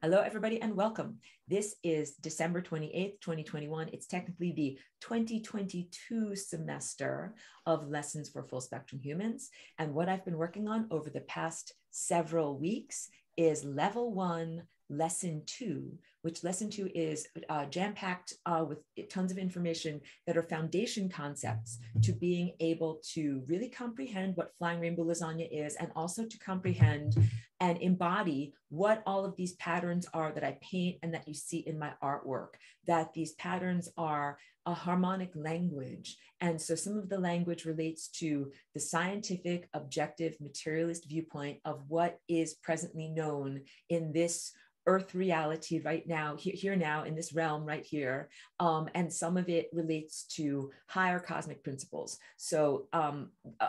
Hello, everybody, and welcome. This is December 28th, 2021. It's technically the 2022 semester of Lessons for Full Spectrum Humans. And what I've been working on over the past several weeks is Level 1, Lesson 2, which Lesson 2 is jam-packed with tons of information that are foundation concepts to being able to really comprehend what flying rainbow lasagna is, and also to comprehend and embody what all of these patterns are that I paint and that you see in my artwork, that these patterns are a harmonic language. And so some of the language relates to the scientific, objective, materialist viewpoint of what is presently known in this earth reality right now, here now, in this realm right here. And some of it relates to higher cosmic principles. So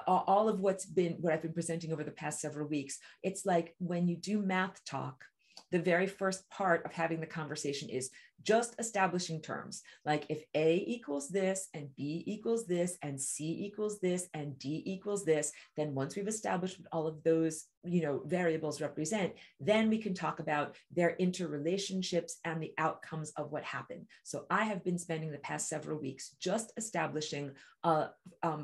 all of what I've been presenting over the past several weeks, it's like when you do math talk, the very first part of having the conversation is just establishing terms. Like if A equals this and B equals this and C equals this and D equals this, then once we've established what all of those variables represent, then we can talk about their interrelationships and the outcomes of what happened. So I have been spending the past several weeks just establishing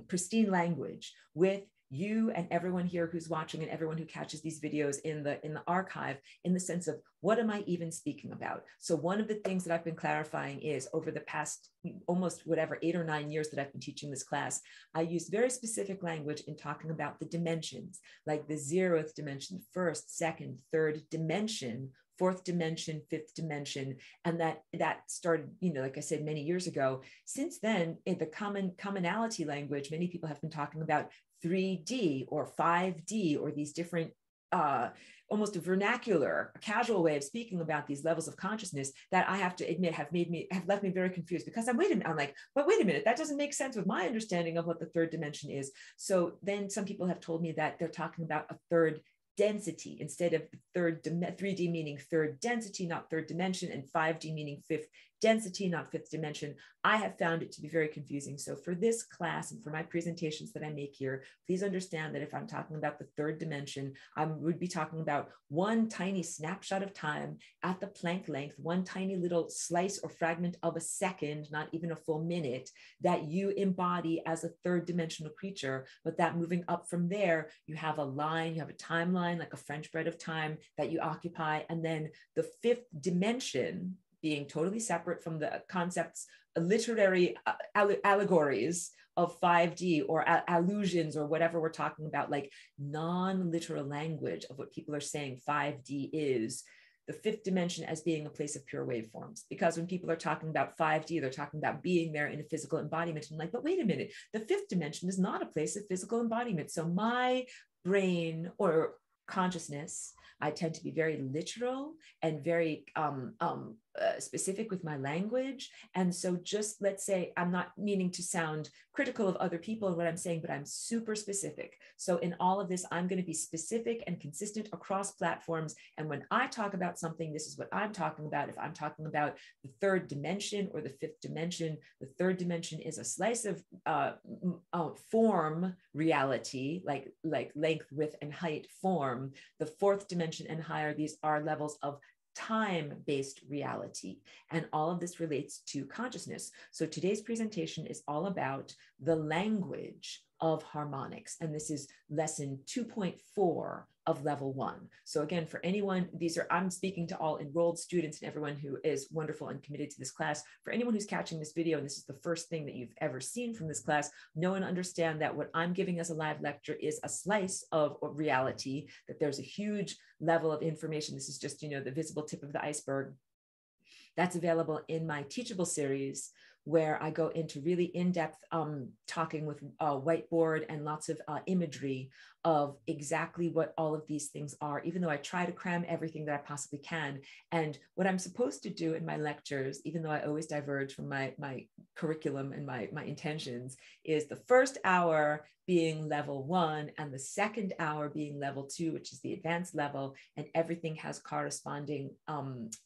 pristine language with you and everyone here who's watching and everyone who catches these videos in the archive, in the sense of what am I even speaking about? So one of the things that I've been clarifying is over the past almost 8 or 9 years that I've been teaching this class, I use very specific language in talking about the dimensions, like the 0th dimension, first, second, third dimension, fourth dimension, fifth dimension. And that started, like I said, many years ago. Since then, in the commonality language, many people have been talking about 3D or 5D, or these different almost a vernacular, a casual way of speaking about these levels of consciousness that I have to admit have left me very confused, because I'm like, but wait a minute, that doesn't make sense with my understanding of what the third dimension is. So then some people have told me that they're talking about a third density instead of 3D meaning third density, not third dimension, and 5D meaning fifth density, not fifth dimension. I have found it to be very confusing. So for this class and for my presentations that I make here, please understand that if I'm talking about the third dimension, I would be talking about one tiny snapshot of time at the Planck length, one tiny little slice or fragment of a second, not even a full minute, that you embody as a third dimensional creature. But that moving up from there, you have a line, you have a timeline, like a French bread of time that you occupy. And then the fifth dimension, being totally separate from the concepts, literary allegories of 5D or allusions or whatever we're talking about, like non-literal language of what people are saying 5D is, the fifth dimension as being a place of pure waveforms. Because when people are talking about 5D, they're talking about being there in a physical embodiment. And like, but wait a minute, the fifth dimension is not a place of physical embodiment. So my brain or consciousness, I tend to be very literal and very specific with my language. And so just let's say, I'm not meaning to sound critical of other people and what I'm saying, but I'm super specific. So in all of this, I'm going to be specific and consistent across platforms. And when I talk about something, this is what I'm talking about. If I'm talking about the third dimension or the fifth dimension, the third dimension is a slice of form reality, like length, width, and height form. The fourth dimension and higher, these are levels of time-based reality. And all of this relates to consciousness. So today's presentation is all about the language of harmonics. And this is lesson 2.4 of level 1. So again, for anyone, I'm speaking to all enrolled students and everyone who is wonderful and committed to this class. For anyone who's catching this video, and this is the first thing that you've ever seen from this class, know and understand that what I'm giving as a live lecture is a slice of reality, that there's a huge level of information. This is just, the visible tip of the iceberg that's available in my Teachable series, where I go into really in-depth talking with a whiteboard and lots of imagery of exactly what all of these things are, even though I try to cram everything that I possibly can. And what I'm supposed to do in my lectures, even though I always diverge from my curriculum and my intentions, is the first hour being level 1 and the second hour being level 2, which is the advanced level, and everything has corresponding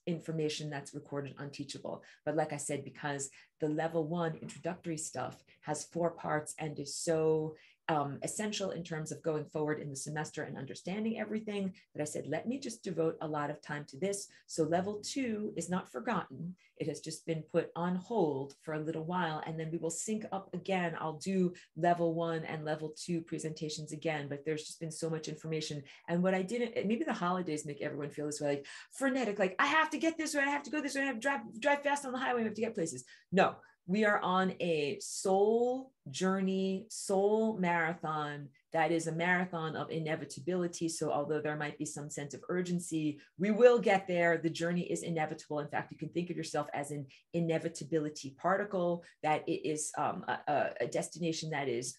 information that's recorded on Teachable. But like I said, because the level 1 introductory stuff has 4 parts and is so essential in terms of going forward in the semester and understanding everything, that I said, let me just devote a lot of time to this. So level 2 is not forgotten. It has just been put on hold for a little while, and then we will sync up again. I'll do level 1 and level 2 presentations again, but there's just been so much information. And what I didn't, maybe the holidays make everyone feel this way, like frenetic, like I have to get this way, I have to go this way, I have to drive fast on the highway, I have to get places. No, we are on a soul journey, soul marathon that is a marathon of inevitability. So although there might be some sense of urgency, we will get there. The journey is inevitable. In fact, you can think of yourself as an inevitability particle, that it is a destination that is,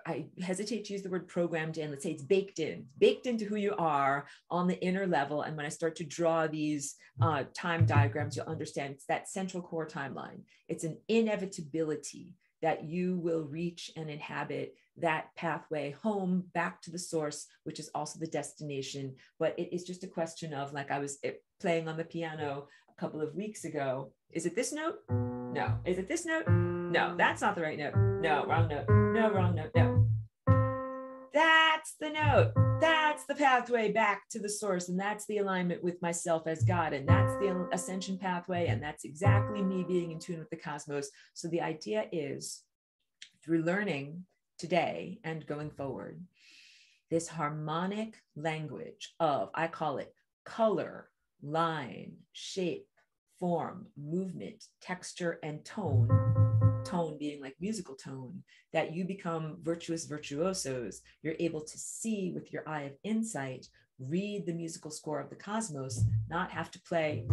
I hesitate to use the word programmed in, let's say it's baked into who you are on the inner level. And when I start to draw these time diagrams, you'll understand it's that central core timeline. It's an inevitability that you will reach and inhabit that pathway home back to the source, which is also the destination. But it is just a question of, like I was playing on the piano a couple of weeks ago. Is it this note? No. Is it this note? No, that's not the right note. No, wrong note. No, wrong note. No. That's the note. That's the pathway back to the source. And that's the alignment with myself as God. And that's the ascension pathway. And that's exactly me being in tune with the cosmos. So the idea is, through learning today and going forward, this harmonic language of, I call it color, line, shape, form, movement, texture, and tone being like musical tone, that you become virtuous virtuosos. You're able to see with your eye of insight, read the musical score of the cosmos, not have to play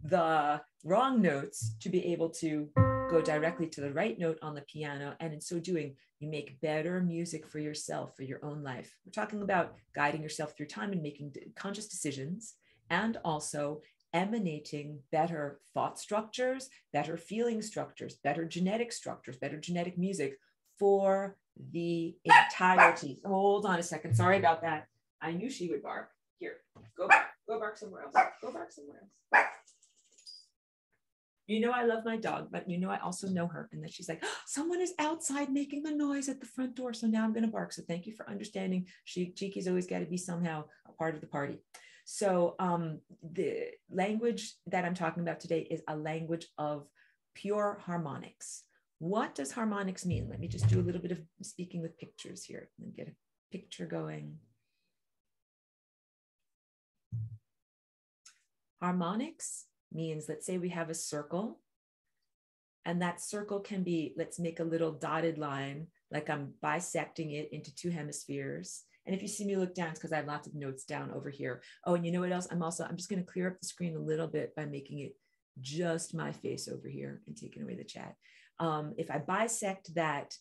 the wrong notes to be able to go directly to the right note on the piano. And in so doing, you make better music for yourself, for your own life. We're talking about guiding yourself through time and making conscious decisions, and also emanating better thought structures, better feeling structures, better genetic structures, better genetic music for the entirety. Hold on a second. Sorry about that. I knew she would bark. Here, go bark somewhere else. Go bark somewhere else. You know, I love my dog, but you know, I also know her. And then she's like, oh, someone is outside making the noise at the front door. So now I'm going to bark. So thank you for understanding. Cheeky's always got to be somehow a part of the party. So the language that I'm talking about today is a language of pure harmonics. What does harmonics mean? Let me just do a little bit of speaking with pictures here and get a picture going. Harmonics means, let's say we have a circle, and that circle can be, let's make a little dotted line, like I'm bisecting it into two hemispheres. And if you see me look down, it's because I have lots of notes down over here. Oh, and you know what else? I'm just going to clear up the screen a little bit by making it just my face over here and taking away the chat. If I bisect that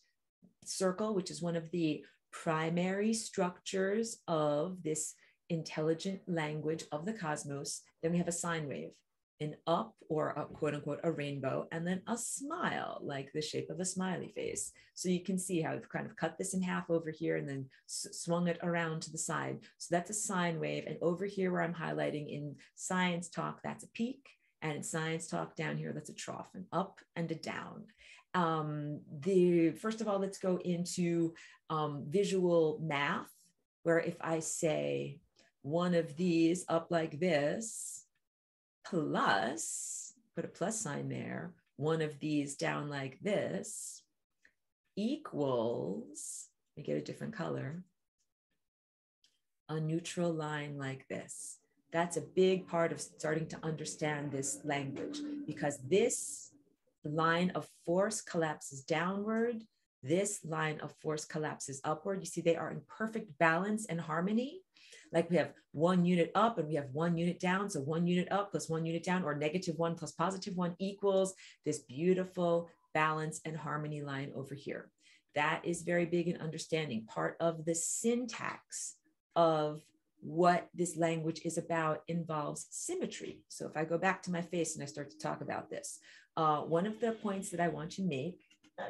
circle, which is one of the primary structures of this intelligent language of the cosmos, then we have a sine wave, an up, or a quote unquote a rainbow, and then a smile, like the shape of a smiley face. So you can see how I've kind of cut this in half over here and then swung it around to the side. So that's a sine wave. And over here where I'm highlighting in science talk, that's a peak. And in science talk down here, that's a trough, an up and a down. First of all, let's go into visual math, where if I say one of these up like this, plus, put a plus sign there, one of these down like this, equals, let me get a different color, a neutral line like this. That's a big part of starting to understand this language, because this line of force collapses downward, this line of force collapses upward. You see, they are in perfect balance and harmony. Like we have 1 unit up and we have 1 unit down. So 1 unit up plus 1 unit down, or -1 plus +1 equals this beautiful balance and harmony line over here. That is very big in understanding. Part of the syntax of what this language is about involves symmetry. So if I go back to my face and I start to talk about this, one of the points that I want to make,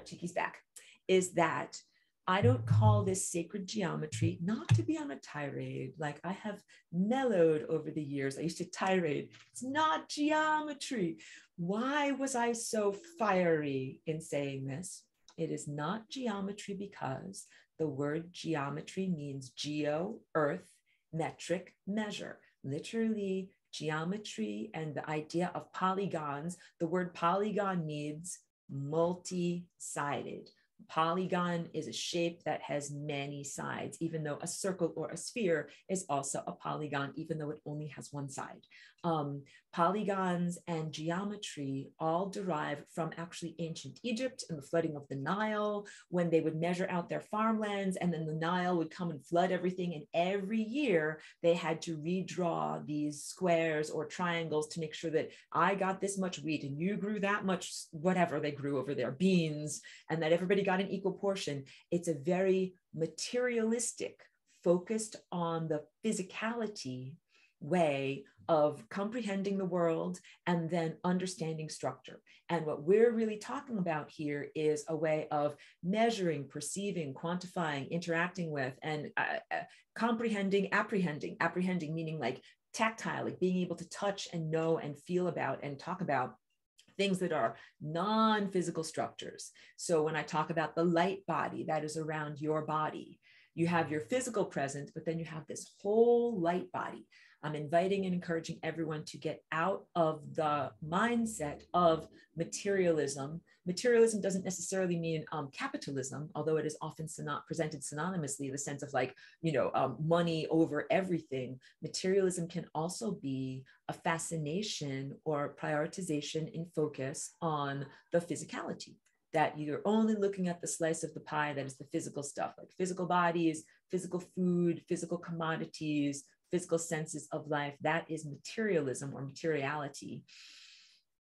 Cheeky's back, is that I don't call this sacred geometry, not to be on a tirade. Like I have mellowed over the years. I used to tirade. It's not geometry. Why was I so fiery in saying this? It is not geometry because the word geometry means geo, earth, metric, measure. Literally, geometry and the idea of polygons, the word polygon means multi-sided. Polygon is a shape that has many sides, even though a circle or a sphere is also a polygon, even though it only has one side. Polygons and geometry all derive from actually ancient Egypt and the flooding of the Nile, when they would measure out their farmlands and then the Nile would come and flood everything. And every year they had to redraw these squares or triangles to make sure that I got this much wheat and you grew that much, whatever they grew over there, beans, and that everybody got an equal portion. It's a very materialistic, focused on the physicality way of comprehending the world and then understanding structure. And what we're really talking about here is a way of measuring, perceiving, quantifying, interacting with, and comprehending, apprehending meaning like tactile, like being able to touch and know and feel about and talk about things that are non-physical structures. So when I talk about the light body that is around your body, you have your physical presence, but then you have this whole light body. I'm inviting and encouraging everyone to get out of the mindset of materialism. Materialism doesn't necessarily mean capitalism, although it is often presented synonymously, the sense of like, money over everything. Materialism can also be a fascination or prioritization in focus on the physicality, that you're only looking at the slice of the pie that is the physical stuff, like physical bodies, physical food, physical commodities, physical senses of life. That is materialism or materiality.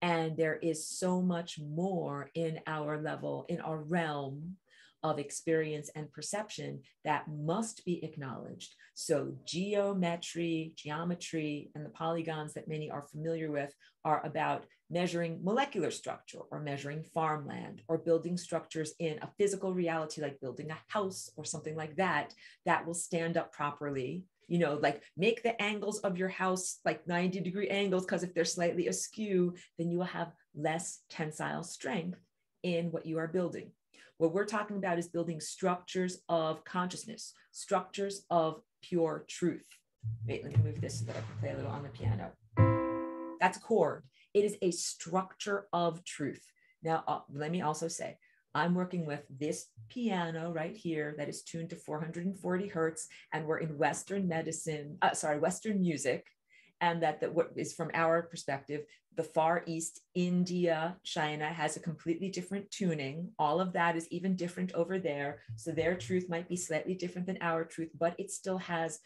And there is so much more in our level, in our realm of experience and perception that must be acknowledged. So geometry, geometry, and the polygons that many are familiar with are about measuring molecular structure or measuring farmland or building structures in a physical reality, like building a house or something like that, that will stand up properly. Like make the angles of your house like 90-degree angles, because if they're slightly askew, then you will have less tensile strength in what you are building. What we're talking about is building structures of consciousness, structures of pure truth. Wait, let me move this so that I can play a little on the piano. That's a chord. It is a structure of truth. Now, let me also say, I'm working with this piano right here that is tuned to 440 hertz, and we're in Western music, and that what is from our perspective, the Far East, India, China has a completely different tuning. All of that is even different over there. So their truth might be slightly different than our truth, but it still has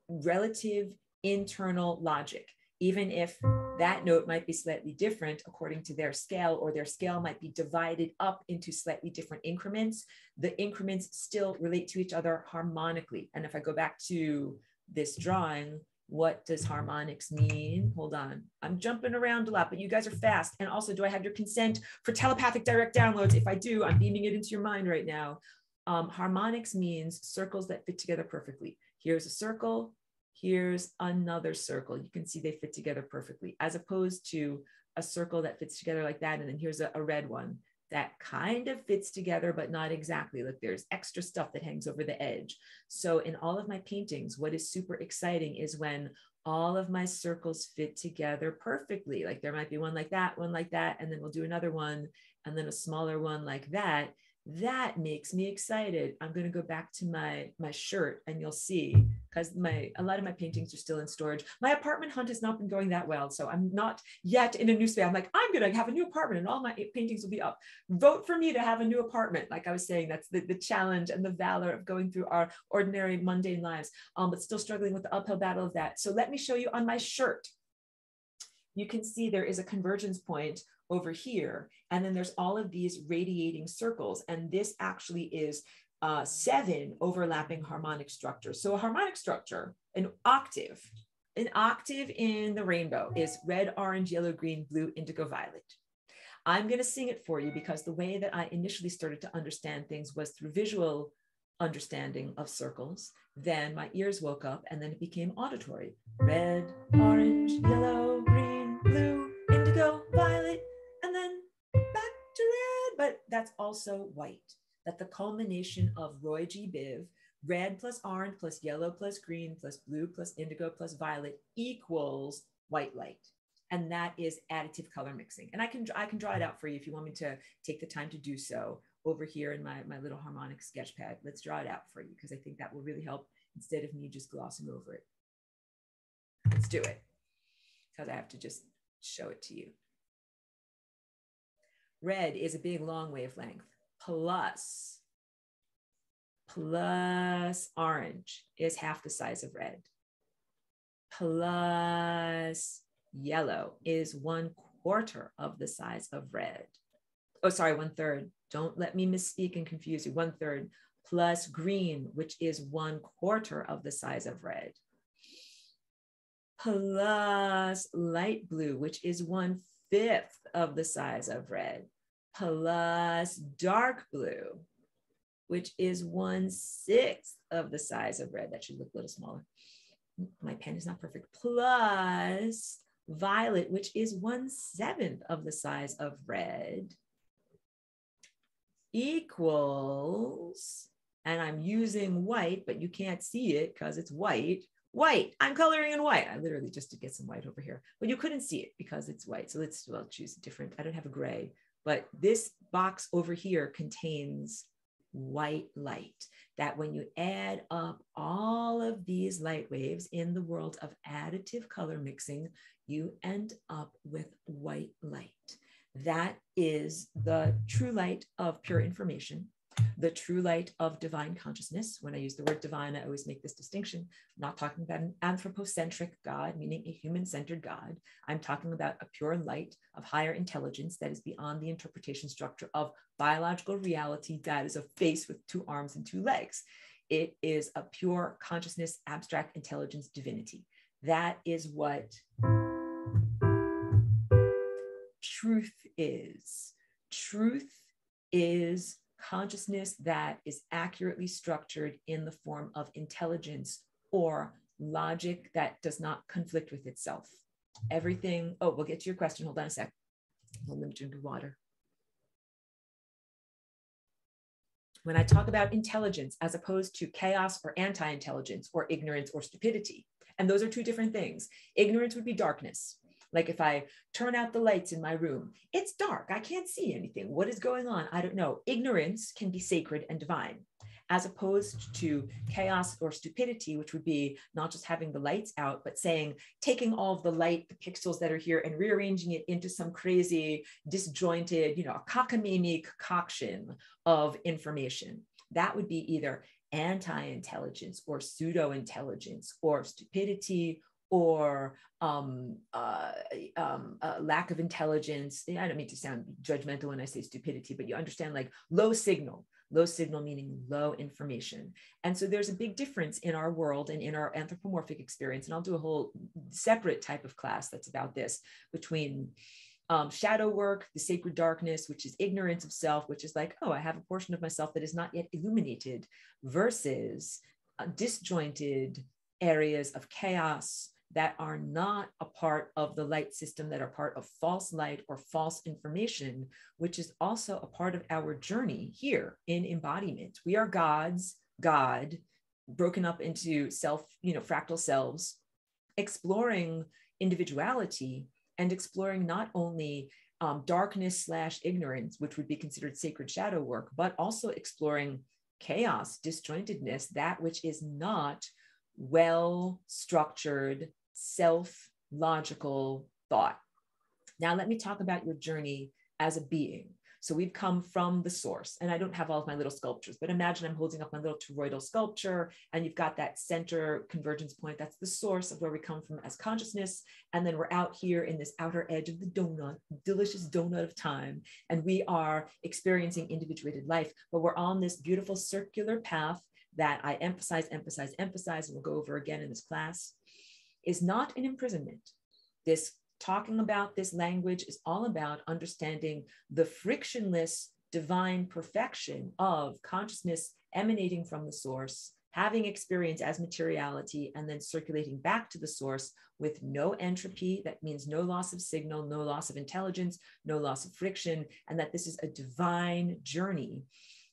relative internal logic. Even if that note might be slightly different according to their scale, or their scale might be divided up into slightly different increments, the increments still relate to each other harmonically. And if I go back to this drawing, what does harmonics mean? Hold on, I'm jumping around a lot, but you guys are fast. And also, do I have your consent for telepathic direct downloads? If I do, I'm beaming it into your mind right now. Harmonics means circles that fit together perfectly. Here's a circle. Here's another circle. You can see they fit together perfectly, as opposed to a circle that fits together like that. And then here's a red one that kind of fits together, but not exactly. Like there's extra stuff that hangs over the edge. So in all of my paintings, what is super exciting is when all of my circles fit together perfectly. Like there might be one like that, and then we'll do another one, and then a smaller one like that. That makes me excited. I'm going to go back to my shirt, and you'll see, because a lot of my paintings are still in storage. My apartment hunt has not been going that well, so I'm not yet in a new space. I'm like, I'm going to have a new apartment and all my paintings will be up. Vote for me to have a new apartment. Like I was saying, that's the challenge and the valor of going through our ordinary mundane lives, but still struggling with the uphill battle of that. So let me show you on my shirt. You can see there is a convergence point over here. And then there's all of these radiating circles. And this actually is 7 overlapping harmonic structures. So a harmonic structure, an octave in the rainbow is red, orange, yellow, green, blue, indigo, violet. I'm going to sing it for you because the way that I initially started to understand things was through visual understanding of circles. Then my ears woke up and then it became auditory. Red, orange, yellow, green, blue, indigo, violet, and then back to red. But that's also white, that the culmination of Roy G. Biv, red plus orange plus yellow plus green plus blue plus indigo plus violet equals white light. And that is additive color mixing. And I can draw it out for you if you want me to take the time to do so over here in my little harmonic sketch pad. Let's draw it out for you because I think that will really help instead of me just glossing over it. Let's do it because I have to just show it to you. Red is a big long wavelength plus orange is half the size of red, plus yellow is 1/4 of the size of red. Oh, sorry, 1/3. Don't let me misspeak and confuse you. 1/3 plus green, which is 1/4 of the size of red, plus light blue, which is 1/5 of the size of red, plus dark blue, which is 1/6 of the size of red. That should look a little smaller. My pen is not perfect. Plus violet, which is 1/7 of the size of red, equals, and I'm using white, but you can't see it because it's white. White, I'm coloring in white. I literally just to get some white over here, but you couldn't see it because it's white. So let's, well, choose a different, I don't have a gray, but this box over here contains white light, that when you add up all of these light waves in the world of additive color mixing, you end up with white light. That is the true light of pure information, the true light of divine consciousness. When I use the word divine, I always make this distinction. I'm not talking about an anthropocentric God, meaning a human-centered God. I'm talking about a pure light of higher intelligence that is beyond the interpretation structure of biological reality, that is a face with 2 arms and 2 legs. It is a pure consciousness, abstract intelligence, divinity. That is what truth is. Truth is consciousness that is accurately structured in the form of intelligence or logic that does not conflict with itself. Everything, oh, we'll get to your question. Hold on a sec. Let me drink water. When I talk about intelligence as opposed to chaos or anti-intelligence or ignorance or stupidity, and those are 2 different things. Ignorance would be darkness. Like if I turn out the lights in my room, it's dark. I can't see anything. What is going on? I don't know. Ignorance can be sacred and divine, as opposed to chaos or stupidity, which would be not just having the lights out, but saying, taking all of the light, the pixels that are here and rearranging it into some crazy, disjointed, a cockamamie concoction of information. That would be either anti-intelligence or pseudo-intelligence or stupidity or lack of intelligence. I don't mean to sound judgmental when I say stupidity, but you understand, like low signal meaning low information. And so there's a big difference in our world and in our anthropomorphic experience. And I'll do a whole separate type of class that's about this, between shadow work, the sacred darkness, which is ignorance of self, which is like, oh, I have a portion of myself that is not yet illuminated, versus disjointed areas of chaos that are not a part of the light system, that are part of false light or false information, which is also a part of our journey here in embodiment. We are gods, God, broken up into self, fractal selves, exploring individuality and exploring not only darkness / ignorance, which would be considered sacred shadow work, but also exploring chaos, disjointedness, that which is not well-structured, self-logical thought. Now, let me talk about your journey as a being. So we've come from the source, and I don't have all of my little sculptures, but imagine I'm holding up my little toroidal sculpture, and you've got that center convergence point. That's the source of where we come from as consciousness. And then we're out here in this outer edge of the donut, delicious donut of time. And we are experiencing individuated life, but we're on this beautiful circular path that I emphasize, and we'll go over again in this class, is not an imprisonment. This talking about this language is all about understanding the frictionless divine perfection of consciousness emanating from the source, having experience as materiality, and then circulating back to the source with no entropy. That means no loss of signal, no loss of intelligence, no loss of friction, and that this is a divine journey.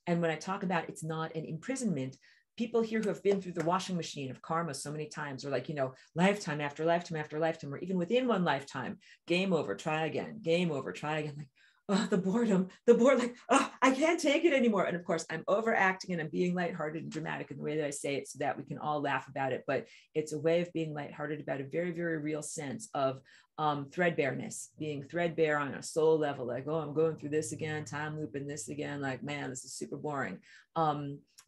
And when I talk about it's not an imprisonment, people here who have been through the washing machine of karma so many times, or like, you know, lifetime after lifetime after lifetime, or even within one lifetime, game over, try again, game over, try again. Like, oh, the boredom, like, oh, I can't take it anymore. And of course, I'm overacting and I'm being lighthearted and dramatic in the way that I say it so that we can all laugh about it. But it's a way of being lighthearted about a very, very real sense of threadbareness, being threadbare on a soul level. Like, oh, I'm going through this again, time looping this again. Like, man, this is super boring.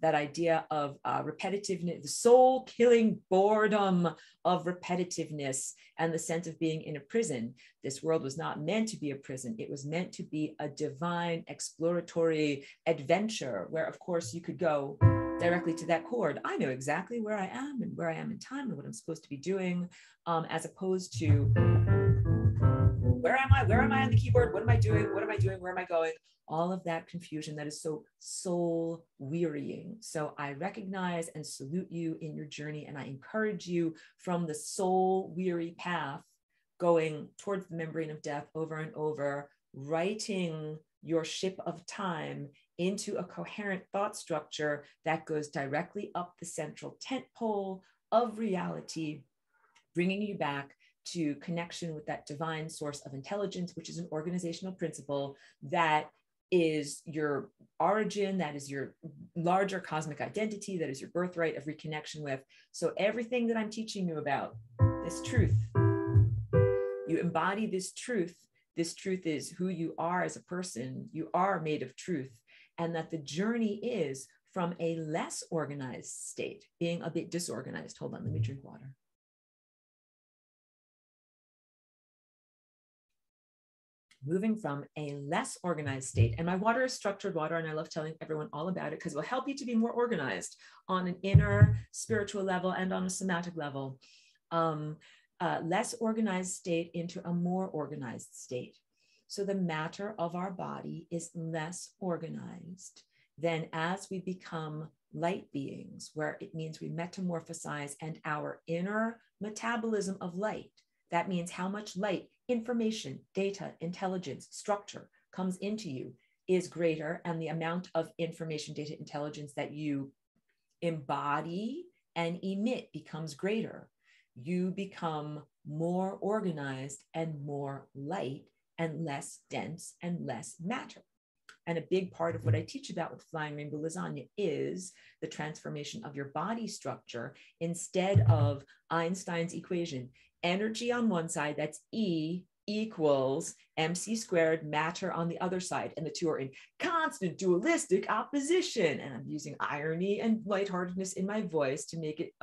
That idea of repetitiveness, the soul killing boredom of repetitiveness, and the sense of being in a prison. This world was not meant to be a prison. It was meant to be a divine exploratory adventure where, of course, you could go directly to that chord. I know exactly where I am and where I am in time and what I'm supposed to be doing, as opposed to where am I? Where am I on the keyboard? What am I doing? What am I doing? Where am I going? All of that confusion that is so soul wearying. So I recognize and salute you in your journey, and I encourage you from the soul weary path going towards the membrane of death over and over, writing your ship of time into a coherent thought structure that goes directly up the central tent pole of reality, bringing you back to connection with that divine source of intelligence, which is an organizational principle that is your origin, that is your larger cosmic identity, that is your birthright of reconnection with. So everything that I'm teaching you about, this truth, you embody this truth. This truth is who you are as a person. You are made of truth. And that the journey is from a less organized state, being a bit disorganized. Hold on, let me drink water. Moving from a less organized state. And my water is structured water, and I love telling everyone all about it because it will help you to be more organized on an inner spiritual level and on a somatic level. Less organized state into a more organized state. So the matter of our body is less organized than as we become light beings, where it means we metamorphosize and our inner metabolism of light, that means how much light, information, data, intelligence, structure comes into you is greater, and the amount of information, data, intelligence that you embody and emit becomes greater. You become more organized and more light and less dense and less matter. And a big part of what I teach about with Flying Rainbow Lasagna is the transformation of your body structure instead of Einstein's equation. Energy on one side, that's E equals mc squared, matter on the other side, and the two are in constant dualistic opposition. And I'm using irony and lightheartedness in my voice to make it,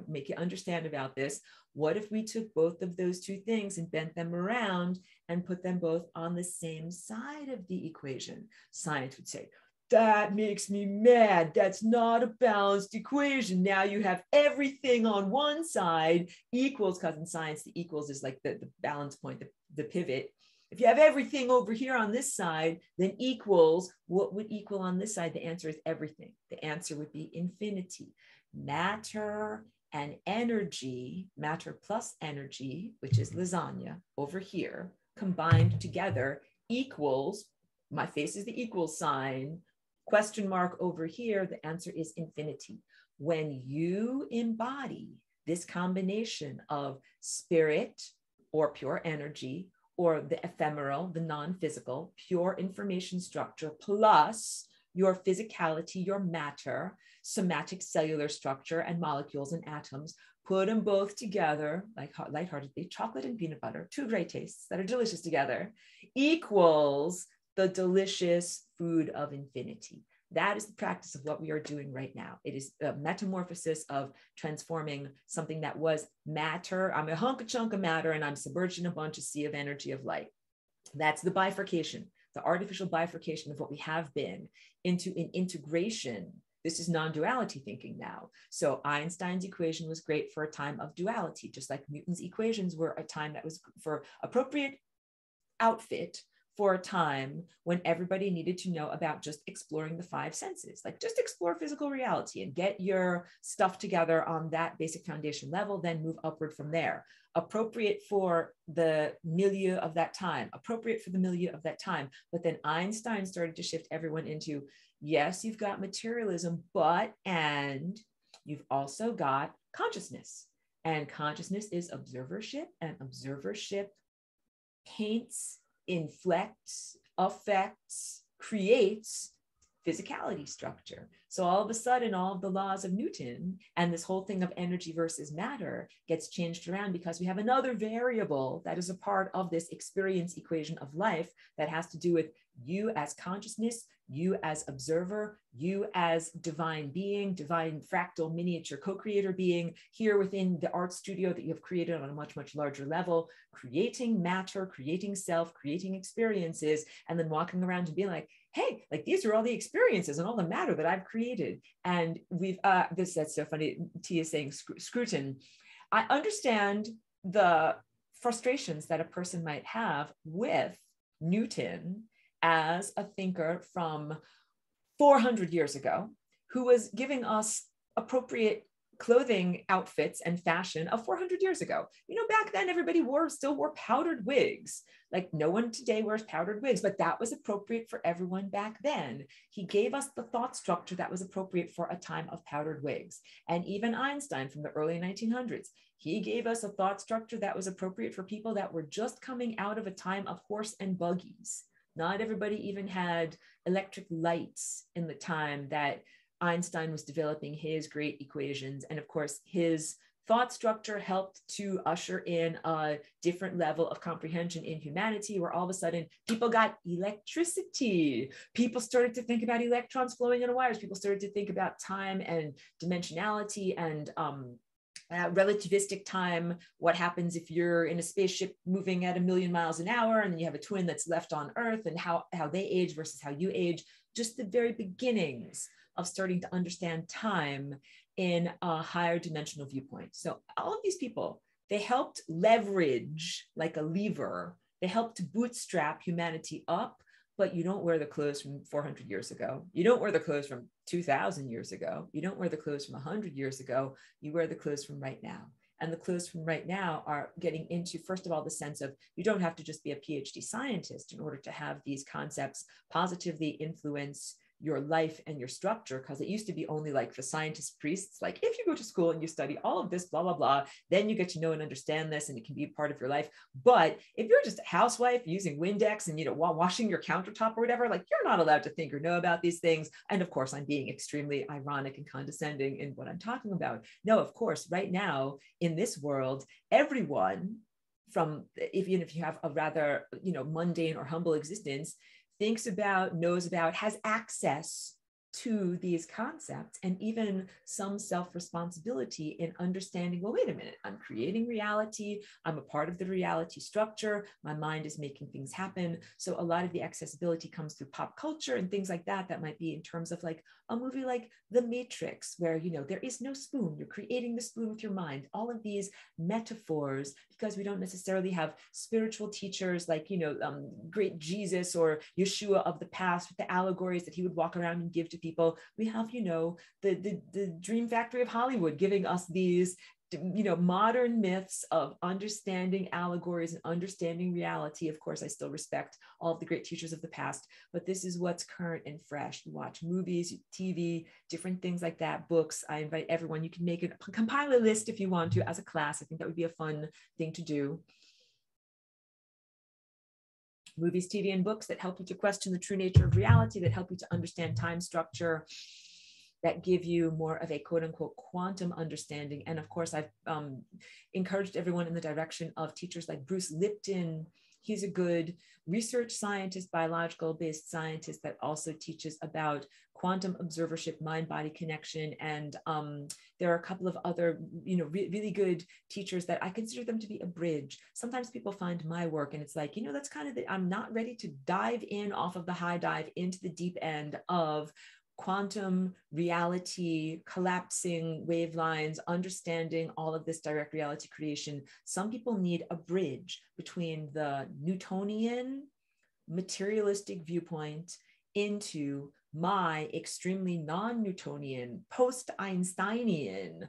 make you understand about this. What if we took both of those two things and bent them around and put them both on the same side of the equation? Science would say, that makes me mad. That's not a balanced equation. Now you have everything on one side equals, because in science, the equals is like the balance point, the pivot. If you have everything over here on this side, then equals, what would equal on this side? The answer is everything. The answer would be infinity. Matter and energy, matter plus energy, which is lasagna over here, combined together equals, my face is the equal sign, question mark over here, the answer is infinity. When you embody this combination of spirit or pure energy, or the ephemeral, the non-physical, pure information structure, plus your physicality, your matter, somatic cellular structure, and molecules and atoms, put them both together, like lightheartedly, chocolate and peanut butter, two great tastes that are delicious together, equals the delicious food of infinity. That is the practice of what we are doing right now. It is a metamorphosis of transforming something that was matter. I'm a hunk of chunk of matter, and I'm submerged in a bunch of sea of energy of light. That's the bifurcation, the artificial bifurcation of what we have been into an integration. This is non-duality thinking now. So Einstein's equation was great for a time of duality, just like Newton's equations were a time that was for appropriate outfit for a time when everybody needed to know about just exploring the five senses, like just explore physical reality and get your stuff together on that basic foundation level, then move upward from there. Appropriate for the milieu of that time, appropriate for the milieu of that time. But then Einstein started to shift everyone into, yes, you've got materialism, and you've also got consciousness. And consciousness is observership, and observership paints, inflects, affects, creates physicality structure. So all of a sudden, all of the laws of Newton and this whole thing of energy versus matter gets changed around because we have another variable that is a part of this experience equation of life that has to do with you as consciousness, you as observer, you as divine being, divine fractal miniature co-creator being here within the art studio that you have created on a much, much larger level, creating matter, creating self, creating experiences, and then walking around and being like, hey, like these are all the experiences and all the matter that I've created. And we've, that's so funny, Tia is saying scrutin. I understand the frustrations that a person might have with Newton as a thinker from 400 years ago, who was giving us appropriate clothing outfits and fashion of 400 years ago. You know, back then everybody still wore powdered wigs. Like no one today wears powdered wigs, but that was appropriate for everyone back then. He gave us the thought structure that was appropriate for a time of powdered wigs. And even Einstein from the early 1900s, he gave us a thought structure that was appropriate for people that were just coming out of a time of horse and buggies. Not everybody even had electric lights in the time that Einstein was developing his great equations. And of course, his thought structure helped to usher in a different level of comprehension in humanity, where all of a sudden people got electricity. People started to think about electrons flowing in wires. People started to think about time and dimensionality and relativistic time. What happens if you're in a spaceship moving at 1,000,000 miles an hour and then you have a twin that's left on Earth, and how they age versus how you age. Just the very beginnings of starting to understand time in a higher dimensional viewpoint. So all of these people, they helped leverage like a lever. They helped to bootstrap humanity up, but you don't wear the clothes from 400 years ago. You don't wear the clothes from 2,000 years ago. You don't wear the clothes from 100 years ago. You wear the clothes from right now. And the clothes from right now are getting into, first of all, the sense of you don't have to just be a PhD scientist in order to have these concepts positively influence your life and your structure, because it used to be only like for scientist priests, like if you go to school and you study all of this, blah, blah, blah, then you get to know and understand this and it can be a part of your life. But if you're just a housewife using Windex and, you know, washing your countertop or whatever, like you're not allowed to think or know about these things. And of course, I'm being extremely ironic and condescending in what I'm talking about. No, of course, right now in this world, everyone from, even if you have a rather, you know, mundane or humble existence, thinks about, knows about, has access to these concepts, and even some self-responsibility in understanding, well, wait a minute, I'm creating reality. I'm a part of the reality structure. My mind is making things happen. So a lot of the accessibility comes through pop culture and things like that, that might be in terms of like a movie like The Matrix, where, you know, there is no spoon. You're creating the spoon with your mind. All of these metaphors, because we don't necessarily have spiritual teachers like, you know, great Jesus or Yeshua of the past with the allegories that he would walk around and give to people. We have, you know, the dream factory of Hollywood giving us these, you know, modern myths of understanding allegories and understanding reality. Of course, I still respect all of the great teachers of the past, but this is what's current and fresh. You watch movies, TV, different things like that, books. I invite everyone, you can make it, compile a list if you want to as a class. I think that would be a fun thing to do. Movies, TV, and books that help you to question the true nature of reality, that help you to understand time structure, that give you more of a quote unquote quantum understanding. And of course, I've encouraged everyone in the direction of teachers like Bruce Lipton. He's a good research scientist, biological based scientist that also teaches about quantum observership, mind-body connection. And there are a couple of other, you know, really good teachers that I consider them to be a bridge. Sometimes people find my work and it's like, you know, that's kind of I'm not ready to dive in off of the high dive into the deep end of quantum reality, collapsing wave lines, understanding all of this direct reality creation. Some people need a bridge between the Newtonian materialistic viewpoint into my extremely non-Newtonian, post-Einsteinian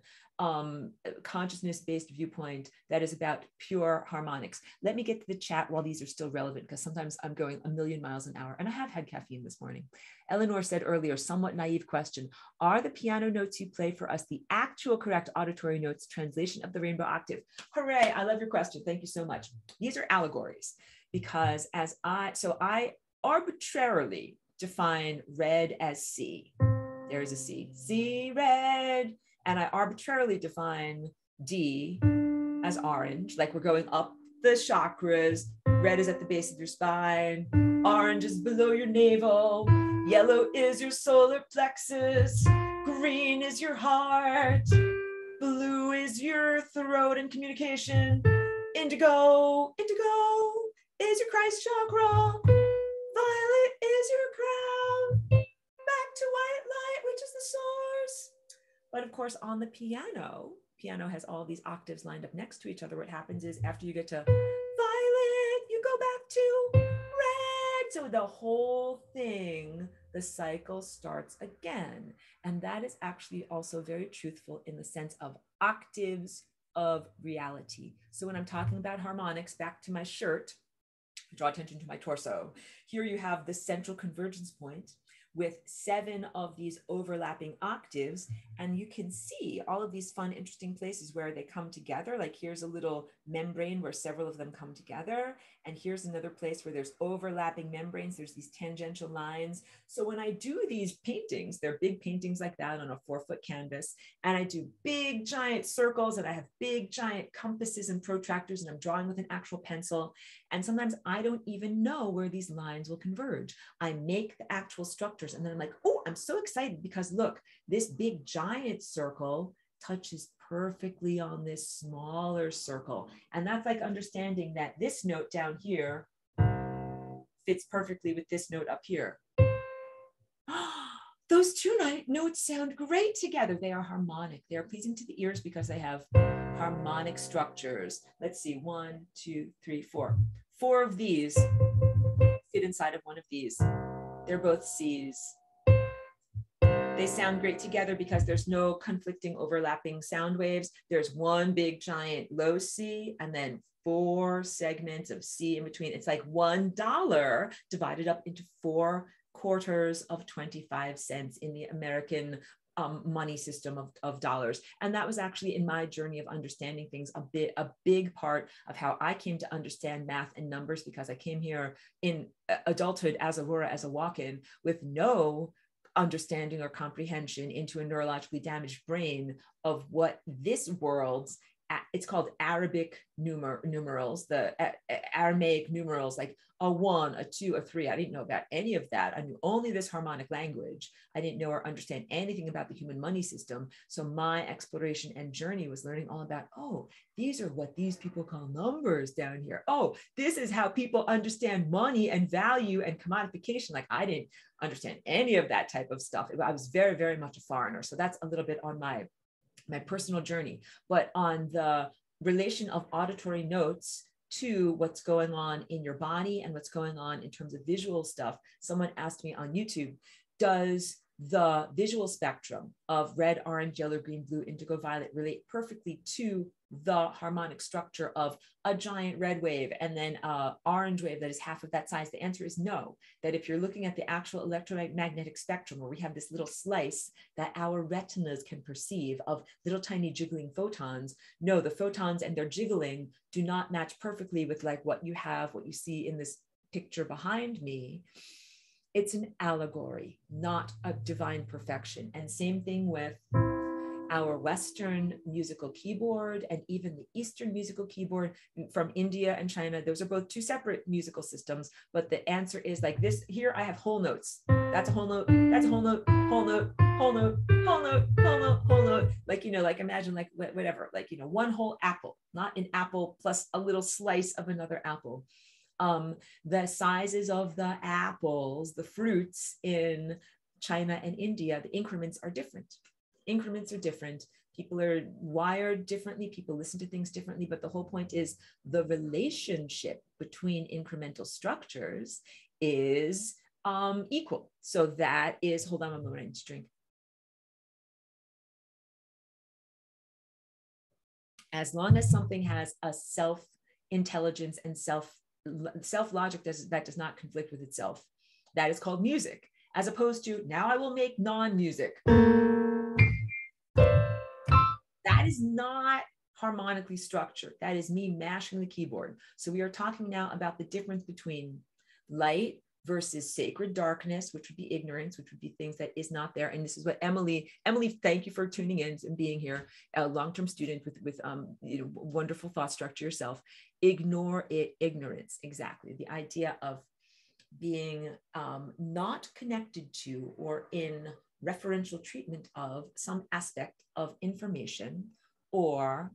consciousness-based viewpoint that is about pure harmonics. Let me get to the chat while these are still relevant, because sometimes I'm going a million miles an hour, and I have had caffeine this morning. Eleanor said earlier, somewhat naive question, are the piano notes you play for us the actual correct auditory notes, translation of the rainbow octave? Hooray, I love your question. Thank you so much. These are allegories, because I arbitrarily define red as C. There's a C, C red. And I arbitrarily define D as orange, like we're going up the chakras. Red is at the base of your spine. Orange is below your navel. Yellow is your solar plexus. Green is your heart. Blue is your throat and communication. Indigo is your Christ chakra. Violet is your crown. Back to white light, which is the source. But of course, on the piano has all these octaves lined up next to each other. What happens is after you get to violet, you go back to red. So the whole thing, the cycle starts again. And that is actually also very truthful in the sense of octaves of reality. So when I'm talking about harmonics, back to my shirt, draw attention to my torso. Here you have the central convergence point with 7 of these overlapping octaves. And you can see all of these fun, interesting places where they come together. Like here's a little membrane where several of them come together. And here's another place where there's overlapping membranes. There's these tangential lines. So when I do these paintings, they're big paintings like that on a 4-foot canvas. And I do big, giant circles, and I have big, giant compasses and protractors, and I'm drawing with an actual pencil. And sometimes I don't even know where these lines will converge. I make the actual structures, and then I'm like, oh, I'm so excited because look, this big giant circle touches perfectly on this smaller circle. And that's like understanding that this note down here fits perfectly with this note up here. Those two notes sound great together. They are harmonic. They are pleasing to the ears because they have harmonic structures. Let's see, 1, 2, 3, 4. 4 of these fit inside of one of these. They're both C's. They sound great together because there's no conflicting overlapping sound waves. There's one big giant low C and then 4 segments of C in between. It's like $1 divided up into 4 quarters of 25 cents in the American money system of dollars. And that was actually in my journey of understanding things a big part of how I came to understand math and numbers, because I came here in adulthood as Aurora, as a walk-in, with no understanding or comprehension into a neurologically damaged brain of what this world's, it's called Arabic numerals, the Aramaic numerals, like a 1, a 2, a 3. I didn't know about any of that. I knew only this harmonic language. I didn't know or understand anything about the human money system. So my exploration and journey was learning all about, oh, these are what these people call numbers down here. Oh, this is how people understand money and value and commodification. Like I didn't understand any of that type of stuff. I was very, very much a foreigner. So that's a little bit on my personal journey. But on the relation of auditory notes to what's going on in your body and what's going on in terms of visual stuff, someone asked me on YouTube, does the visual spectrum of red, orange, yellow, green, blue, indigo, violet relate perfectly to the harmonic structure of a giant red wave and then an orange wave that is half of that size? The answer is no. That if you're looking at the actual electromagnetic spectrum, where we have this little slice that our retinas can perceive of little tiny jiggling photons, no, the photons and their jiggling do not match perfectly with like what you have, what you see in this picture behind me. It's an allegory, not a divine perfection. And same thing with our Western musical keyboard and even the Eastern musical keyboard from India and China. Those are both 2 separate musical systems, but the answer is like this. Here I have whole notes. That's a whole note, that's a whole note, whole note, whole note, whole note, whole note, whole note. Like, you know, like imagine like whatever, like, you know, one whole apple, not an apple plus a little slice of another apple. The sizes of the apples, the fruits in China and India, the increments are different. Increments are different. People are wired differently. People listen to things differently. But the whole point is the relationship between incremental structures is equal. So that is, hold on a moment, I need to drink. As long as something has a self-intelligence and self-logic that does not conflict with itself, that is called music, as opposed to, now I will make non-music. That is not harmonically structured. That is me mashing the keyboard. So we are talking now about the difference between light versus sacred darkness, which would be ignorance, which would be things that is not there. And this is what Emily, thank you for tuning in and being here, a long-term student with wonderful thought structure yourself. Ignore it, ignorance, exactly. The idea of being not connected to or in referential treatment of some aspect of information or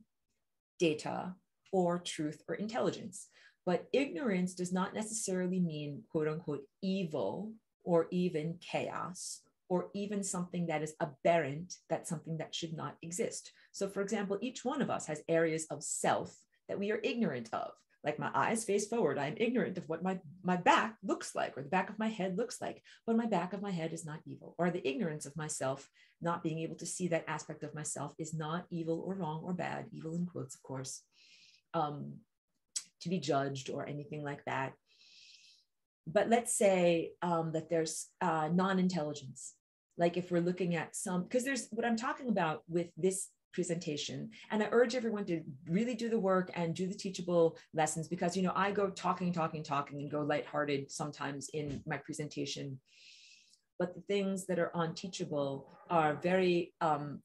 data or truth or intelligence. But ignorance does not necessarily mean, quote unquote, evil or even chaos or even something that is aberrant, that's something that should not exist. So for example, each one of us has areas of self that we are ignorant of. Like my eyes face forward, I'm ignorant of what my back looks like, or the back of my head looks like, but my back of my head is not evil. Or the ignorance of myself, not being able to see that aspect of myself is not evil or wrong or bad, evil in quotes, of course, to be judged or anything like that. But let's say that there's non-intelligence. Like if we're looking at because there's what I'm talking about with this presentation. And I urge everyone to really do the work and do the teachable lessons, because, I go talking and go lighthearted sometimes in my presentation. But the things that are unteachable are very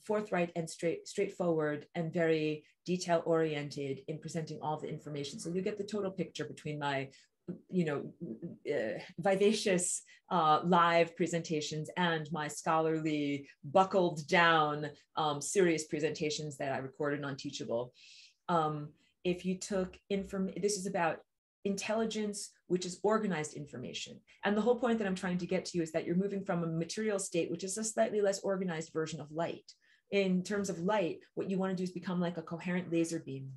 forthright and straightforward and very detail oriented in presenting all the information. So you get the total picture between my vivacious live presentations and my scholarly, buckled down, serious presentations that I recorded on Teachable. If you took this is about intelligence, which is organized information. And the whole point that I'm trying to get to is that you're moving from a material state, which is a slightly less organized version of light. In terms of light, what you want to do is become like a coherent laser beam.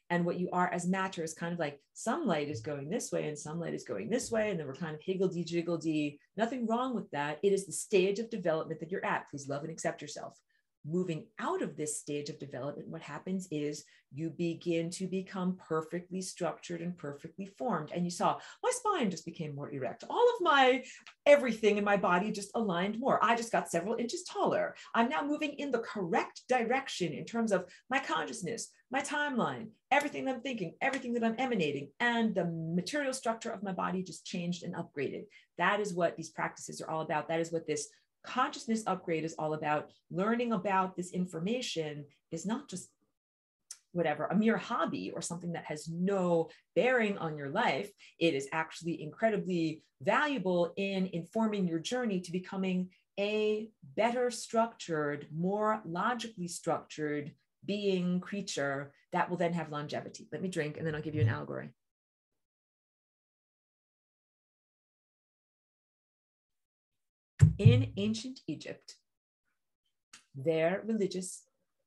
And what you are as matter is kind of like some light is going this way and some light is going this way. And then we're kind of higgledy-jiggledy. Nothing wrong with that. It is the stage of development that you're at. Please love and accept yourself. Moving out of this stage of development, what happens is you begin to become perfectly structured and perfectly formed. And you saw my spine just became more erect. All of my everything in my body just aligned more. I just got several inches taller. I'm now moving in the correct direction in terms of my consciousness, my timeline, everything that I'm thinking, everything that I'm emanating, and the material structure of my body just changed and upgraded. That is what these practices are all about. That is what this consciousness upgrade is all about. Learning about this information is not just whatever, a mere hobby or something that has no bearing on your life. It is actually incredibly valuable in informing your journey to becoming a better structured, more logically structured being, creature that will then have longevity. Let me drink and then I'll give you an allegory. In ancient Egypt, their religious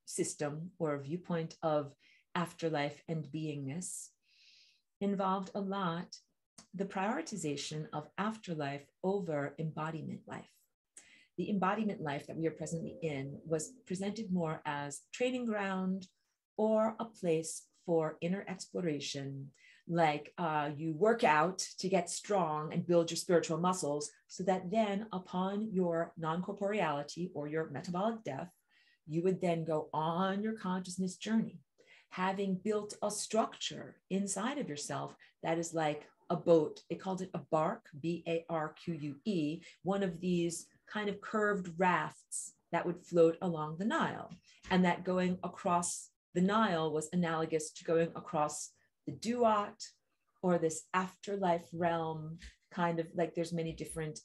system or viewpoint of afterlife and beingness involved a lot the prioritization of afterlife over embodiment life. The embodiment life that we are presently in was presented more as training ground or a place for inner exploration, like you work out to get strong and build your spiritual muscles so that then upon your non-corporeality or your metabolic death, you would then go on your consciousness journey, having built a structure inside of yourself that is like a boat. They called it a bark, B-A-R-Q-U-E, one of these kind of curved rafts that would float along the Nile. And that going across the Nile was analogous to going across the Duat or this afterlife realm, kind of like there's many different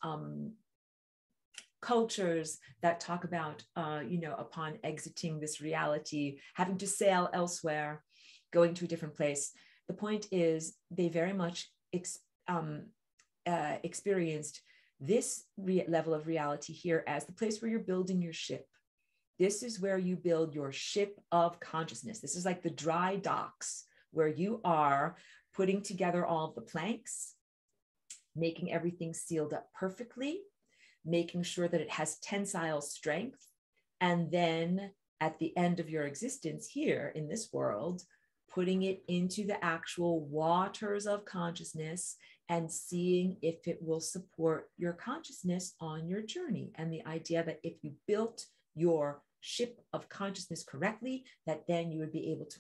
cultures that talk about, upon exiting this reality, having to sail elsewhere, going to a different place. The point is they very much experienced this level of reality here as the place where you're building your ship. This is where you build your ship of consciousness. This is like the dry docks where you are putting together all of the planks, making everything sealed up perfectly, making sure that it has tensile strength. And then at the end of your existence here in this world, putting it into the actual waters of consciousness and seeing if it will support your consciousness on your journey. And the idea that if you built your ship of consciousness correctly, that then you would be able to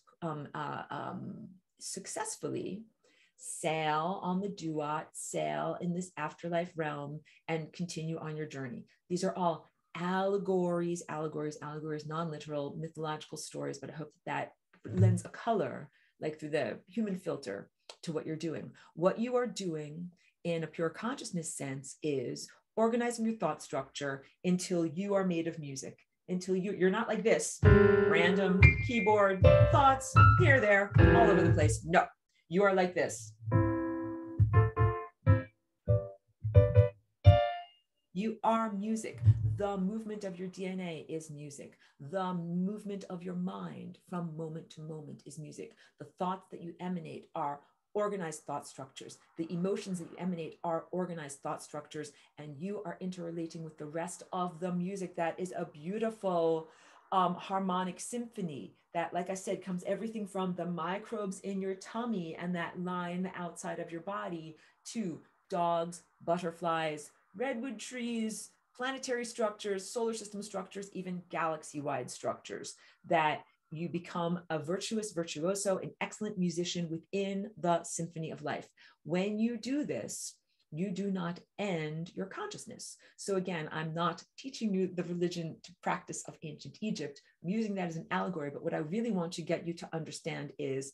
successfully sail on the duat, sail in this afterlife realm, and continue on your journey. These are all allegories, non-literal mythological stories, but I hope that lends a color, like through the human filter, to what you're doing. What you are doing in a pure consciousness sense is organizing your thought structure until you are made of music, until you're not like this, random keyboard thoughts here, there, all over the place. No, you are like this. You are music. The movement of your DNA is music. The movement of your mind from moment to moment is music. The thoughts that you emanate are organized thought structures. The emotions that you emanate are organized thought structures, and you are interrelating with the rest of the music. That is a beautiful harmonic symphony that, like I said, comes everything from the microbes in your tummy and that line outside of your body to dogs, butterflies, redwood trees, planetary structures, solar system structures, even galaxy-wide structures, that you become a virtuoso, an excellent musician within the symphony of life. When you do this, you do not end your consciousness. So again, I'm not teaching you the religion to practice of ancient Egypt. I'm using that as an allegory, but what I really want to get you to understand is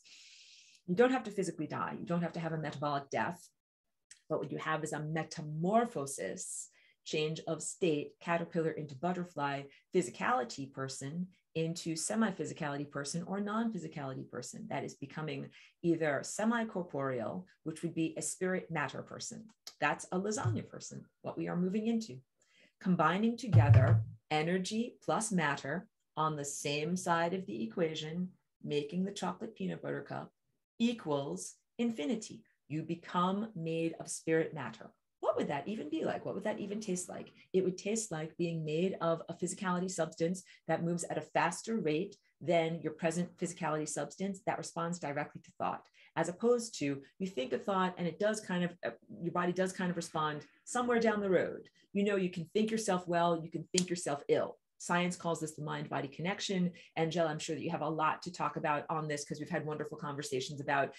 you don't have to physically die. You don't have to have a metabolic death. But what you have is a metamorphosis, change of state, caterpillar into butterfly, physicality person into semi-physicality person or non-physicality person. That is becoming either semi-corporeal, which would be a spirit matter person. That's a lasagna person, what we are moving into. Combining together energy plus matter on the same side of the equation, making the chocolate peanut butter cup equals infinity. You become made of spirit matter. What would that even be like? What would that even taste like? It would taste like being made of a physicality substance that moves at a faster rate than your present physicality substance that responds directly to thought, as opposed to you think a thought and it does kind of, your body does kind of respond somewhere down the road. You know, you can think yourself well, you can think yourself ill. Science calls this the mind-body connection. Angela, I'm sure that you have a lot to talk about on this because we've had wonderful conversations about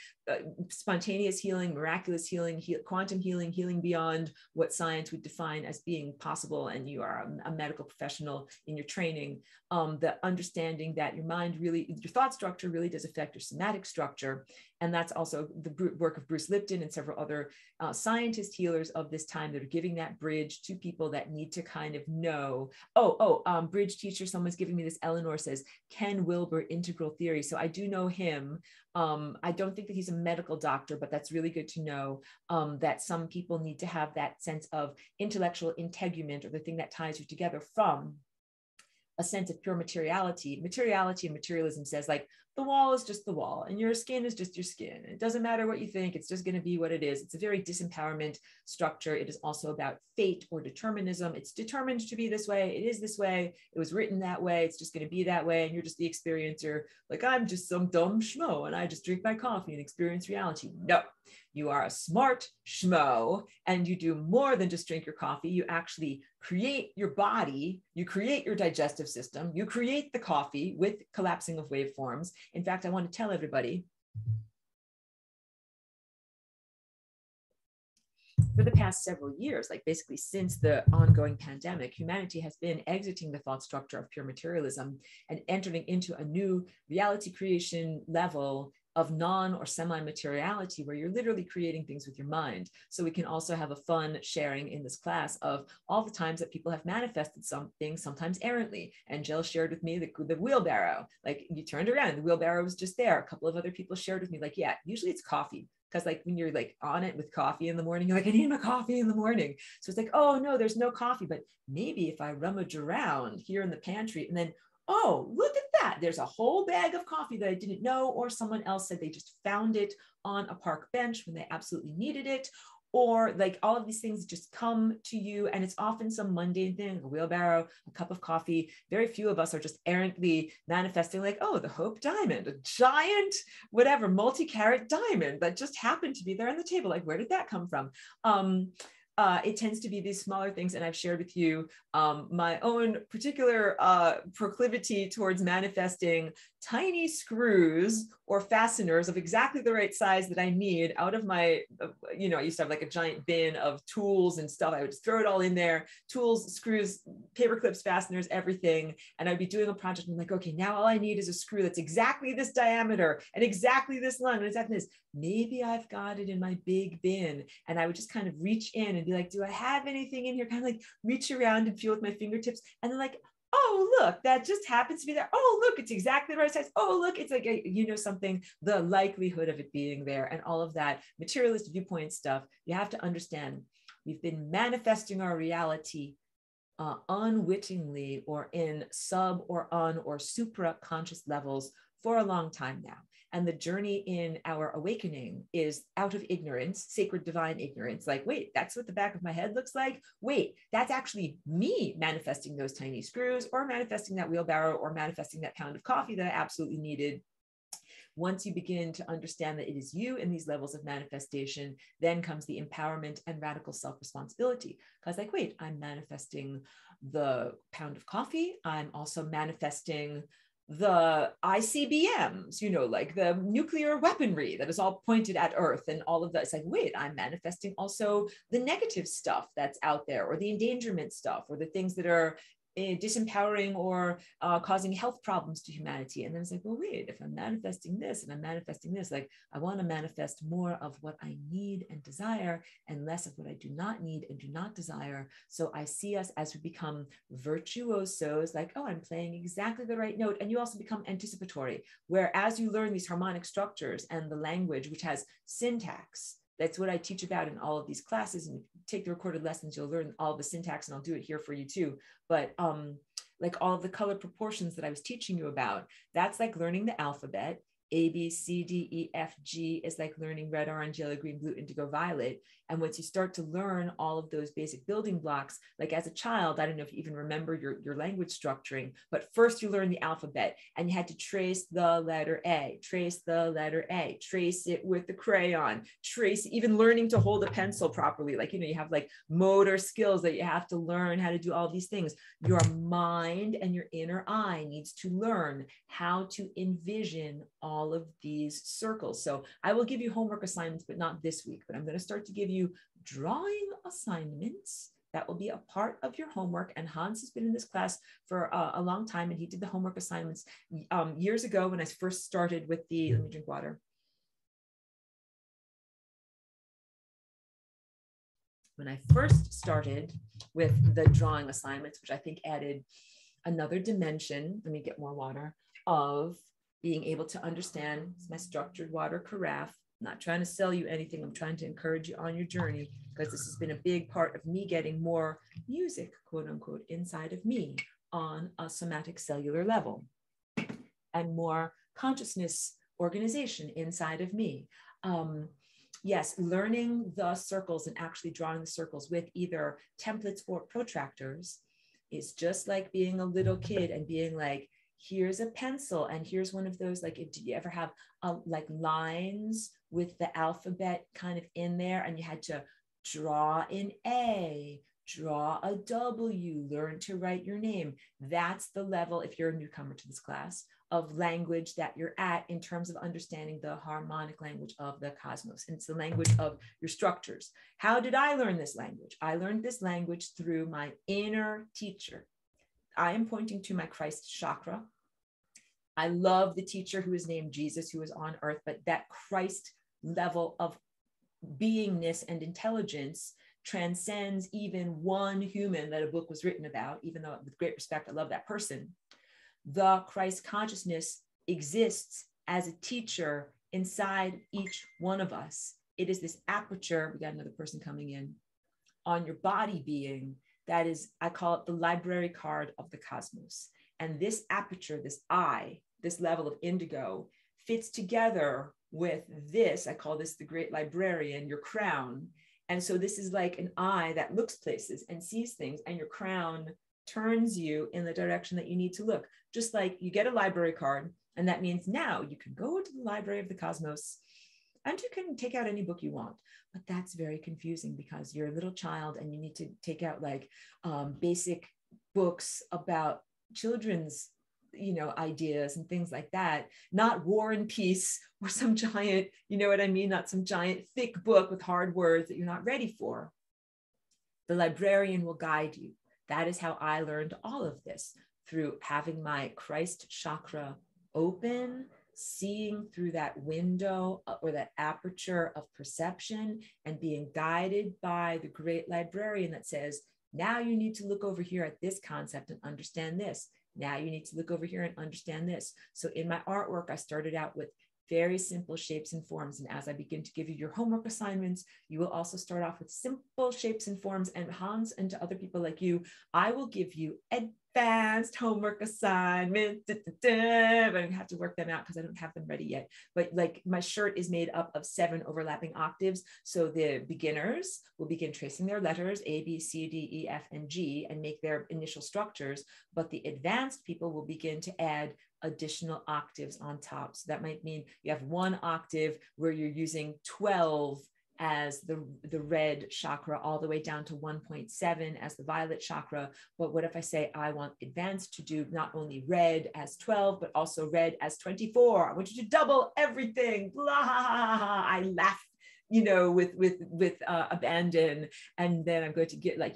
spontaneous healing, miraculous healing, quantum healing, healing beyond what science would define as being possible. And you are a medical professional in your training. The understanding that your mind really, your thought structure really does affect your somatic structure. And that's also the work of Bruce Lipton and several other scientist healers of this time that are giving that bridge to people that need to kind of know, bridge teacher, someone's giving me this, Eleanor says, Ken Wilber, integral theory. So I do know him. I don't think that he's a medical doctor, but that's really good to know that some people need to have that sense of intellectual integument, or the thing that ties you together, from a sense of pure materiality. Materiality and materialism says, like, the wall is just the wall and your skin is just your skin. It doesn't matter what you think, it's just going to be what it is. It's a very disempowerment structure. It is also about fate or determinism. It's determined to be this way. It is this way. It was written that way. It's just going to be that way. And you're just the experiencer. Like, I'm just some dumb schmo and I just drink my coffee and experience reality. No, you are a smart schmo and you do more than just drink your coffee. You actually create your body, you create your digestive system, you create the coffee with collapsing of waveforms. In fact, I want to tell everybody, for the past several years, like basically since the ongoing pandemic, humanity has been exiting the thought structure of pure materialism and entering into a new reality creation level of non or semi-materiality, where you're literally creating things with your mind. So we can also have a fun sharing in this class of all the times that people have manifested something, sometimes errantly. And Jill shared with me the wheelbarrow, like you turned around, the wheelbarrow was just there. A couple of other people shared with me, like, yeah, usually it's coffee. Because like when you're like on it with coffee in the morning, you're like, I need my coffee in the morning. So it's like, oh no, there's no coffee. But maybe if I rummage around here in the pantry and then, oh, look at that, there's a whole bag of coffee that I didn't know, or someone else said they just found it on a park bench when they absolutely needed it. or like all of these things just come to you. And it's often some mundane thing, a wheelbarrow, a cup of coffee. Very few of us are just errantly manifesting like, oh, the Hope diamond, a giant, whatever, multi-carat diamond that just happened to be there on the table. Like, where did that come from? It tends to be these smaller things. And I've shared with you my own particular proclivity towards manifesting tiny screws or fasteners of exactly the right size that I need out of my, I used to have like a giant bin of tools and stuff. I would just throw it all in there, tools, screws, paper clips, fasteners, everything. And I'd be doing a project and I'm like, okay, now all I need is a screw that's exactly this diameter and exactly this long and exactly this. Maybe I've got it in my big bin. And I would just kind of reach in and be like, do I have anything in here? Kind of like reach around and feel with my fingertips. And then like, oh, look, that just happens to be there. Oh, look, it's exactly the right size. Oh, look, it's like, something, the likelihood of it being there and all of that materialist viewpoint stuff. You have to understand, we've been manifesting our reality unwittingly or in sub or un or supra conscious levels for a long time now. And the journey in our awakening is out of ignorance, sacred divine ignorance. Like, wait, that's what the back of my head looks like. Wait, that's actually me manifesting those tiny screws or manifesting that wheelbarrow or manifesting that pound of coffee that I absolutely needed. Once you begin to understand that it is you in these levels of manifestation, then comes the empowerment and radical self-responsibility. Because like, wait, I'm manifesting the pound of coffee. I'm also manifesting the ICBMs, like the nuclear weaponry that is all pointed at Earth and all of that. It's like, wait, I'm manifesting also the negative stuff that's out there, or the endangerment stuff, or the things that are disempowering or causing health problems to humanity. And then it's like, well, wait, if I'm manifesting this and I'm manifesting this, like I want to manifest more of what I need and desire and less of what I do not need and do not desire. So I see us as we become virtuosos, like, oh, I'm playing exactly the right note. And you also become anticipatory, where as you learn these harmonic structures and the language, which has syntax, that's what I teach about in all of these classes. And take the recorded lessons, you'll learn all the syntax, and I'll do it here for you too. But like all of the color proportions that I was teaching you about, that's like learning the alphabet. A, B, C, D, E, F, G is like learning red, orange, yellow, green, blue, indigo, violet. And once you start to learn all of those basic building blocks, like as a child, I don't know if you even remember your language structuring, but first you learn the alphabet and you had to trace the letter A, trace the letter A, trace it with the crayon, trace, even learning to hold a pencil properly. Like, you have like motor skills that you have to learn how to do all these things. Your mind and your inner eye needs to learn how to envision all of these circles. So I will give you homework assignments, but not this week, but I'm going to start to give you drawing assignments that will be a part of your homework. And Hans has been in this class for a long time, and he did the homework assignments years ago when I first started with the, let me drink water. When I first started with the drawing assignments, which I think added another dimension, let me get more water, of being able to understand my structured water carafe. I'm not trying to sell you anything. I'm trying to encourage you on your journey, because this has been a big part of me getting more music, quote unquote, inside of me on a somatic cellular level, and more consciousness organization inside of me. Yes, learning the circles and actually drawing the circles with either templates or protractors is just like being a little kid and being like, here's a pencil and here's one of those, like, did you ever have like lines with the alphabet kind of in there, and you had to draw an A, draw a W, learn to write your name? That's the level, if you're a newcomer to this class, of language that you're at in terms of understanding the harmonic language of the cosmos. And it's the language of your structures. How did I learn this language? I learned this language through my inner teacher. I am pointing to my Christ chakra. I love the teacher who is named Jesus, who is on earth, but that Christ level of beingness and intelligence transcends even one human that a book was written about, even though with great respect, I love that person. The Christ consciousness exists as a teacher inside each one of us. It is this aperture, we got another person coming in, on your body being, that is, I call it the library card of the cosmos. And this aperture, this eye, this level of indigo, fits together with this, I call this the great librarian, your crown. And so this is like an eye that looks places and sees things, and your crown turns you in the direction that you need to look. Just like you get a library card, and that means now you can go to the library of the cosmos and you can take out any book you want. But that's very confusing because you're a little child and you need to take out like basic books about children's ideas and things like that, not War and Peace or some giant, you know what I mean, not some giant thick book with hard words that you're not ready for. The librarian will guide you. That is how I learned all of this, through having my Christ chakra open, seeing through that window or that aperture of perception, and being guided by the great librarian that says, now you need to look over here at this concept and understand this. Now you need to look over here and understand this. So in my artwork, I started out with very simple shapes and forms. And as I begin to give you your homework assignments, you will also start off with simple shapes and forms. And Hans, and to other people like you, I will give you advanced homework assignments. But I have to work them out because I don't have them ready yet. But like my shirt is made up of 7 overlapping octaves. So the beginners will begin tracing their letters, A, B, C, D, E, F, and G, and make their initial structures. But the advanced people will begin to add additional octaves on top. So that might mean you have 1 octave where you're using 12 as the red chakra, all the way down to 1.7 as the violet chakra. But what if I say I want advanced to do not only red as 12, but also red as 24? I want you to double everything. Blah, I laugh, with abandon. And then I'm going to get like,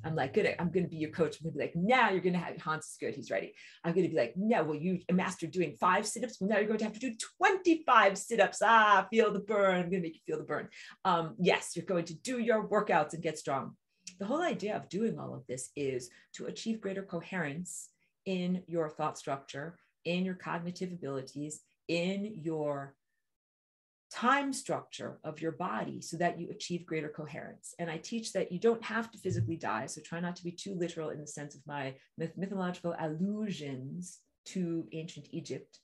I'm like, good, I'm going to be your coach. I'm going to be like, now you're going to have, Hans is good, he's ready. I'm going to be like, no, well, you mastered doing 5 sit-ups. Well, now you're going to have to do 25 sit-ups. Feel the burn. I'm going to make you feel the burn. Yes, you're going to do your workouts and get strong. The whole idea of doing all of this is to achieve greater coherence in your thought structure, in your cognitive abilities, in your time structure of your body, so that you achieve greater coherence. And I teach that you don't have to physically die. So try not to be too literal in the sense of my mythological allusions to ancient Egypt,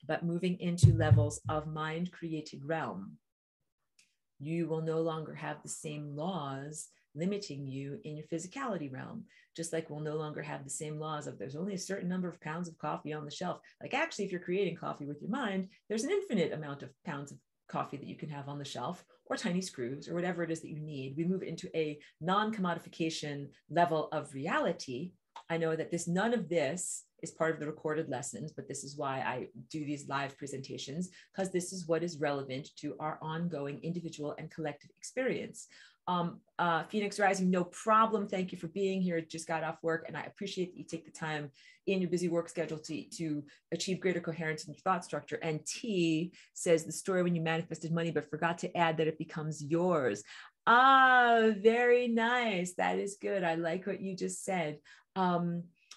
but moving into levels of mind created realm, you will no longer have the same laws limiting you in your physicality realm. Just like we'll no longer have the same laws of there's only a certain number of pounds of coffee on the shelf. Like actually, if you're creating coffee with your mind, there's an infinite amount of pounds of coffee that you can have on the shelf, or tiny screws, or whatever it is that you need. We move into a non-commodification level of reality. I know that none of this is part of the recorded lessons, but this is why I do these live presentations, because this is what is relevant to our ongoing individual and collective experience. Phoenix Rising, no problem. Thank you for being here. Just got off work, and I appreciate that you take the time in your busy work schedule to achieve greater coherence in your thought structure. And T says the story when you manifested money, but forgot to add that it becomes yours. Very nice. That is good. I like what you just said.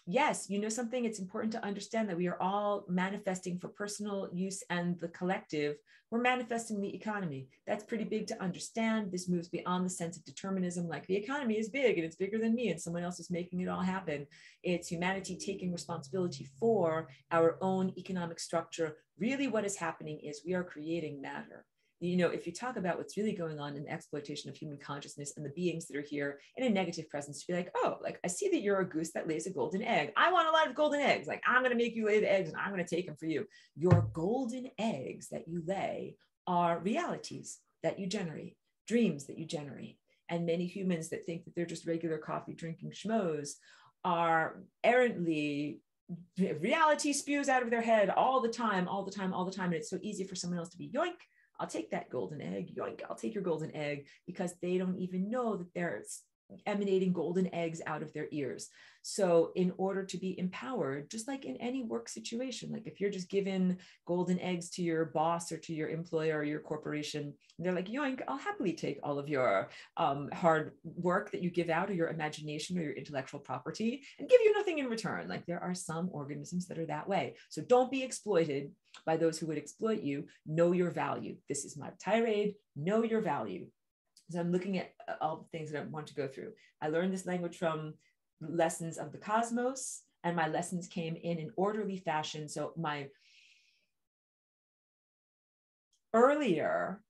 Yes, something, it's important to understand that we are all manifesting for personal use and the collective. We're manifesting the economy. That's pretty big to understand. This moves beyond the sense of determinism, like the economy is big and it's bigger than me and someone else is making it all happen. It's humanity taking responsibility for our own economic structure. Really what is happening is we are creating matter. If you talk about what's really going on in the exploitation of human consciousness and the beings that are here in a negative presence, to be like, oh, like I see that you're a goose that lays a golden egg. I want a lot of golden eggs. Like I'm going to make you lay the eggs and I'm going to take them for you. Your golden eggs that you lay are realities that you generate, dreams that you generate. And many humans that think that they're just regular coffee drinking schmoes are errantly reality spews out of their head all the time. And it's so easy for someone else to be yoink, I'll take that golden egg, yoink, I'll take your golden egg, because they don't even know that they're emanating golden eggs out of their ears. So in order to be empowered, just like in any work situation, like if you're just given golden eggs to your boss or to your employer or your corporation, and they're like, yoink, I'll happily take all of your hard work that you give out, or your imagination or your intellectual property, and give you nothing in return. Like there are some organisms that are that way. So don't be exploited by those who would exploit you. Know your value. This is my tirade. Know your value. So I'm looking at all the things that I want to go through. I learned this language from lessons of the cosmos, and my lessons came in an orderly fashion. So my earlier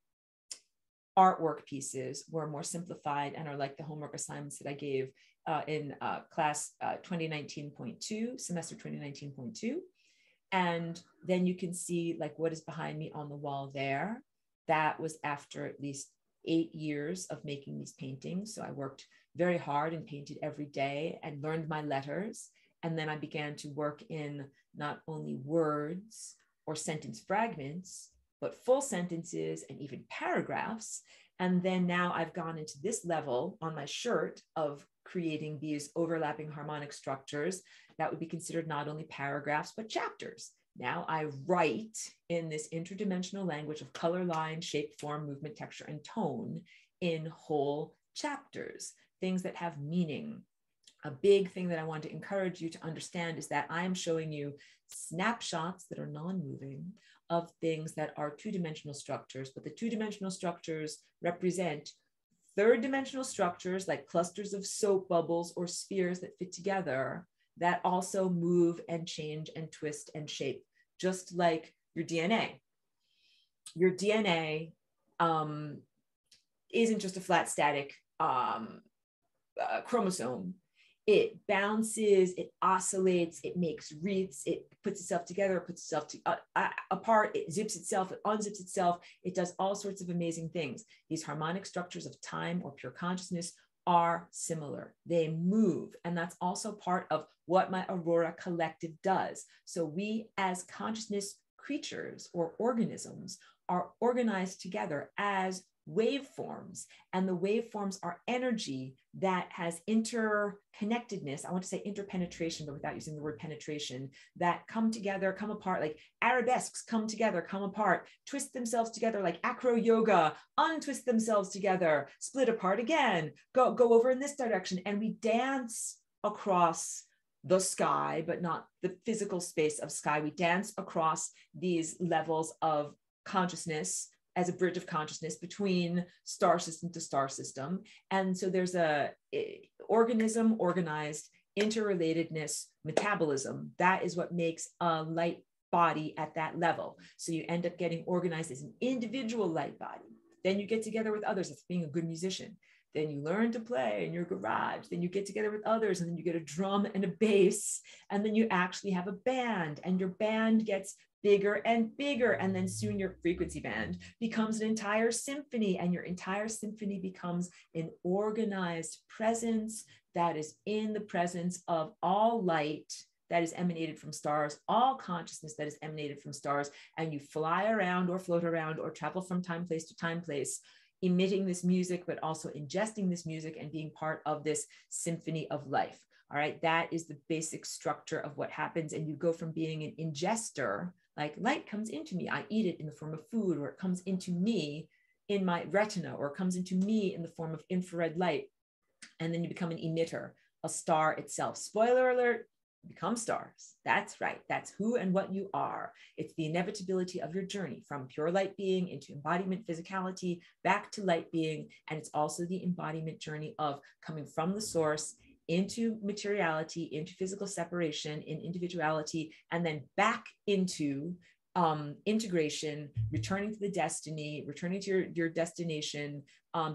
artwork pieces were more simplified and are like the homework assignments that I gave in class 2019.2, semester 2019.2. And then you can see like what is behind me on the wall there. That was after at least 8 years of making these paintings. So I worked very hard and painted every day and learned my letters. And then I began to work in not only words or sentence fragments, but full sentences and even paragraphs. And then now I've gone into this level on my shirt of creating these overlapping harmonic structures that would be considered not only paragraphs, but chapters. Now I write in this interdimensional language of color, line, shape, form, movement, texture, and tone in whole chapters, things that have meaning. A big thing that I want to encourage you to understand is that I am showing you snapshots that are non-moving of things that are two-dimensional structures, but the two-dimensional structures represent third-dimensional structures like clusters of soap bubbles or spheres that fit together that also move and change and twist and shape, just like your DNA. Your DNA isn't just a flat static chromosome. It bounces, it oscillates, it makes wreaths, it puts itself together, it puts itself apart, it zips itself, it unzips itself, it does all sorts of amazing things. These harmonic structures of time or pure consciousness are similar. They move, and that's also part of what my Aurora Collective does. So we as consciousness creatures or organisms are organized together as waveforms, and the waveforms are energy that has interconnectedness. I want to say interpenetration, but without using the word penetration, that come together, come apart, like arabesques come together, come apart, twist themselves together like acro yoga, untwist themselves together, split apart again, go over in this direction, and we dance across the sky, but not the physical space of sky. We dance across these levels of consciousness as a bridge of consciousness between star system to star system. And so there's a organism, organized, interrelatedness, metabolism. That is what makes a light body at that level. So you end up getting organized as an individual light body. Then you get together with others. That's being a good musician. Then you learn to play in your garage. Then you get together with others, and then you get a drum and a bass. And then you actually have a band, and your band gets bigger and bigger. And then soon your frequency band becomes an entire symphony, and your entire symphony becomes an organized presence that is in the presence of all light that is emanated from stars, all consciousness that is emanated from stars. And you fly around or float around or travel from time place to time place, emitting this music, but also ingesting this music and being part of this symphony of life. All right, that is the basic structure of what happens. And you go from being an ingester, like light comes into me, I eat it in the form of food, or it comes into me in my retina, or it comes into me in the form of infrared light. And then you become an emitter, a star itself. Spoiler alert, become stars. That's right. That's who and what you are. It's the inevitability of your journey from pure light being into embodiment physicality, back to light being. And it's also the embodiment journey of coming from the source into materiality, into physical separation, in individuality, and then back into integration, returning to the destiny, returning to your destination,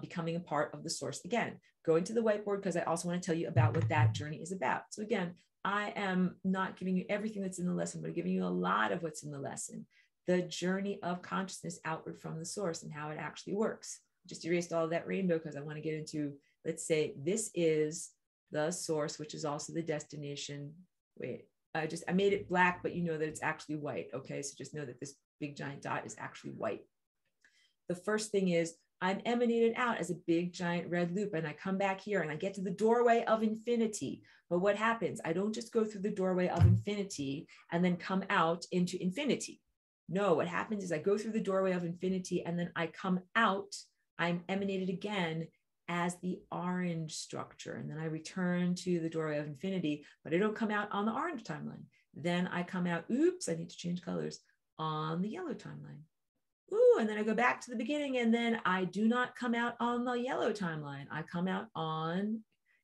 becoming a part of the source again. Going to the whiteboard, because I also want to tell you about what that journey is about. So again, I am not giving you everything that's in the lesson, but I'm giving you a lot of what's in the lesson. The journey of consciousness outward from the source and how it actually works. Just erased all of that rainbow because I want to get into, let's say this is the source, which is also the destination. Wait, I made it black, but you know that it's actually white. Okay, so just know that this big giant dot is actually white. The first thing is I'm emanated out as a big giant red loop, and I come back here and I get to the doorway of infinity. But what happens? I don't just go through the doorway of infinity and then come out into infinity. No, what happens is I go through the doorway of infinity and then I come out, I'm emanated again as the orange structure. And then I return to the doorway of infinity, but I don't come out on the orange timeline. Then I come out, oops, I need to change colors, on the yellow timeline. Ooh, and then I go back to the beginning, and then I do not come out on the yellow timeline. I come out on,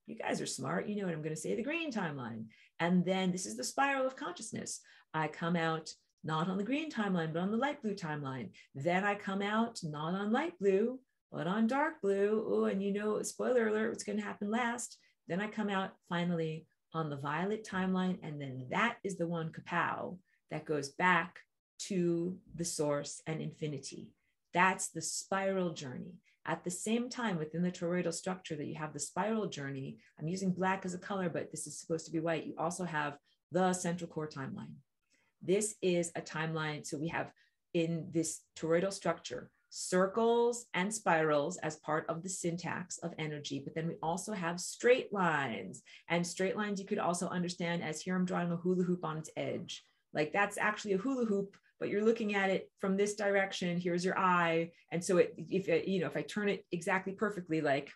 you guys are smart, you know what I'm going to say, the green timeline. And then this is the spiral of consciousness. I come out not on the green timeline, but on the light blue timeline. Then I come out not on light blue, but on dark blue, oh, and you know, spoiler alert, what's going to happen last. Then I come out finally on the violet timeline, and then that is the one, kapow, that goes back to the source and infinity. That's the spiral journey. At the same time, within the toroidal structure that you have the spiral journey, I'm using black as a color, but this is supposed to be white. You also have the central core timeline. This is a timeline. So we have in this toroidal structure, circles and spirals as part of the syntax of energy, but then we also have straight lines. And straight lines you could also understand as here I'm drawing a hula hoop on its edge. Like that's actually a hula hoop, but you're looking at it from this direction. Here's your eye. And so if I turn it exactly perfectly, like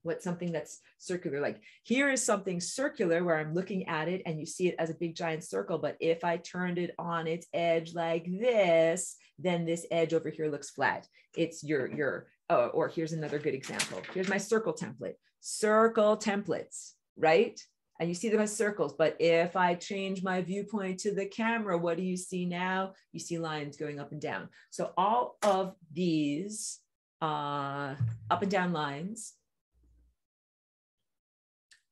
what's something that's circular, like here is something circular where I'm looking at it and you see it as a big giant circle. But if I turned it on its edge like this, then this edge over here looks flat. It's or here's another good example. Here's my circle template, circle templates, right? And you see them as circles, but if I change my viewpoint to the camera, what do you see now? You see lines going up and down. So all of these up and down lines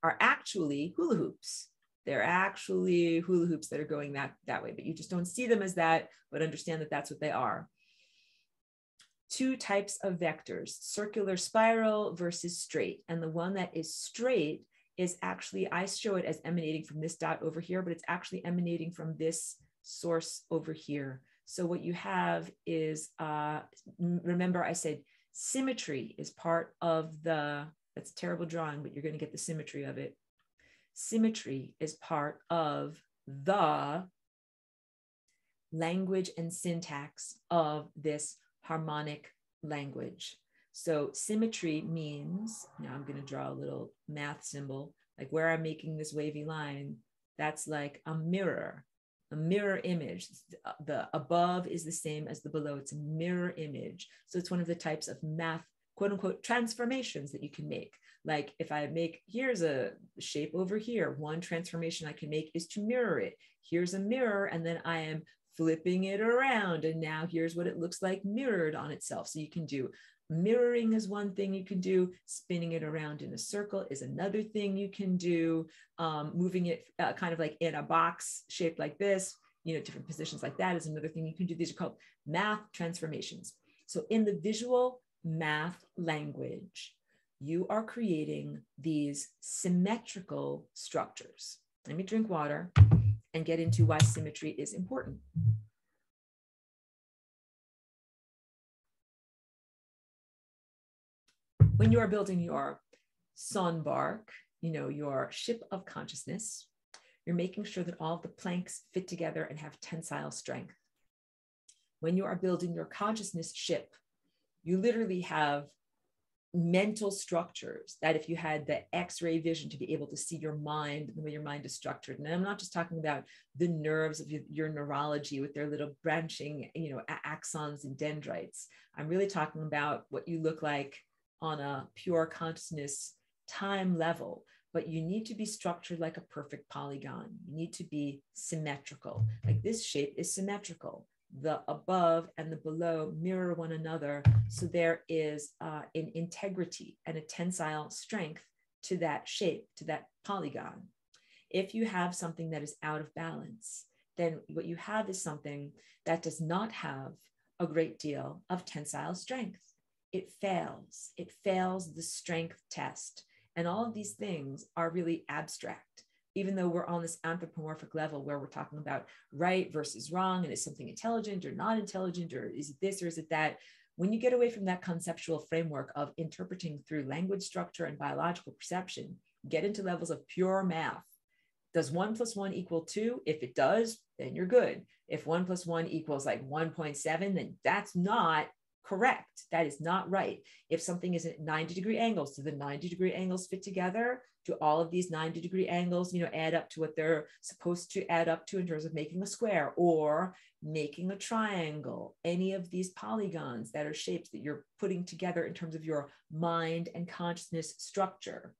are actually hula hoops. They're actually hula hoops that are going that way, but you just don't see them as that, but understand that that's what they are. Two types of vectors, circular spiral versus straight. And the one that is straight is actually, I show it as emanating from this dot over here, but it's actually emanating from this source over here. So what you have is, remember I said symmetry is part of that's a terrible drawing, but you're going to get the symmetry of it. Symmetry is part of the language and syntax of this harmonic language. So symmetry means, now I'm going to draw a little math symbol, like where I'm making this wavy line, that's like a mirror image. The above is the same as the below. It's a mirror image. So it's one of the types of math, quote unquote, transformations that you can make. Like if I make, here's a shape over here, one transformation I can make is to mirror it. Here's a mirror, and then I am flipping it around. And now here's what it looks like mirrored on itself. So you can do mirroring is one thing you can do. Spinning it around in a circle is another thing you can do. Moving it kind of like in a box shaped like this, different positions like that is another thing you can do. These are called math transformations. So in the visual math language, you are creating these symmetrical structures. Let me drink water and get into why symmetry is important. When you are building your sonbark, your ship of consciousness, you're making sure that all of the planks fit together and have tensile strength. When you are building your consciousness ship, you literally have mental structures that if you had the X-ray vision to be able to see your mind, the way your mind is structured. And I'm not just talking about the nerves of your neurology with their little branching, axons and dendrites. I'm really talking about what you look like on a pure consciousness time level, but you need to be structured like a perfect polygon. You need to be symmetrical. Like this shape is symmetrical. The above and the below mirror one another. So there is an integrity and a tensile strength to that shape, to that polygon. If you have something that is out of balance, then what you have is something that does not have a great deal of tensile strength. It fails. It fails the strength test. And all of these things are really abstract, even though we're on this anthropomorphic level where we're talking about right versus wrong, and is something intelligent or not intelligent, or is it this or is it that? When you get away from that conceptual framework of interpreting through language structure and biological perception, get into levels of pure math. Does 1 + 1 = 2? If it does, then you're good. If 1 + 1 = like 1.7, then that's not correct. That is not right. If something is at 90-degree angles, do the 90-degree angles fit together? Do all of these 90-degree angles, add up to what they're supposed to add up to in terms of making a square or making a triangle? Any of these polygons that are shapes that you're putting together in terms of your mind and consciousness structure,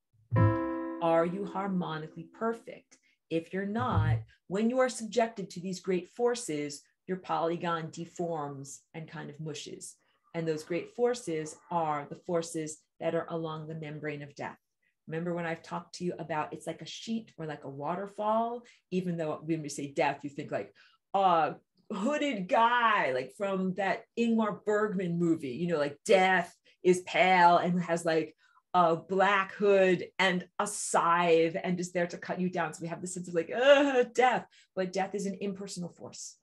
are you harmonically perfect? If you're not, when you are subjected to these great forces, your polygon deforms and kind of mushes. And those great forces are the forces that are along the membrane of death. Remember when I've talked to you about it's like a sheet or like a waterfall, even though when we say death, you think like a hooded guy, like from that Ingmar Bergman movie, you know, like death is pale and has like a black hood and a scythe and is there to cut you down. So we have this sense of like, death, but death is an impersonal force.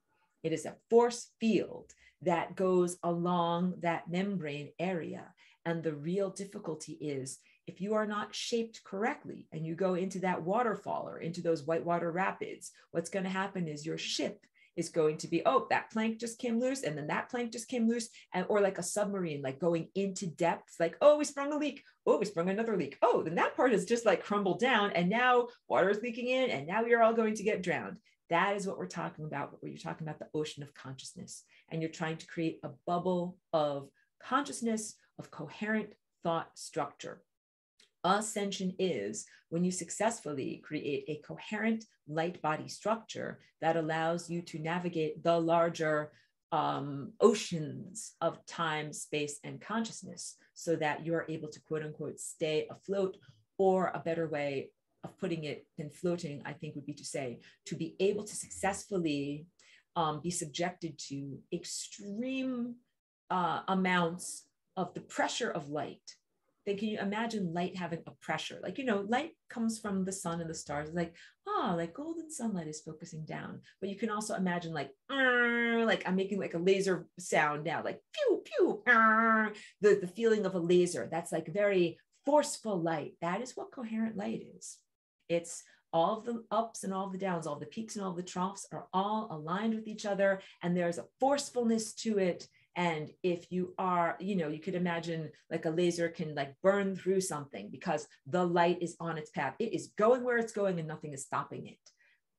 It is a force field that goes along that membrane area. And the real difficulty is if you are not shaped correctly and you go into that waterfall or into those whitewater rapids, what's going to happen is your ship is going to be, oh, that plank just came loose, and then that plank just came loose, and or like a submarine, like going into depth, like, oh, we sprung a leak, oh, we sprung another leak, oh, then that part has just like crumbled down, and now water is leaking in, and now you're all going to get drowned. That is what we're talking about, where you're talking about the ocean of consciousness, and you're trying to create a bubble of consciousness, of coherent thought structure. Ascension is when you successfully create a coherent light body structure that allows you to navigate the larger oceans of time, space, and consciousness so that you're able to quote unquote stay afloat, or a better way of putting it than floating, I think would be to say, to be able to successfully be subjected to extreme amounts of the pressure of light. Then can you imagine light having a pressure? Like, you know, light comes from the sun and the stars, like, like golden sunlight is focusing down. But you can also imagine like I'm making like a laser sound now, like pew, pew, the feeling of a laser. That's like very forceful light. That is what coherent light is. It's all of the ups and all of the downs, all the peaks and all the troughs are all aligned with each other. And there's a forcefulness to it. And if you are, you know, you could imagine like a laser can like burn through something because the light is on its path. It is going where it's going and nothing is stopping it.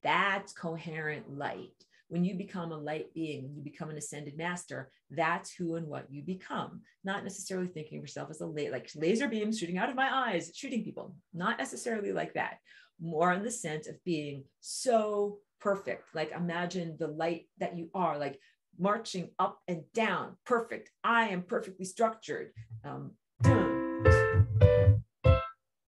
That's coherent light. When you become a light being, when you become an ascended master, that's who and what you become. Not necessarily thinking of yourself as a like laser beams shooting out of my eyes, shooting people. Not necessarily like that. More in the sense of being so perfect. Like imagine the light that you are, like marching up and down, perfect. I am perfectly structured.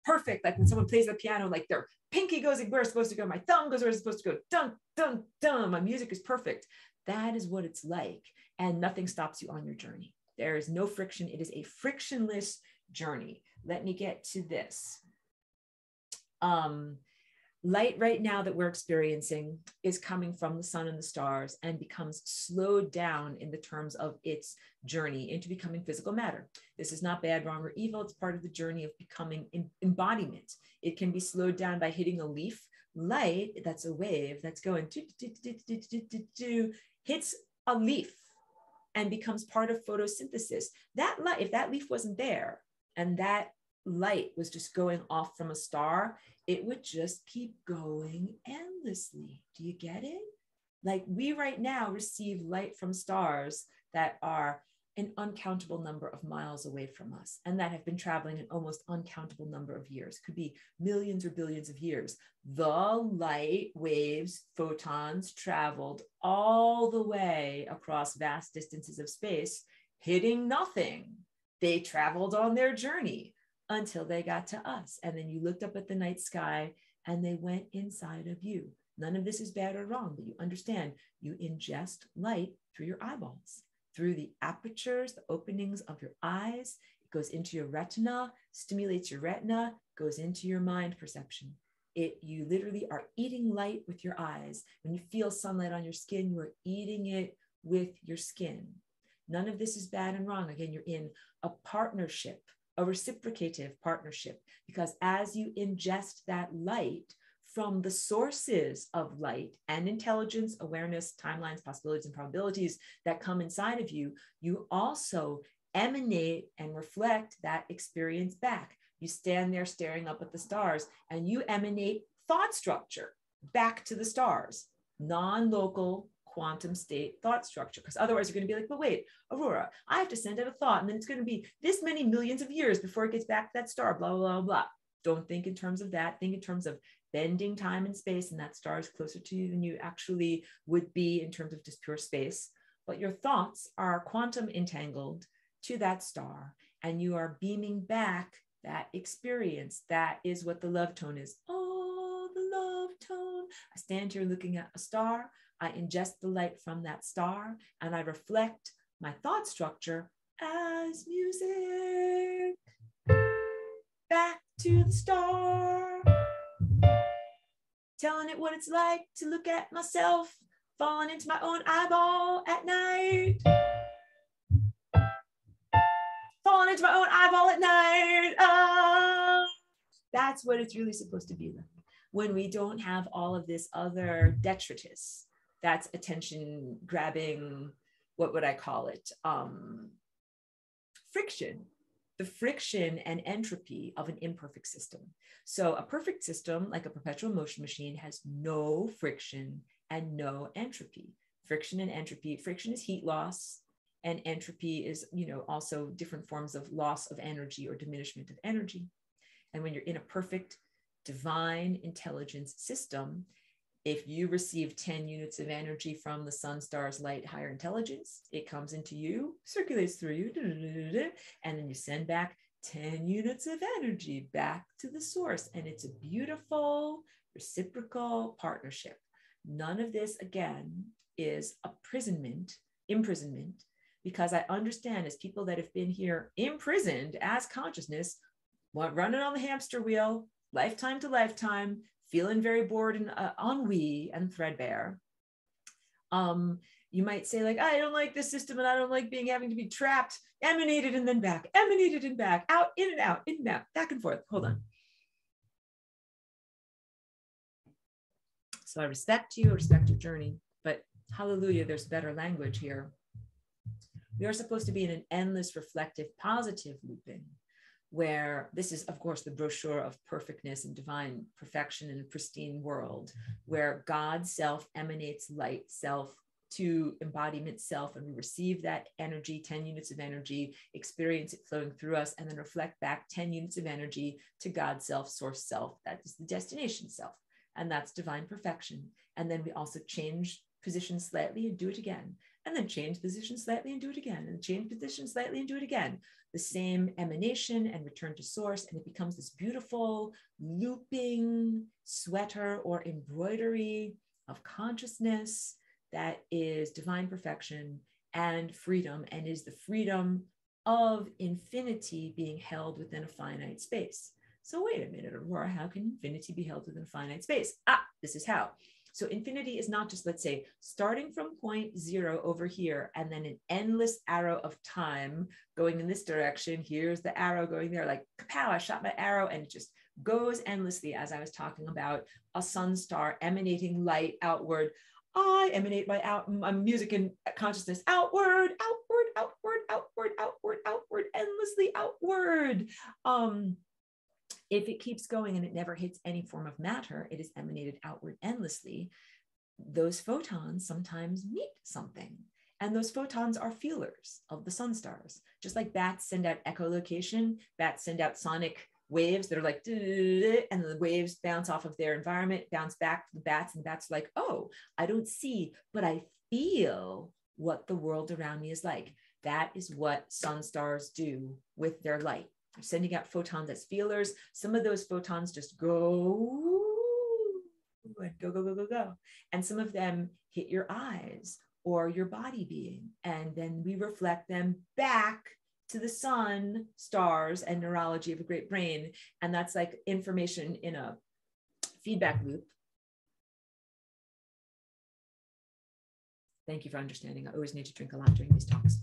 Perfect. Like when someone plays the piano, like their pinky goes where it's supposed to go, my thumb goes where it's supposed to go, dun, dun, dun. My music is perfect. That is what it's like. And nothing stops you on your journey. There is no friction. It is a frictionless journey. Let me get to this. Light right now that we're experiencing is coming from the sun and the stars and becomes slowed down in the terms of its journey into becoming physical matter. This is not bad, wrong, or evil. It's part of the journey of becoming embodiment. It can be slowed down by hitting a leaf. Light, that's a wave that's going, hits a leaf and becomes part of photosynthesis. That light, if that leaf wasn't there and that light was just going off from a star, it would just keep going endlessly. Do you get it? Like we right now receive light from stars that are an uncountable number of miles away from us and that have been traveling an almost uncountable number of years. Could be millions or billions of years. The light waves, photons traveled all the way across vast distances of space, hitting nothing. They traveled on their journey until they got to us. And then you looked up at the night sky and they went inside of you. None of this is bad or wrong, but you understand you ingest light through your eyeballs, through the apertures, the openings of your eyes. It goes into your retina, stimulates your retina, goes into your mind perception. You literally are eating light with your eyes. When you feel sunlight on your skin, you are eating it with your skin. None of this is bad and wrong. Again, you're in a partnership, a reciprocative partnership, because as you ingest that light from the sources of light and intelligence, awareness, timelines, possibilities, and probabilities that come inside of you, you also emanate and reflect that experience back. You stand there staring up at the stars and you emanate thought structure back to the stars, non-local quantum state thought structure, because otherwise you're going to be like, but wait, Aurora, I have to send out a thought and then it's going to be this many millions of years before it gets back to that star, blah, blah, blah, blah. Don't think in terms of that. Think in terms of bending time and space, and that star is closer to you than you actually would be in terms of just pure space. But your thoughts are quantum entangled. to that star, and you are beaming back that experience. That is what the love tone is. Oh, the love tone. I stand here looking at a star. I ingest the light from that star, and I reflect my thought structure as music back to the star, telling it what it's like to look at myself falling into my own eyeball at night. Falling into my own eyeball at night. That's what it's really supposed to be like when we don't have all of this other detritus. That's attention grabbing, what would I call it? Friction. The friction and entropy of an imperfect system. So a perfect system, like a perpetual motion machine, has no friction and no entropy. Friction and entropy. Friction is heat loss, and entropy is, also different forms of loss of energy or diminishment of energy. And when you're in a perfect divine intelligence system, if you receive 10 units of energy from the sun, stars, light, higher intelligence, it comes into you, circulates through you, and then you send back 10 units of energy back to the source. And it's a beautiful reciprocal partnership. None of this, again, is imprisonment, because I understand as people that have been here imprisoned as consciousness, running on the hamster wheel, lifetime to lifetime, feeling very bored and ennui and threadbare. You might say, like, I don't like this system and I don't like having to be trapped, emanated and then back, emanated and back, out, in and out, back and forth. Hold on. So I respect you, respect your journey, but hallelujah, there's better language here. We are supposed to be in an endless, reflective, positive looping, where this is, of course, the brochure of perfectness and divine perfection in a pristine world, where God's self emanates light self to embodiment self, and we receive that energy, 10 units of energy, experience it flowing through us, and then reflect back 10 units of energy to God's self, source self. That is the destination self, and that's divine perfection. And then we also change position slightly and do it again, and then change position slightly and do it again, and change position slightly and do it again. The same emanation and return to source, and it becomes this beautiful looping sweater or embroidery of consciousness that is divine perfection and freedom, and is the freedom of infinity being held within a finite space. So wait a minute, Aurora, how can infinity be held within a finite space? This is how. So infinity is not just, let's say, starting from point 0 over here, and then an endless arrow of time going in this direction. Here's the arrow going there, like, kapow, I shot my arrow, and it just goes endlessly, as I was talking about a sun star emanating light outward. I emanate my music and consciousness outward, outward, outward, outward, outward, outward, endlessly outward. If it keeps going and it never hits any form of matter, it is emanated outward endlessly. Those photons sometimes meet something, and those photons are feelers of the sun stars. Just like bats send out echolocation, bats send out sonic waves that are like, and the waves bounce off of their environment, bounce back to the bats, and the bats are like, oh, I don't see, but I feel what the world around me is like. That is what sun stars do with their light. They're sending out photons as feelers. Some of those photons just go and go, go, go, go, go. And some of them hit your eyes or your body being. And then we reflect them back to the sun, stars, and neurology of a great brain. And that's like information in a feedback loop. Thank you for understanding. I always need to drink a lot during these talks.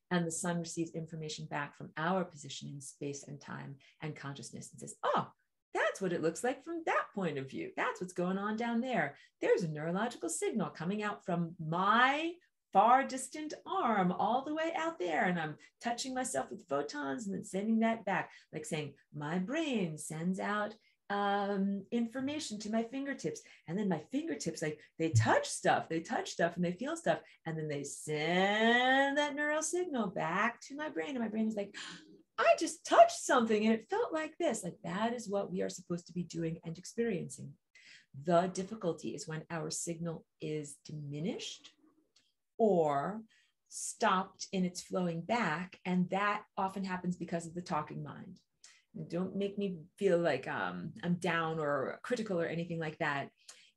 And the sun receives information back from our position in space and time and consciousness and says, oh, that's what it looks like from that point of view. That's what's going on down there. There's a neurological signal coming out from my far distant arm all the way out there. And I'm touching myself with photons and then sending that back, like saying, my brain sends out information to my fingertips, and then my fingertips, like, they touch stuff and they feel stuff, and then they send that neural signal back to my brain, and my brain is like, I just touched something and it felt like this. Like, that is what we are supposed to be doing and experiencing. The difficulty is when our signal is diminished, or stopped in its flowing back. And that often happens because of the talking mind. And don't make me feel like I'm down or critical or anything like that.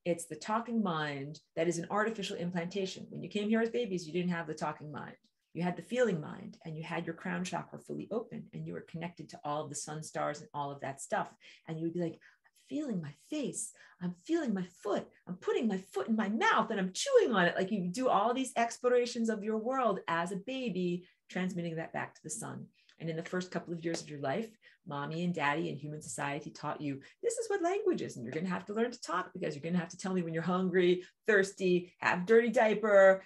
It's the talking mind that is an artificial implantation. When you came here as babies, you didn't have the talking mind. You had the feeling mind, and you had your crown chakra fully open, and you were connected to all of the sun stars and all of that stuff. And you would be like, I'm feeling my face. I'm feeling my foot. I'm putting my foot in my mouth and I'm chewing on it. Like you do all these explorations of your world as a baby, transmitting that back to the sun. And in the first couple of years of your life, mommy and daddy and human society taught you, this is what language is. And you're going to have to learn to talk, because you're going to have to tell me when you're hungry, thirsty, have dirty diaper,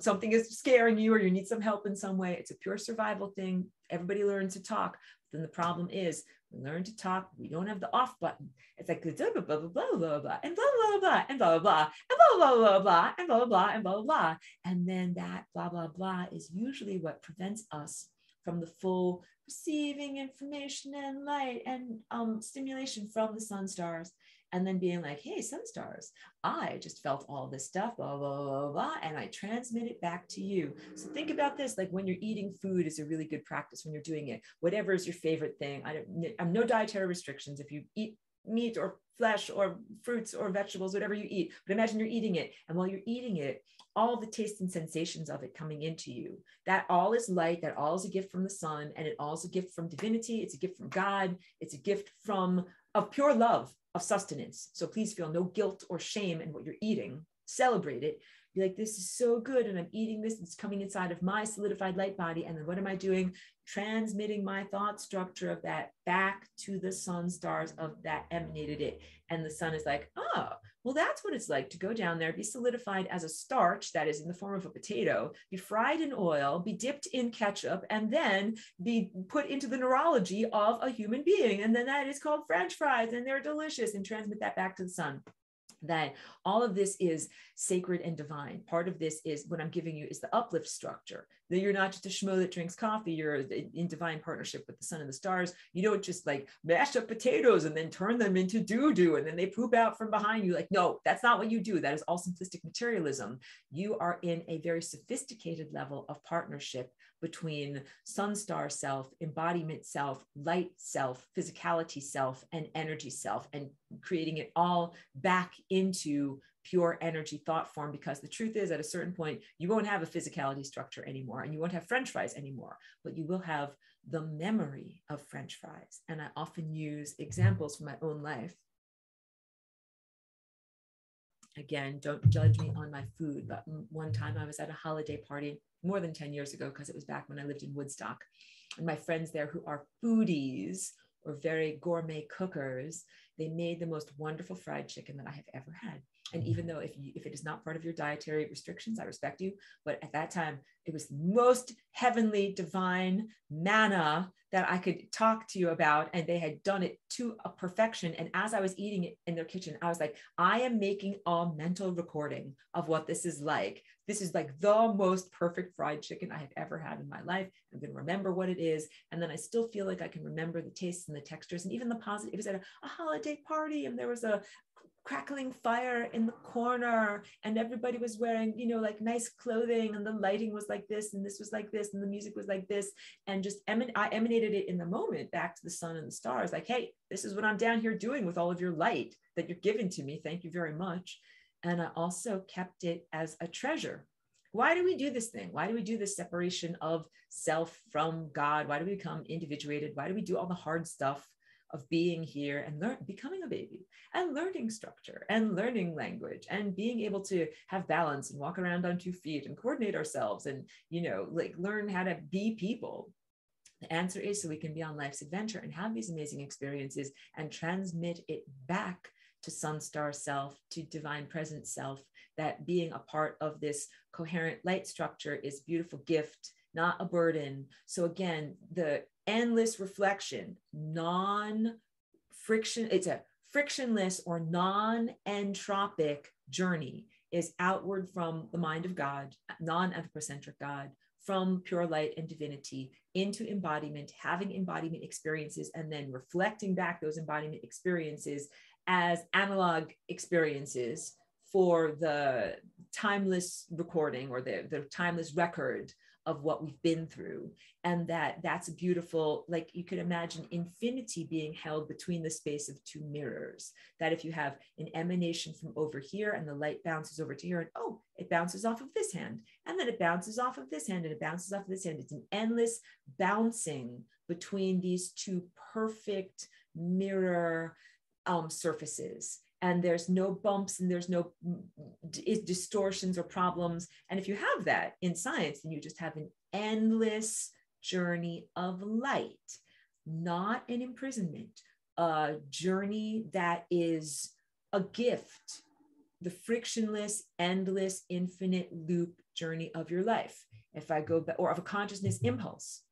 something is scaring you, or you need some help in some way. It's a pure survival thing. Everybody learns to talk. Then the problem is, we learn to talk, we don't have the off button. It's like blah, blah, blah, blah, blah, blah, and blah, blah, blah, and blah, blah, and blah, blah, blah, blah, and blah, blah, and blah, blah. And then that blah, blah, blah is usually what prevents us from the full receiving information and light and stimulation from the sun stars, and then being like, hey, sun stars, I just felt all this stuff, blah, blah, blah, blah, and I transmit it back to you. So think about this, like when you're eating food is a really good practice when you're doing it. Whatever is your favorite thing. I'm no dietary restrictions. If you eat meat or flesh or fruits or vegetables, whatever you eat, but imagine you're eating it. And while you're eating it, all the tastes and sensations of it coming into you, that all is light, that all is a gift from the sun, and it all is a gift from divinity. It's a gift from God. It's a gift of pure love, of sustenance. So please feel no guilt or shame in what you're eating. Celebrate it. Be like, this is so good, and I'm eating this. It's coming inside of my solidified light body. And then what am I doing? Transmitting my thought structure of that back to the sun stars of that emanated it. And the sun is like, oh, well, that's what it's like to go down there, be solidified as a starch that is in the form of a potato, be fried in oil, be dipped in ketchup, and then be put into the neurology of a human being. And then that is called French fries, and they're delicious, and transmit that back to the sun. That all of this is sacred and divine. Part of this is what I'm giving you is the uplift structure. That you're not just a schmo that drinks coffee, you're in divine partnership with the sun and the stars. You don't just like mash up potatoes and then turn them into doo-doo and then they poop out from behind you. Like, no, that's not what you do. That is all simplistic materialism. You are in a very sophisticated level of partnership between sun star self, embodiment self, light self, physicality self, and energy self, and creating it all back into pure energy thought form. Because the truth is, at a certain point, you won't have a physicality structure anymore, and you won't have French fries anymore, but you will have the memory of French fries. And I often use examples from my own life. Again, don't judge me on my food, but one time I was at a holiday party more than 10 years ago, because it was back when I lived in Woodstock. And my friends there who are foodies or very gourmet cookers, they made the most wonderful fried chicken that I have ever had. And even though if it is not part of your dietary restrictions, I respect you. But at that time, it was the most heavenly, divine manna that I could talk to you about. And they had done it to a perfection. And as I was eating it in their kitchen, I was like, I am making a mental recording of what this is like. This is like the most perfect fried chicken I have ever had in my life. I'm going to remember what it is. And then I still feel like I can remember the tastes and the textures and even the positive. It was at a holiday party, and there was a crackling fire in the corner, and everybody was wearing, like nice clothing, and the lighting was like this, and this was like this, and the music was like this, and just I emanated it in the moment back to the sun and the stars, like, hey, this is what I'm down here doing with all of your light that you're giving to me. Thank you very much. And I also kept it as a treasure. Why do we do this thing? Why do we do this separation of self from God? Why do we become individuated? Why do we do all the hard stuff of being here and becoming a baby and learning structure and learning language and being able to have balance and walk around on 2 feet and coordinate ourselves and, learn how to be people? The answer is so we can be on life's adventure and have these amazing experiences and transmit it back to sun star self, to divine presence self, that being a part of this coherent light structure is a beautiful gift, not a burden. So again, the endless reflection, non-friction, it's a frictionless or non-entropic journey, is outward from the mind of God, non-anthropocentric God, from pure light and divinity into embodiment, having embodiment experiences, and then reflecting back those embodiment experiences as analog experiences for the timeless recording or the timeless record of what we've been through. And that's a beautiful, like you could imagine infinity being held between the space of two mirrors, that if you have an emanation from over here and the light bounces over to here, and oh, it bounces off of this hand, and then it bounces off of this hand, and it bounces off of this hand. It's an endless bouncing between these two perfect mirror surfaces. And there's no bumps and there's no distortions or problems. And if you have that in science, then you just have an endless journey of light, not an imprisonment, a journey that is a gift, the frictionless, endless, infinite loop journey of your life. If I go back, or of a consciousness impulse.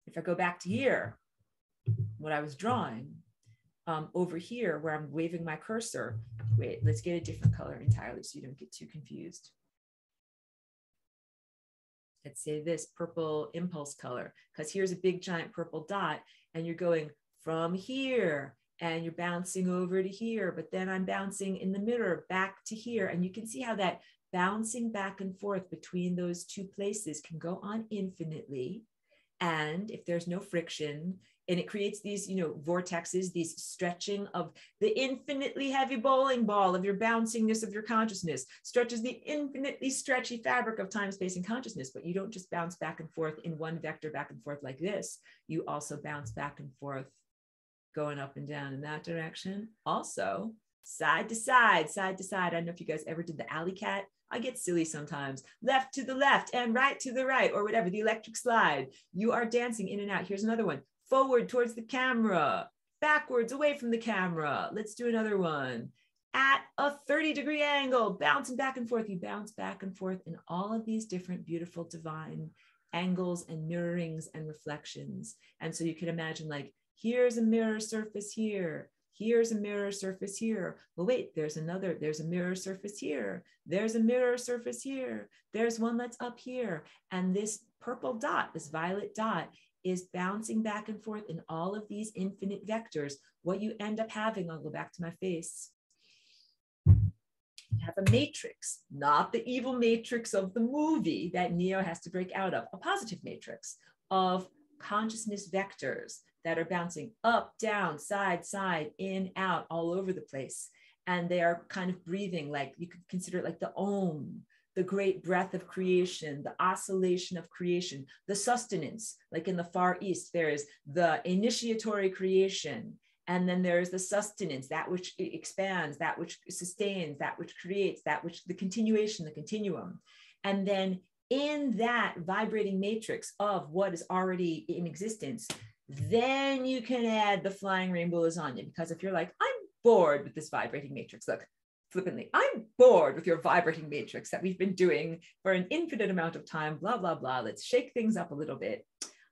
If I go back to here, what I was drawing, over here where I'm waving my cursor, wait, let's get a different color entirely so you don't get too confused. Let's say this purple impulse color, because here's a big giant purple dot and you're going from here and you're bouncing over to here, but then I'm bouncing in the mirror back to here. And you can see how that bouncing back and forth between those two places can go on infinitely. And if there's no friction, and it creates these, vortexes, these stretching of the infinitely heavy bowling ball of your bouncingness of your consciousness, stretches the infinitely stretchy fabric of time, space, and consciousness. But you don't just bounce back and forth in one vector back and forth like this. You also bounce back and forth, going up and down in that direction. Also, side to side, side to side. I don't know if you guys ever did the alley cat. I get silly sometimes. Left to the left and right to the right, or whatever, the electric slide. You are dancing in and out. Here's another one. Forward towards the camera, backwards away from the camera. Let's do another one. At a 30-degree angle, bouncing back and forth. You bounce back and forth in all of these different beautiful divine angles and mirrorings and reflections. And so you can imagine, like, here's a mirror surface here. Here's a mirror surface here. Well, wait, there's a mirror surface here. There's a mirror surface here. There's one that's up here. And this purple dot, this violet dot, is bouncing back and forth in all of these infinite vectors. What you end up having, I'll go back to my face. You have a matrix, not the evil matrix of the movie that Neo has to break out of, a positive matrix of consciousness vectors that are bouncing up, down, side, side, in, out, all over the place. And they are kind of breathing, like you could consider it like the Om, the great breath of creation, the oscillation of creation, the sustenance, like in the Far East, there is the initiatory creation, and then there is the sustenance, that which expands, that which sustains, that which creates, that which, the continuation, the continuum. And then in that vibrating matrix of what is already in existence, then you can add the flying rainbow lasagna, because if you're like, I'm bored with this vibrating matrix, look, flippantly, I'm bored with your vibrating matrix that we've been doing for an infinite amount of time, blah, blah, blah. Let's shake things up a little bit.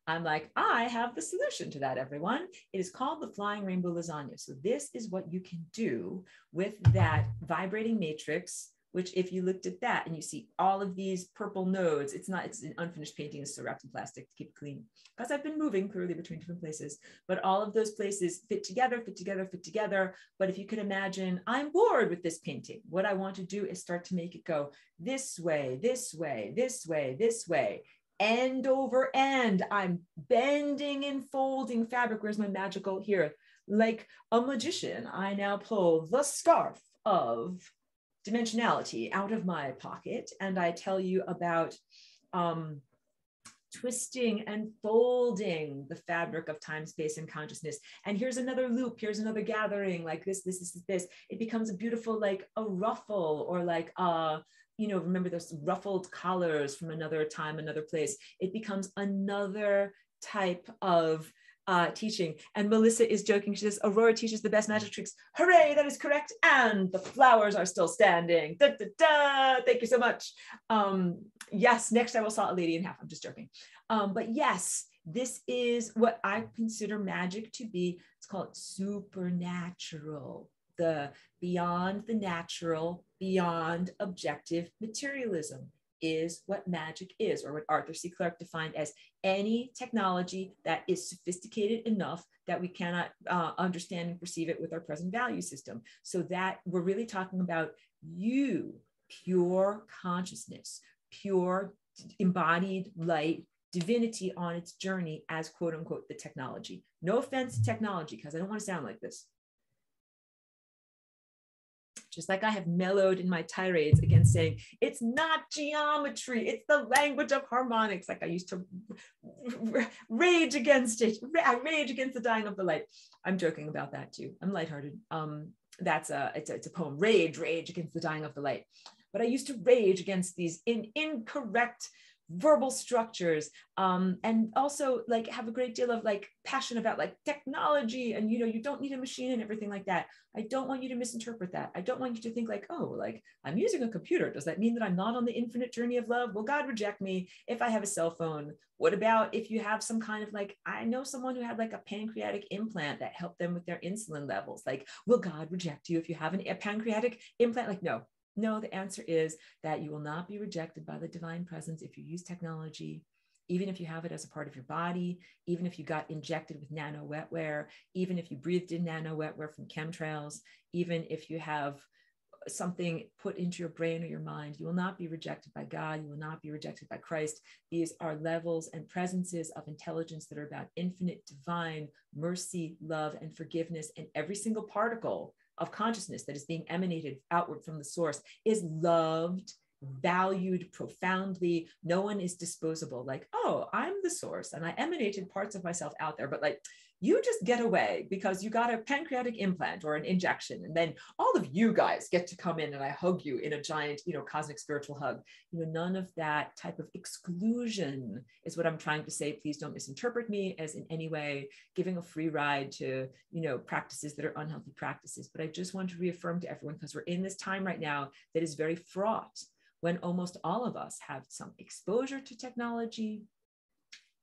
I'm like, I have the solution to that, everyone. It is called the flying rainbow lasagna. So this is what you can do with that vibrating matrix, which if you looked at that and you see all of these purple nodes, it's an unfinished painting, it's still wrapped in plastic to keep it clean, because I've been moving clearly between different places, but all of those places fit together, fit together, fit together. But if you could imagine, I'm bored with this painting. What I want to do is start to make it go this way, this way, this way, this way, end over end. I'm bending and folding fabric. Where's my magical here? Like a magician, I now pull the scarf of dimensionality out of my pocket, and I tell you about twisting and folding the fabric of time, space, and consciousness. And here's another loop, here's another gathering, like this. It becomes a beautiful, like a ruffle, or like remember those ruffled collars from another time, another place. It becomes another type of teaching. And Melissa is joking. She says, Aurora teaches the best magic tricks. Hooray, that is correct. And the flowers are still standing. Da, da, da. Thank you so much. Yes, next I will saw a lady in half. I'm just joking. But yes, this is what I consider magic to be. It's called supernatural, the beyond the natural, beyond objective materialism. is what magic is, or what Arthur C. Clarke defined as any technology that is sophisticated enough that we cannot understand and perceive it with our present value system. So that we're really talking about you, pure consciousness, pure embodied light, divinity on its journey as quote unquote the technology. No offense to technology, because I don't want to sound like this. Just like I have mellowed in my tirades against saying it's not geometry, it's the language of harmonics. Like I used to rage against it. I rage against the dying of the light. I'm joking about that too. I'm lighthearted. It's a poem. Rage against the dying of the light. But I used to rage against these incorrect verbal structures, and also like have a great deal of like passion about like technology, and you don't need a machine and everything like that. I don't want you to misinterpret that. I don't want you to think like, oh, like I'm using a computer, does that mean that I'm not on the infinite journey of love? Will God reject me if I have a cell phone? What about if you have some kind of like, I know someone who had like a pancreatic implant that helped them with their insulin levels. Like, will God reject you if you have a pancreatic implant? Like, no, the answer is that you will not be rejected by the divine presence if you use technology, even if you have it as a part of your body, even if you got injected with nano wetware, even if you breathed in nano wetware from chemtrails, even if you have something put into your brain or your mind, you will not be rejected by God. You will not be rejected by Christ. These are levels and presences of intelligence that are about infinite divine mercy, love, and forgiveness. And every single particle of consciousness that is being emanated outward from the source is loved, valued profoundly. No one is disposable. Like, oh, I'm the source and I emanated parts of myself out there, but like, you just get away because you got a pancreatic implant or an injection. And then all of you guys get to come in and I hug you in a giant, cosmic spiritual hug. None of that type of exclusion is what I'm trying to say. Please don't misinterpret me as in any way giving a free ride to, practices that are unhealthy practices. But I just want to reaffirm to everyone, because we're in this time right now that is very fraught, when almost all of us have some exposure to technology,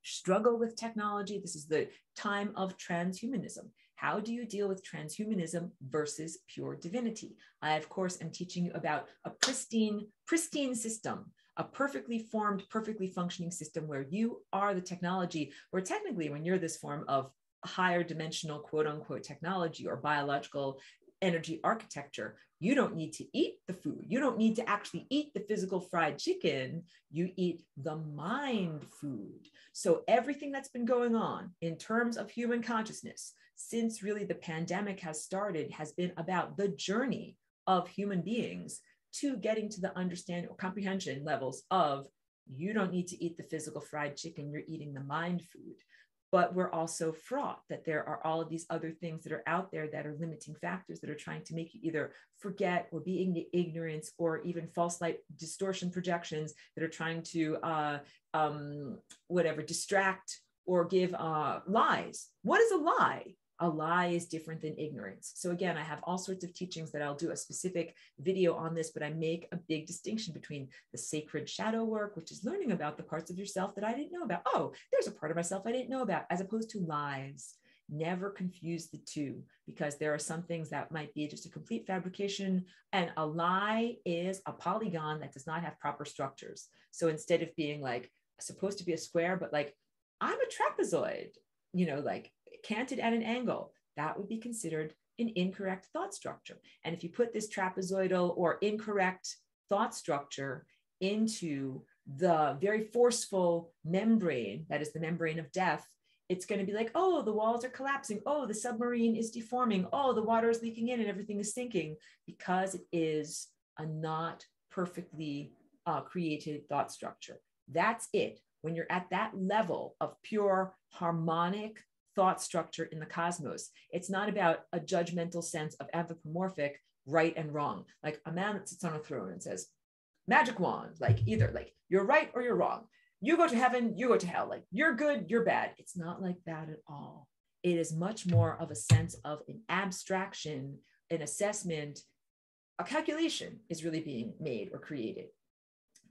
struggle with technology. This is the time of transhumanism. How do you deal with transhumanism versus pure divinity? I, of course, am teaching you about a pristine system, a perfectly formed, perfectly functioning system where you are the technology, where technically when you're this form of higher dimensional, quote unquote, technology or biological energy architecture, you don't need to eat the food. You don't need to actually eat the physical fried chicken. You eat the mind food. So everything that's been going on in terms of human consciousness since really the pandemic has started has been about the journey of human beings to getting to the understanding or comprehension levels of you don't need to eat the physical fried chicken, you're eating the mind food. But we're also fraught that there are all of these other things that are out there that are limiting factors that are trying to make you either forget or be in ignorance, or even false light distortion projections that are trying to distract or give lies. What is a lie? A lie is different than ignorance. So again, I have all sorts of teachings that I'll do a specific video on this, but I make a big distinction between the sacred shadow work, which is learning about the parts of yourself that I didn't know about. Oh, there's a part of myself I didn't know about, as opposed to lies. Never confuse the two, because there are some things that might be just a complete fabrication, and a lie is a polygon that does not have proper structures. So instead of being like supposed to be a square, but like I'm a trapezoid, like canted at an angle, that would be considered an incorrect thought structure. And if you put this trapezoidal or incorrect thought structure into the very forceful membrane, that is the membrane of death, it's going to be like, oh, the walls are collapsing. Oh, the submarine is deforming. Oh, the water is leaking in and everything is sinking, because it is a not perfectly created thought structure. That's it. When you're at that level of pure harmonic thought structure in the cosmos, it's not about a judgmental sense of anthropomorphic right and wrong. Like a man that sits on a throne and says, magic wand, like either like you're right or you're wrong. You go to heaven, you go to hell. Like you're good, you're bad. It's not like that at all. It is much more of a sense of an abstraction, an assessment, a calculation is really being made or created.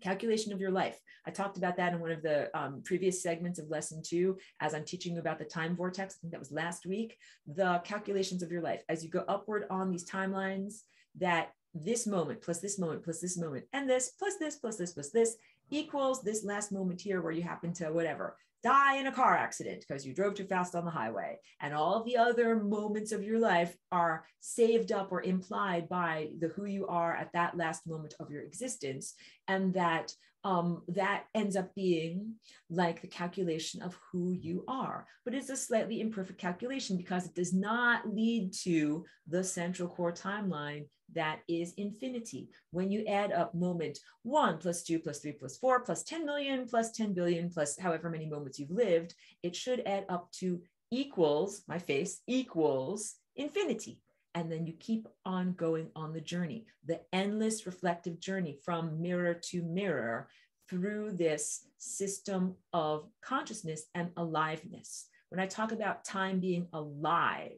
Calculation of your life. I talked about that in one of the previous segments of lesson 2, as I'm teaching you about the time vortex. I think that was last week. The calculations of your life as you go upward on these timelines, that this moment plus this moment plus this moment and this plus this plus this plus this, equals this last moment here where you happen to whatever, die in a car accident because you drove too fast on the highway. And all the other moments of your life are saved up or implied by the who you are at that last moment of your existence. And that that ends up being like the calculation of who you are. But it's a slightly imperfect calculation because it does not lead to the central core timeline that is infinity. When you add up moment 1 plus 2 plus 3 plus 4 plus 10 million plus 10 billion plus however many moments you've lived, it should add up to equals, my face, equals infinity. And then you keep on going on the journey, the endless reflective journey from mirror to mirror through this system of consciousness and aliveness. When I talk about time being alive,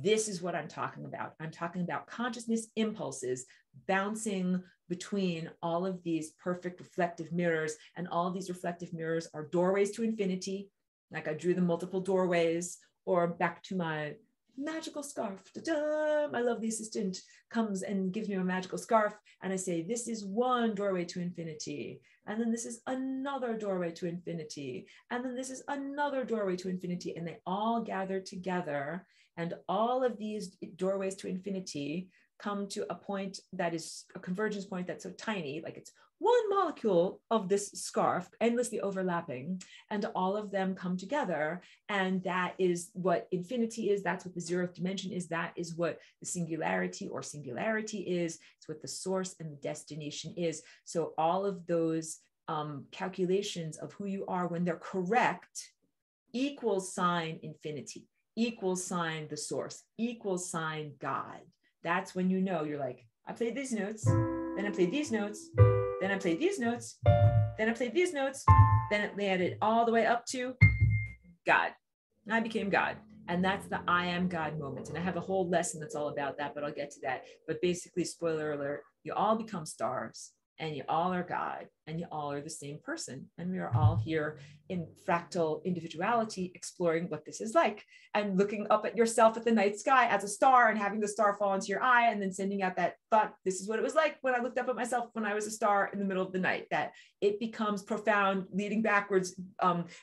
this is what I'm talking about. I'm talking about consciousness impulses bouncing between all of these perfect reflective mirrors, and all of these reflective mirrors are doorways to infinity. Like I drew the multiple doorways, or back to my magical scarf. Ta-da! My lovely assistant comes and gives me a magical scarf, and I say, this is one doorway to infinity. And then this is another doorway to infinity. And then this is another doorway to infinity. And they all gather together. And all of these doorways to infinity come to a point that is a convergence point that's so tiny, like it's one molecule of this scarf endlessly overlapping, and all of them come together. And that is what infinity is. That's what the 0th dimension is. That is what the singularity or singularity is. It's what the source and the destination is. So all of those calculations of who you are, when they're correct, equals sign infinity, equals sign the source, equals sign God. That's when you know, you're like, I played these notes, then I played these notes, then I played these notes, then I played these notes, then it landed all the way up to God. I became God. And that's the I am God moment. And I have a whole lesson that's all about that, but I'll get to that. But basically, spoiler alert, you all become stars, and you all are God, and you all are the same person. And we are all here in fractal individuality, exploring what this is like, and looking up at yourself at the night sky as a star, and having the star fall into your eye, and then sending out that thought, this is what it was like when I looked up at myself when I was a star in the middle of the night. That it becomes profound, leading backwards,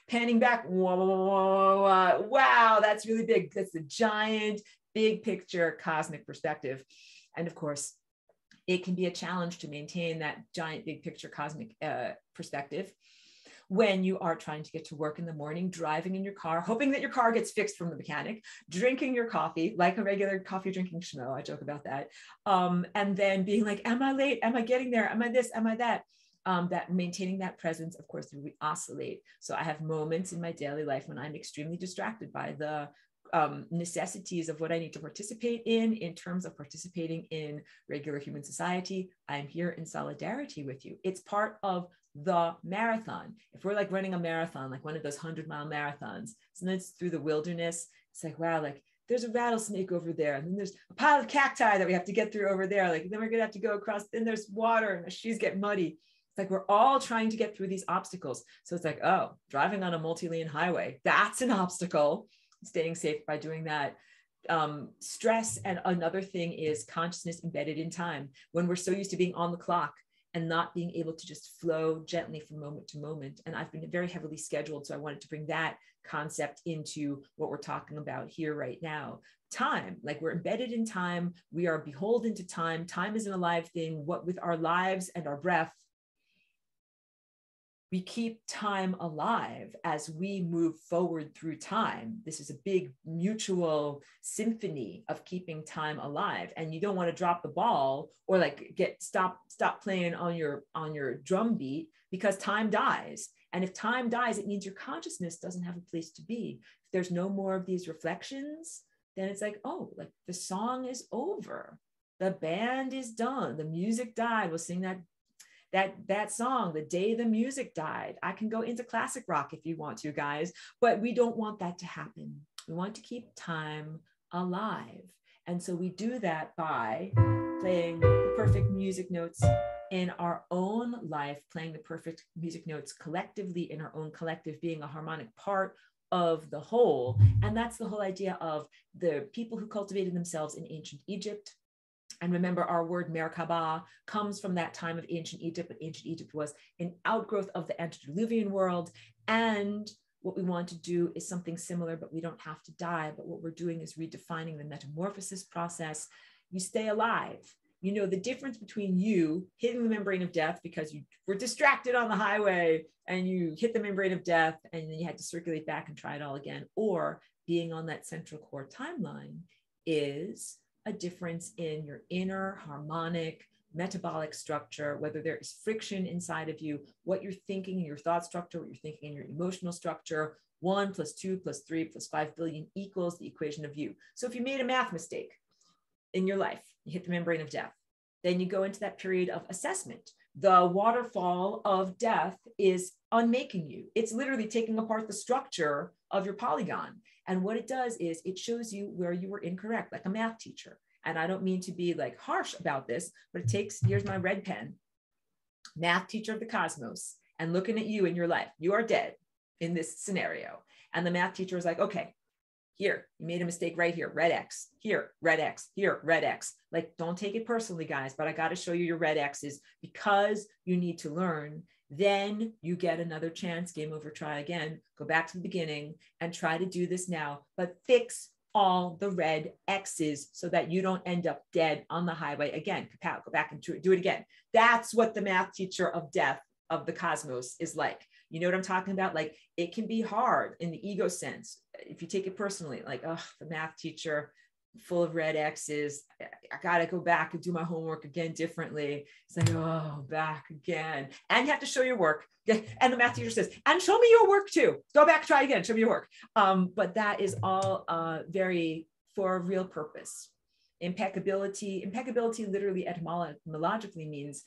panning back. Wow, that's really big. That's the giant, big picture, cosmic perspective. And of course, it can be a challenge to maintain that giant, big picture cosmic perspective when you are trying to get to work in the morning, driving in your car, hoping that your car gets fixed from the mechanic, drinking your coffee like a regular coffee drinking schmo. I joke about that. And then being like, am I late? Am I getting there? Am I this? Am I that? That maintaining that presence, of course, we oscillate. So I have moments in my daily life when I'm extremely distracted by the necessities of what I need to participate in terms of participating in regular human society. I'm here in solidarity with you. It's part of the marathon. If we're like running a marathon, like one of those 100-mile marathons, sometimes it's through the wilderness. It's like, wow, like there's a rattlesnake over there. And then there's a pile of cacti that we have to get through over there. Like, then we're gonna have to go across, then there's water and my shoes get muddy. It's like, we're all trying to get through these obstacles. So it's like, oh, driving on a multi-lane highway, that's an obstacle. Staying safe by doing that. Stress, and another thing is consciousness embedded in time. When we're so used to being on the clock and not being able to just flow gently from moment to moment. And I've been very heavily scheduled, so I wanted to bring that concept into what we're talking about here right now. Time, like we're embedded in time. We are beholden to time. Time is an alive thing. What with our lives and our breath, we keep time alive as we move forward through time. This is a big mutual symphony of keeping time alive. And you don't want to drop the ball or like stop playing on your drum beat, because time dies. And if time dies, it means your consciousness doesn't have a place to be. If there's no more of these reflections, then it's like, oh, like the song is over. The band is done. The music died. We'll sing that song, The Day the Music Died. I can go into classic rock if you want to, guys, but we don't want that to happen. We want to keep time alive. And so we do that by playing the perfect music notes in our own life, playing the perfect music notes collectively in our own collective, being a harmonic part of the whole. And that's the whole idea of the people who cultivated themselves in ancient Egypt, And remember, our word Merkaba comes from that time of ancient Egypt, but ancient Egypt was an outgrowth of the antediluvian world. And what we want to do is something similar, but we don't have to die. But what we're doing is redefining the metamorphosis process. You stay alive. You know, the difference between you hitting the membrane of death because you were distracted on the highway and you hit the membrane of death and then you had to circulate back and try it all again, or being on that central core timeline, is a difference in your inner harmonic metabolic structure, whether there is friction inside of you, what you're thinking in your thought structure, what you're thinking in your emotional structure. 1 + 2 + 3 + 5 billion equals the equation of you. So if you made a math mistake in your life, you hit the membrane of death, then you go into that period of assessment. The waterfall of death is unmaking you. It's literally taking apart the structure of your polygon. And what it does is it shows you where you were incorrect, like a math teacher. And I don't mean to be like harsh about this, but it takes, here's my red pen, math teacher of the cosmos, and looking at you in your life. You are dead in this scenario. And the math teacher is like, okay, here, you made a mistake right here, red X, here, red X, here, red X. Like, don't take it personally, guys, but I got to show you your red X's because you need to learn. Then you get another chance, game over, try again, go back to the beginning and try to do this now, but fix all the red X's so that you don't end up dead on the highway again. Go back and do it again. That's what the math teacher of death of the cosmos is like. You know what I'm talking about? Like, it can be hard in the ego sense. If you take it personally, like, oh, the math teacher full of red X's, I got to go back and do my homework again differently. It's like, oh, back again. And you have to show your work. And the math teacher says, and show me your work too. Go back, try again, show me your work. But that is all very for a real purpose. Impeccability literally etymologically means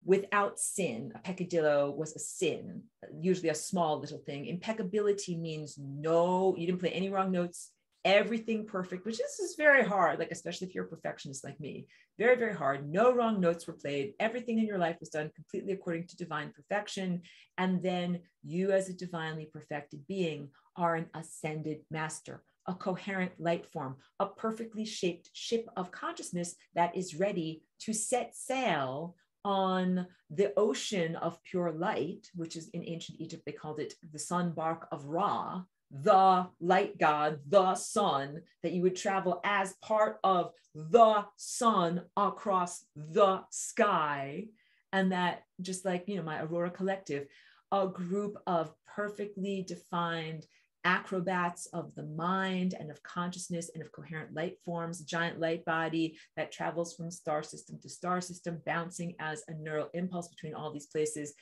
without sin. A peccadillo was a sin, usually a small little thing. Impeccability means no, you didn't play any wrong notes, everything perfect, which is very hard, like especially if you're a perfectionist like me. Very, very hard. No wrong notes were played. Everything in your life was done completely according to divine perfection. And then you as a divinely perfected being are an ascended master, a coherent light form, a perfectly shaped ship of consciousness that is ready to set sail on the ocean of pure light, which is in ancient Egypt, they called it the sun bark of Ra, the light god, the sun, that you would travel as part of the sun across the sky. And that, just like, you know, my Aurora Collective, a group of perfectly defined acrobats of the mind and of consciousness and of coherent light forms, giant light body that travels from star system to star system, bouncing as a neural impulse between all these places.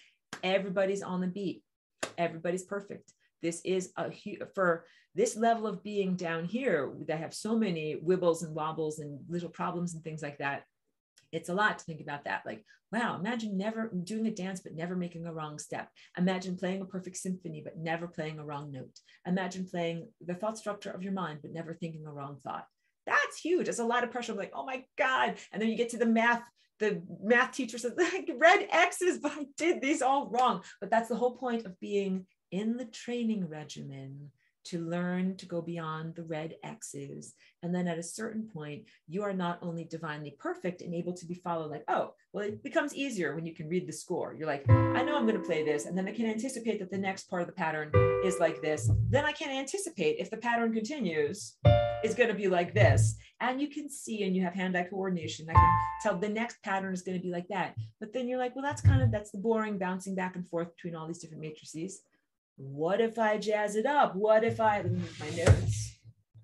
Everybody's on the beat. Everybody's perfect. This is for this level of being down here that have so many wibbles and wobbles and little problems and things like that. It's a lot to think about that. Like, wow, imagine never doing a dance, but never making a wrong step. Imagine playing a perfect symphony, but never playing a wrong note. Imagine playing the thought structure of your mind, but never thinking a wrong thought. That's huge. It's a lot of pressure. I'm like, oh my God. And then you get to the math teacher says, red X's, but I did these all wrong. But that's the whole point of being in the training regimen, to learn to go beyond the red X's. And then at a certain point, you are not only divinely perfect and able to be followed, like, oh, well, it becomes easier when you can read the score. You're like, I know I'm going to play this. And then I can anticipate that the next part of the pattern is like this. Then I can anticipate if the pattern continues, it's going to be like this. And you can see, and you have hand-eye coordination. I can tell the next pattern is going to be like that. But then you're like, well, that's the boring bouncing back and forth between all these different matrices. What if I jazz it up? What if let me move my notes.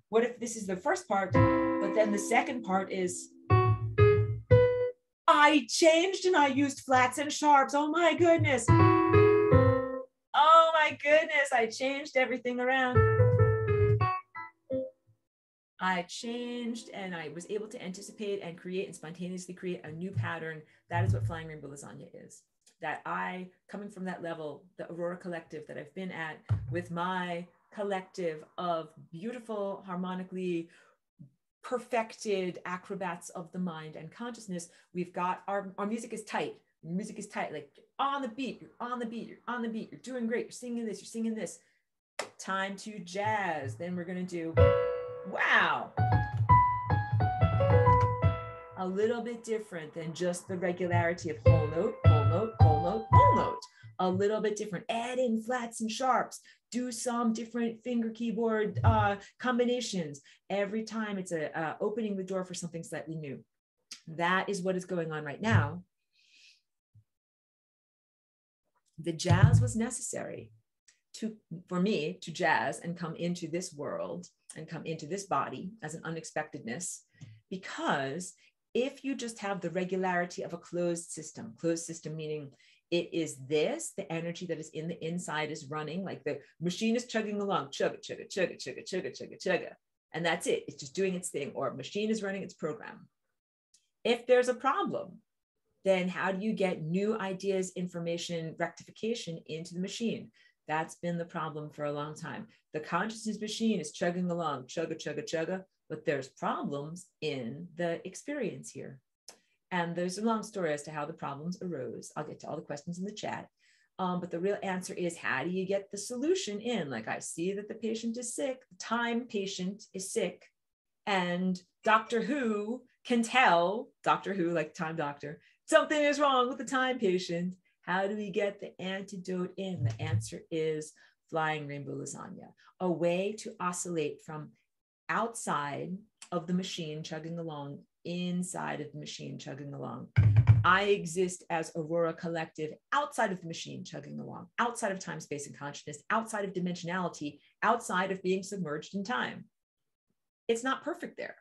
What if this is the first part, but then the second part is, I changed and I used flats and sharps. Oh my goodness. Oh my goodness. I changed everything around. I changed and I was able to anticipate and create and spontaneously create a new pattern. That is what Flying Rainbow Lasagna is. That I, coming from that level, the Aurora Collective that I've been at with my collective of beautiful, harmonically perfected acrobats of the mind and consciousness, we've got our music is tight. Music is tight, like on the beat, you're on the beat, you're on the beat, you're doing great, you're singing this, you're singing this. Time to jazz. Then we're gonna do, wow. a little bit different than just the regularity of whole note, whole note, whole note, whole note. A little bit different. Add in flats and sharps. Do some different finger keyboard combinations. Every time it's opening the door for something slightly new. That is what is going on right now. The jazz was necessary for me to jazz and come into this world and come into this body as an unexpectedness, because if you just have the regularity of a closed system meaning it is this, the energy that is in the inside is running, like the machine is chugging along, chugga, chugga, chugga, chugga, chugga, chugga, chugga. And that's it. It's just doing its thing, or machine is running its program. If there's a problem, then how do you get new ideas, information, rectification into the machine? That's been the problem for a long time. The consciousness machine is chugging along, chugga, chugga, chugga, but there's problems in the experience here. And there's a long story as to how the problems arose. I'll get to all the questions in the chat. But the real answer is, how do you get the solution in? Like, I see that the patient is sick, the time patient is sick, and Doctor Who can tell, Doctor Who, like Time Doctor, something is wrong with the time patient. How do we get the antidote in? The answer is flying rainbow lasagna, a way to oscillate from outside of the machine chugging along, inside of the machine chugging along. I exist as Aurora Collective outside of the machine chugging along, outside of time, space, and consciousness, outside of dimensionality, outside of being submerged in time. It's not perfect there.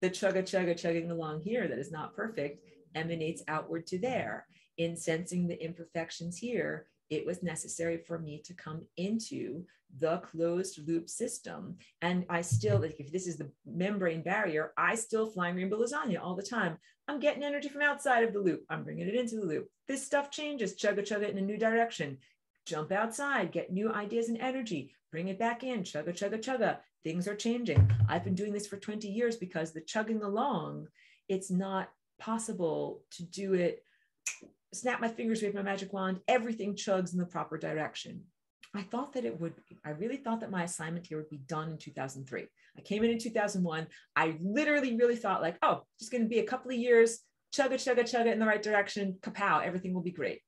The chugga chugga chugging along here that is not perfect emanates outward to there. In sensing the imperfections here, it was necessary for me to come into the closed loop system. And I still, like, if this is the membrane barrier, I still flying rainbow lasagna all the time. I'm getting energy from outside of the loop. I'm bringing it into the loop. This stuff changes, chugga chugga it in a new direction. Jump outside, get new ideas and energy, bring it back in, chugga chugga chugga. Things are changing. I've been doing this for 20 years because the chugging along, it's not possible to do it, snap my fingers, wave my magic wand, everything chugs in the proper direction. I thought that it would be. I really thought that my assignment here would be done in 2003. I came in 2001. I literally really thought, like, oh, just going to be a couple of years, chugga, chugga, chugga in the right direction, kapow, everything will be great.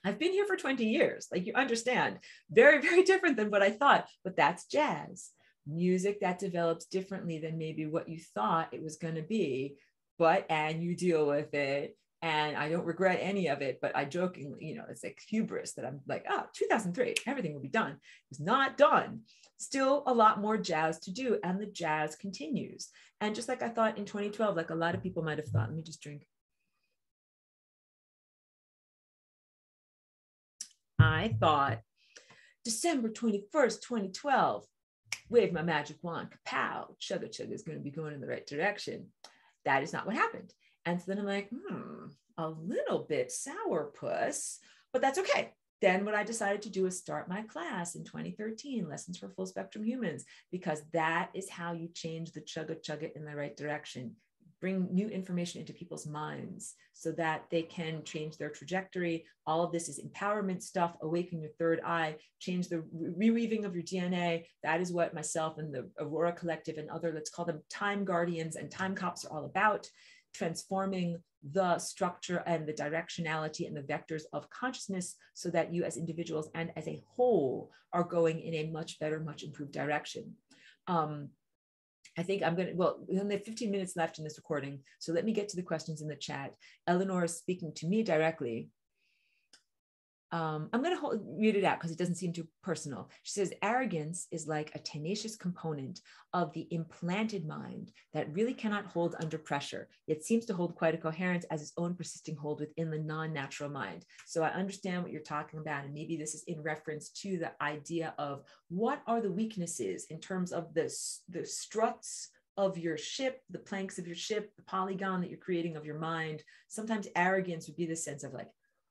I've been here for 20 years. Like, you understand, very, very different than what I thought, but that's jazz. Music that develops differently than maybe what you thought it was going to be, and you deal with it. And I don't regret any of it, but I jokingly, it's like hubris that I'm like, 2003, everything will be done. It's not done. Still a lot more jazz to do, and the jazz continues. And just like I thought in 2012, like a lot of people might have thought, let me just drink. I thought December 21st, 2012, wave my magic wand, kapow, chugga chugga is going to be going in the right direction. That is not what happened. And so then I'm like, a little bit sourpuss, but that's okay. Then what I decided to do is start my class in 2013, Lessons for Full Spectrum Humans, because that is how you change the chugga chugga in the right direction. Bring new information into people's minds so that they can change their trajectory. All of this is empowerment stuff, awaken your third eye, change the reweaving of your DNA. That is what myself and the Aurora Collective and other, let's call them time guardians and time cops, are all about. Transforming the structure and the directionality and the vectors of consciousness so that you as individuals and as a whole are going in a much better, much improved direction. I think I'm going to, we only have 15 minutes left in this recording, so let me get to the questions in the chat. Eleanor is speaking to me directly. I'm going to read it out because it doesn't seem too personal. She says, arrogance is like a tenacious component of the implanted mind that really cannot hold under pressure, yet seems to hold quite a coherence as its own persisting hold within the non-natural mind. So I understand what you're talking about, and maybe this is in reference to the idea of what are the weaknesses in terms of the struts of your ship, the planks of your ship, the polygon that you're creating of your mind. Sometimes arrogance would be the sense of like,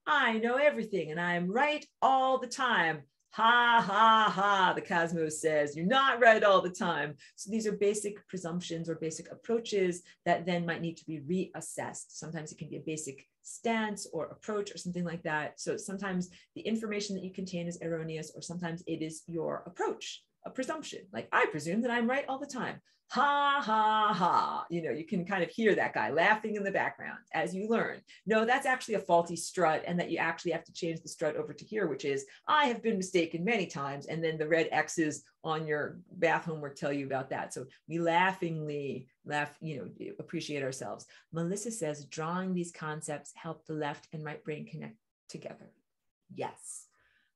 I know everything and I'm right all the time. Ha, ha, ha, the cosmos says, you're not right all the time. So these are basic presumptions or basic approaches that then might need to be reassessed. Sometimes it can be a basic stance or approach or something like that. So sometimes the information that you contain is erroneous, or sometimes it is your approach a presumption. Like, I presume that I'm right all the time. Ha, ha, ha. You know, you can kind of hear that guy laughing in the background as you learn. No, that's actually a faulty strut, and that you actually have to change the strut over to here, which is, I have been mistaken many times. And then the red X's on your bath homework tell you about that. So we laughingly appreciate ourselves. Melissa says, drawing these concepts help the left and right brain connect together. Yes.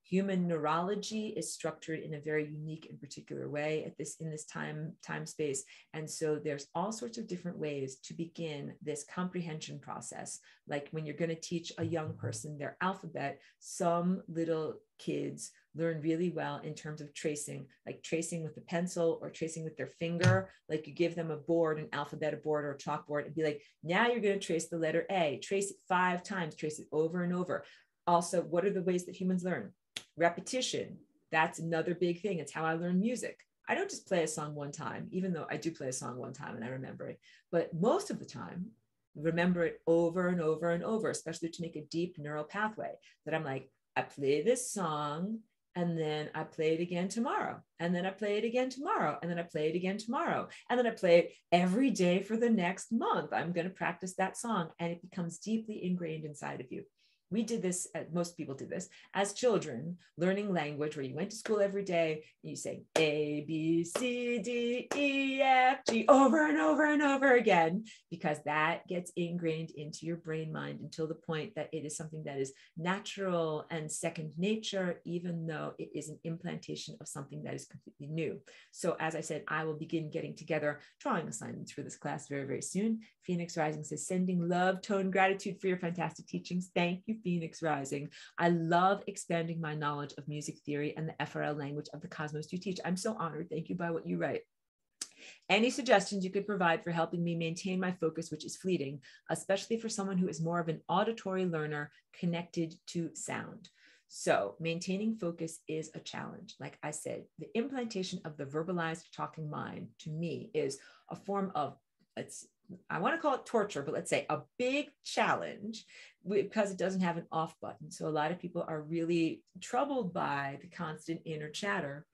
Human neurology is structured in a very unique and particular way in this time space. And so there's all sorts of different ways to begin this comprehension process. Like when you're going to teach a young person their alphabet, some little kids learn really well in terms of tracing, like tracing with a pencil or tracing with their finger. Like you give them a board, an alphabet board or a chalkboard, and be like, now you're going to trace the letter A, trace it 5 times, trace it over and over. Also, what are the ways that humans learn? Repetition. That's another big thing. It's how I learn music. I don't just play a song one time, even though I do play a song one time and I remember it. But most of the time, remember it over and over and over, especially to make a deep neural pathway that I'm like, I play this song and then I play it again tomorrow. And then I play it again tomorrow. And then I play it again tomorrow. And then I play it every day for the next month. I'm going to practice that song, and it becomes deeply ingrained inside of you. We did this, most people did this as children, learning language, where you went to school every day and you say A, B, C, D, E, F, G over and over and over again, because that gets ingrained into your brain mind until the point that it is something that is natural and second nature, even though it is an implantation of something that is completely new. So as I said, I will begin getting together drawing assignments for this class very, very soon. Phoenix Rising says, sending love, tone, gratitude for your fantastic teachings. Thank you, Phoenix Rising. I love expanding my knowledge of music theory and the FRL language of the cosmos you teach. I'm so honored. Thank you by what you write. Any suggestions you could provide for helping me maintain my focus, which is fleeting, especially for someone who is more of an auditory learner connected to sound? So maintaining focus is a challenge. Like I said, the implantation of the verbalized talking mind to me is a form of, I want to call it torture, but let's say a big challenge, because it doesn't have an off button. So a lot of people are really troubled by the constant inner chatter.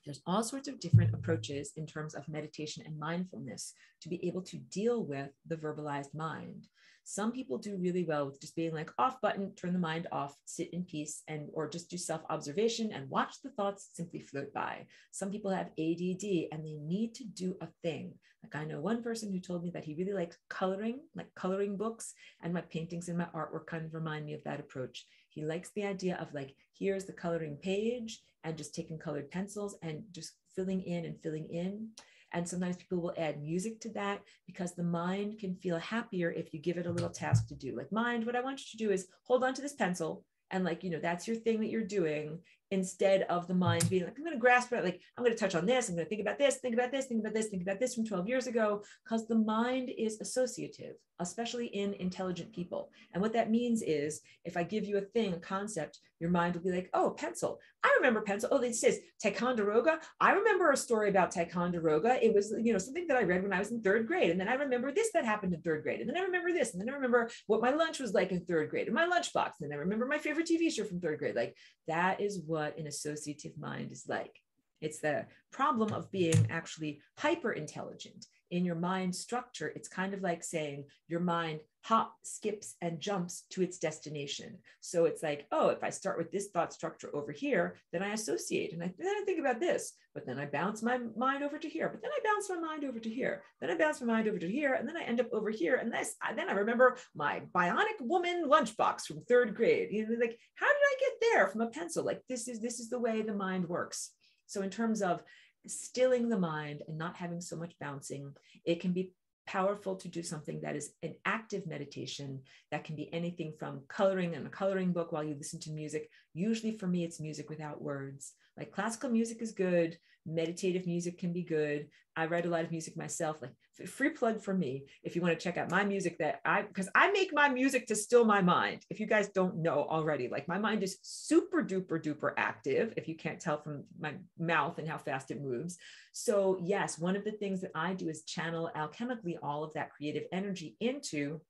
There's all sorts of different approaches in terms of meditation and mindfulness to be able to deal with the verbalized mind. Some people do really well with just being like, off button, turn the mind off, sit in peace, or just do self-observation and watch the thoughts simply float by. Some people have ADD and they need to do a thing. Like I know one person who told me that he really likes coloring, like coloring books, and my paintings and my artwork kind of remind me of that approach. He likes the idea of like, here's the coloring page, and just taking colored pencils and just filling in and filling in. And sometimes people will add music to that, because the mind can feel happier if you give it a little task to do. Like, mind, what I want you to do is hold on to this pencil, and like, that's your thing that you're doing, instead of the mind being like, I'm going to grasp it, like, I'm going to touch on this, I'm going to think about this, think about this, think about this, think about this from 12 years ago, because the mind is associative, especially in intelligent people. And what that means is, if I give you a thing, a concept, your mind will be like, oh, pencil. I remember pencil. Oh, it says Ticonderoga. I remember a story about Ticonderoga. It was, something that I read when I was in 3rd grade. And then I remember this that happened in 3rd grade. And then I remember this. And then I remember what my lunch was like in 3rd grade and my lunchbox. And then I remember my favorite TV show from 3rd grade. Like, that is what an associative mind is like. It's the problem of being actually hyper intelligent. In your mind structure, it's kind of like saying your mind hops, skips, and jumps to its destination. So it's like, oh, if I start with this thought structure over here, then I associate. And then I think about this, but then I bounce my mind over to here, but then I bounce my mind over to here, then I bounce my mind over to here, and then I end up over here. And then I remember my bionic woman lunchbox from 3rd grade. Like, how did I get there from a pencil? Like, this is the way the mind works. So in terms of stilling the mind and not having so much bouncing, it can be powerful to do something that is an active meditation. That can be anything from coloring in a coloring book while you listen to music. Usually for me, it's music without words. Like, classical music is good. Meditative music can be good. I write a lot of music myself. Like, free plug for me, if you want to check out my music, because I make my music to still my mind. If you guys don't know already, like, my mind is super duper duper active, if you can't tell from my mouth and how fast it moves. So yes, one of the things that I do is channel alchemically all of that creative energy into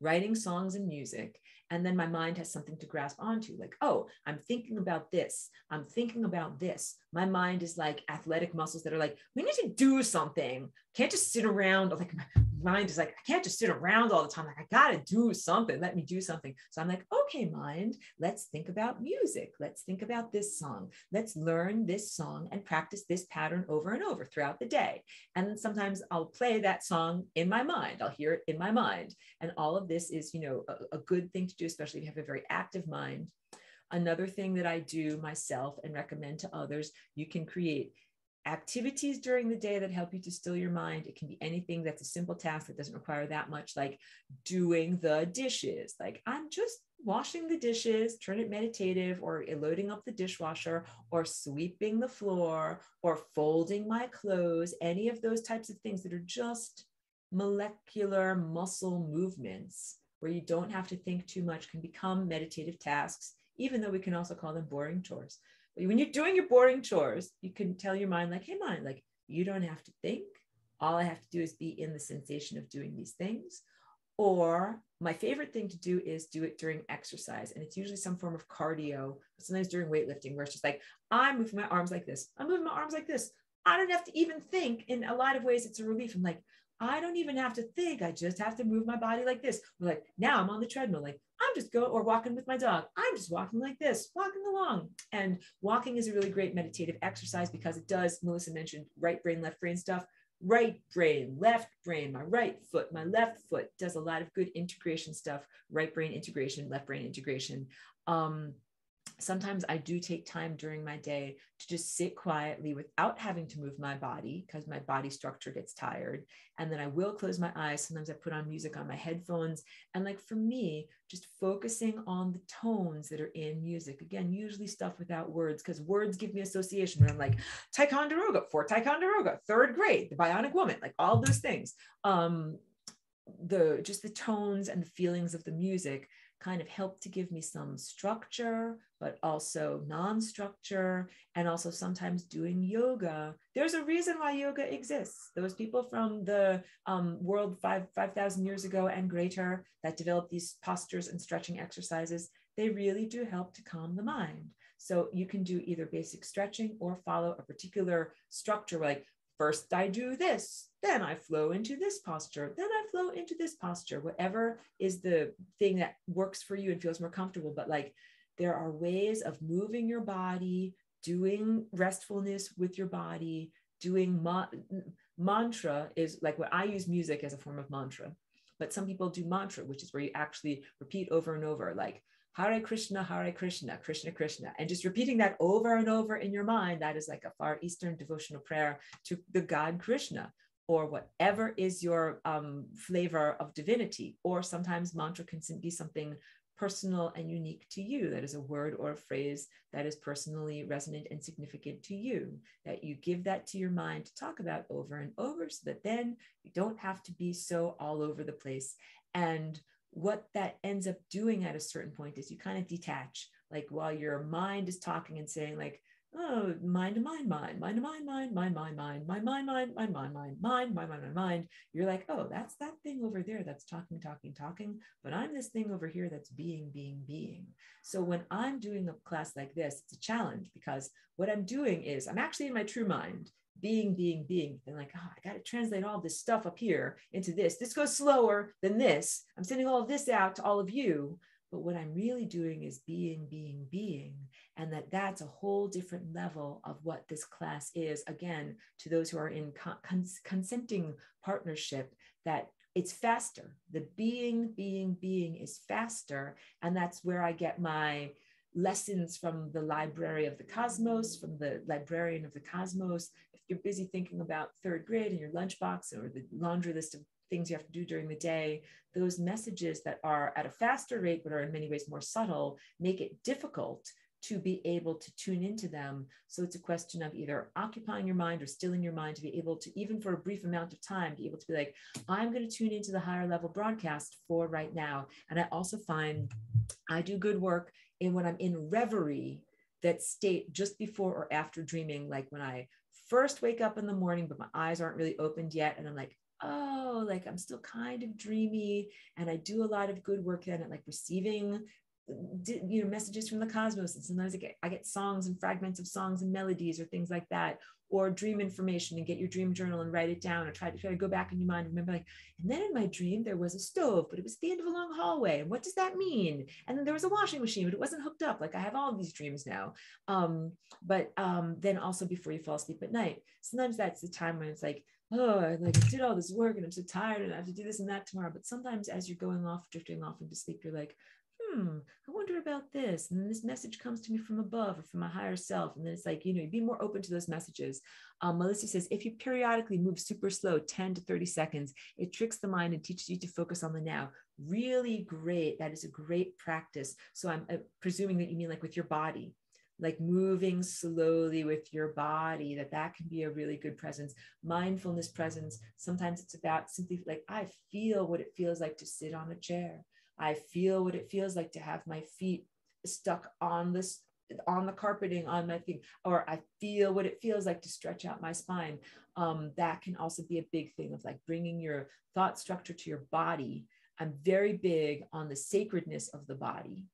writing songs and music. And then my mind has something to grasp onto, like, oh, I'm thinking about this. I'm thinking about this. My mind is like athletic muscles that are like, we need to do something. Can't just sit around. Like my mind is like, I can't just sit around all the time. Like, I got to do something. Let me do something. So I'm like, okay, mind, let's think about music. Let's think about this song. Let's learn this song and practice this pattern over and over throughout the day. And then sometimes I'll play that song in my mind. I'll hear it in my mind. And all of this is, you know, a good thing to do, especially if you have a very active mind. Another thing that I do myself and recommend to others, you can create activities during the day that help you to still your mind. It can be anything that's a simple task that doesn't require that much, like doing the dishes. Like, I'm just washing the dishes, turn it meditative, or loading up the dishwasher, or sweeping the floor, or folding my clothes. Any of those types of things that are just molecular muscle movements where you don't have to think too much can become meditative tasks, even though we can also call them boring chores. But when you're doing your boring chores, you can tell your mind, like, hey, mind, like, you don't have to think. All I have to do is be in the sensation of doing these things. Or my favorite thing to do is do it during exercise. And it's usually some form of cardio, sometimes during weightlifting, where it's just like, I'm moving my arms like this. I'm moving my arms like this. I don't have to even think. In a lot of ways, it's a relief. I'm like, I don't even have to think. I just have to move my body like this. Or like, now I'm on the treadmill. Like, I'm just going, or walking with my dog. I'm just walking like this, walking along. And walking is a really great meditative exercise because it does, Melissa mentioned right brain, left brain stuff. Right brain, left brain, my right foot, my left foot does a lot of good integration stuff. Right brain integration, left brain integration. Sometimes I do take time during my day to just sit quietly without having to move my body because my body structure gets tired. And then I will close my eyes. Sometimes I put on music on my headphones. And like for me, just focusing on the tones that are in music. Again, usually stuff without words, because words give me association where I'm like, Ticonderoga, for Ticonderoga, third grade, the Bionic Woman, like all those things. Just the tones and the feelings of the music kind of help to give me some structure, but also non-structure, and also sometimes doing yoga. There's a reason why yoga exists. Those people from the world 5,000 years ago and greater that developed these postures and stretching exercises, they really do help to calm the mind. So you can do either basic stretching or follow a particular structure, like first I do this, then I flow into this posture, then I flow into this posture, whatever is the thing that works for you and feels more comfortable. But like, there are ways of moving your body, doing restfulness with your body, doing mantra is like what I use music as a form of mantra, but some people do mantra, which is where you actually repeat over and over, like Hare Krishna, Krishna Krishna, and just repeating that over and over in your mind. That is like a Far Eastern devotional prayer to the God Krishna, or whatever is your flavor of divinity. Or sometimes mantra can be something personal and unique to you. That is a word or a phrase that is personally resonant and significant to you, that you give that to your mind to talk about over and over, so that then you don't have to be so all over the place. And what that ends up doing at a certain point is you kind of detach, like while your mind is talking and saying like, oh, mind to mind, mind, mind to mind, mind, mind, mind, mind, mind, mind, mind, mind, mind, mind, mind, mind, mind, mind. You're like, oh, that's that thing over there that's talking, talking, talking, but I'm this thing over here that's being, being, being. So when I'm doing a class like this, it's a challenge because what I'm doing is I'm actually in my true mind, being, being, being. Then like, oh, I got to translate all this stuff up here into this. This goes slower than this. I'm sending all of this out to all of you. But what I'm really doing is being, being, being. And that's a whole different level of what this class is. Again, to those who are in consenting partnership, that it's faster. The being, being, being is faster. And that's where I get my lessons from the library of the cosmos, from the librarian of the cosmos. If you're busy thinking about third grade and your lunchbox or the laundry list of things you have to do during the day, those messages that are at a faster rate, but are in many ways more subtle, make it difficult to be able to tune into them. So it's a question of either occupying your mind or stilling your mind to be able to, even for a brief amount of time, be able to be like, I'm going to tune into the higher level broadcast for right now. And I also find I do good work in when I'm in reverie, that state just before or after dreaming, like when I first wake up in the morning, but my eyes aren't really opened yet. And I'm like, oh, like I'm still kind of dreamy, and I do a lot of good work then at like receiving messages from the cosmos. And sometimes I get songs and fragments of songs and melodies or things like that, or dream information, and get your dream journal and write it down, or try to go back in your mind and remember, like, and then in my dream there was a stove, but it was at the end of a long hallway, and what does that mean? And then there was a washing machine, but it wasn't hooked up. Like, I have all these dreams now. But then also before you fall asleep at night, sometimes that's the time when it's like, oh, I did all this work and I'm so tired and I have to do this and that tomorrow. But sometimes as you're going off, drifting off into sleep, you're like, I wonder about this. And then this message comes to me from above or from my higher self. And then it's like, be more open to those messages. Melissa says, if you periodically move super slow, 10 to 30 seconds, it tricks the mind and teaches you to focus on the now. Really great. That is a great practice. So I'm presuming that you mean like with your body, like moving slowly with your body, that can be a really good presence. Mindfulness presence. Sometimes it's about simply like, I feel what it feels like to sit on a chair. I feel what it feels like to have my feet stuck on the carpeting on my thing, or I feel what it feels like to stretch out my spine. That can also be a big thing of like bringing your thought structure to your body. I'm very big on the sacredness of the body,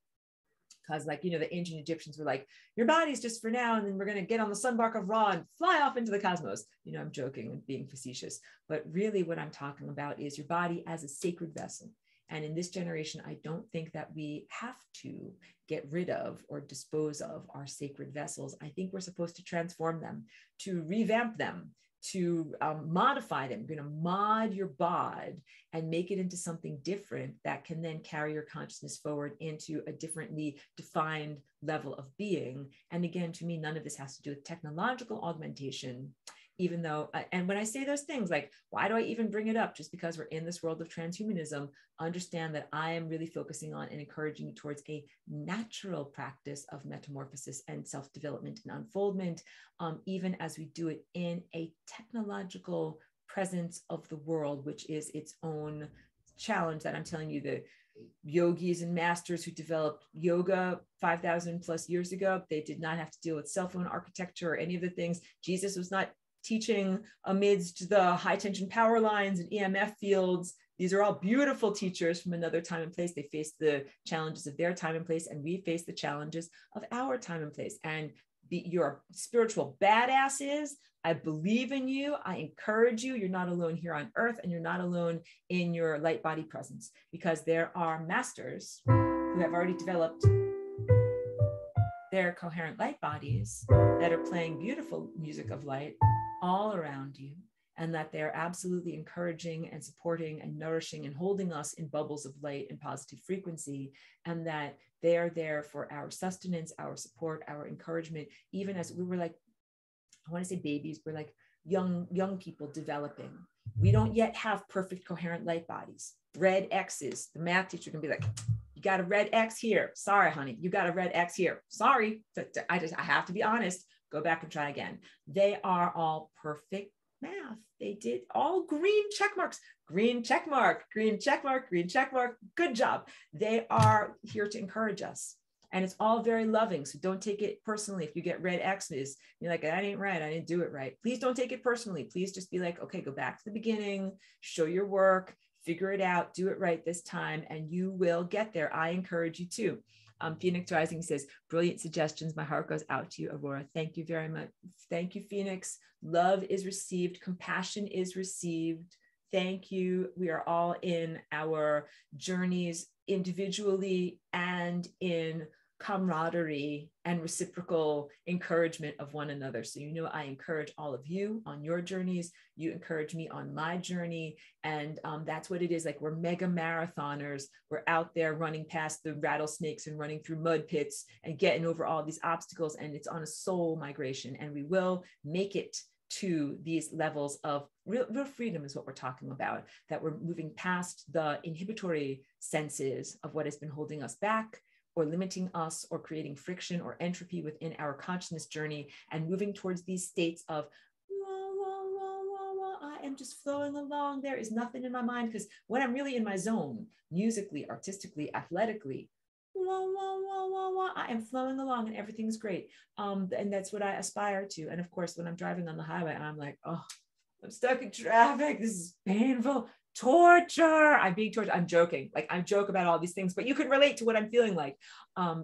because like, the ancient Egyptians were like, your body's just for now, and then we're going to get on the sunbark of Ra and fly off into the cosmos. I'm joking and being facetious, but really what I'm talking about is your body as a sacred vessel. And in this generation, I don't think that we have to get rid of or dispose of our sacred vessels. I think we're supposed to transform them, to revamp them, to modify them. You're going to mod your bod and make it into something different that can then carry your consciousness forward into a differently defined level of being. And again, to me, none of this has to do with technological augmentation, even though, and when I say those things, like, why do I even bring it up? Just because we're in this world of transhumanism, understand that I am really focusing on and encouraging you towards a natural practice of metamorphosis and self-development and unfoldment, even as we do it in a technological presence of the world, which is its own challenge. That I'm telling you, the yogis and masters who developed yoga 5,000 plus years ago, they did not have to deal with cell phone architecture or any of the things. Jesus was not teaching amidst the high tension power lines and EMF fields. These are all beautiful teachers from another time and place. They faced the challenges of their time and place, and we face the challenges of our time and place. And your spiritual badasses, I believe in you. I encourage you. You're not alone here on earth, and you're not alone in your light body presence, because there are masters who have already developed their coherent light bodies that are playing beautiful music of light all around you, and that they're absolutely encouraging and supporting and nourishing and holding us in bubbles of light and positive frequency, and that they are there for our sustenance, our support, our encouragement, even as we were like, I want to say babies, we're like young people developing. We don't yet have perfect coherent light bodies. Red X's, the math teacher can be like, you got a red X here. Sorry, honey, you got a red X here. Sorry, I have to be honest. Go back and try again. They are all perfect math. They did all green check marks, green check mark, green check mark, green check mark. Good job. They are here to encourage us. And it's all very loving. So don't take it personally. If you get red X's, you're like, that ain't right. I didn't do it right. Please don't take it personally. Please just be like, okay, go back to the beginning, show your work, figure it out, do it right this time, and you will get there. I encourage you to. Phoenix Rising says, brilliant suggestions. My heart goes out to you, Aurora. Thank you very much. Thank you, Phoenix. Love is received. Compassion is received. Thank you. We are all in our journeys individually and in camaraderie and reciprocal encouragement of one another. So, I encourage all of you on your journeys. You encourage me on my journey. And that's what it is. Like, we're mega marathoners. We're out there running past the rattlesnakes and running through mud pits and getting over all these obstacles. And it's on a soul migration. And we will make it to these levels of real freedom is what we're talking about, that we're moving past the inhibitory senses of what has been holding us back or limiting us or creating friction or entropy within our consciousness journey, and moving towards these states of I am just flowing along. There is nothing in my mind, because when I'm really in my zone, musically, artistically, athletically, I am flowing along and everything's great. And that's what I aspire to. And of course, when I'm driving on the highway, I'm like, oh, I'm stuck in traffic. This is painful. Torture. I'm being tortured. I'm joking. Like I joke about all these things, but you can relate to what I'm feeling like.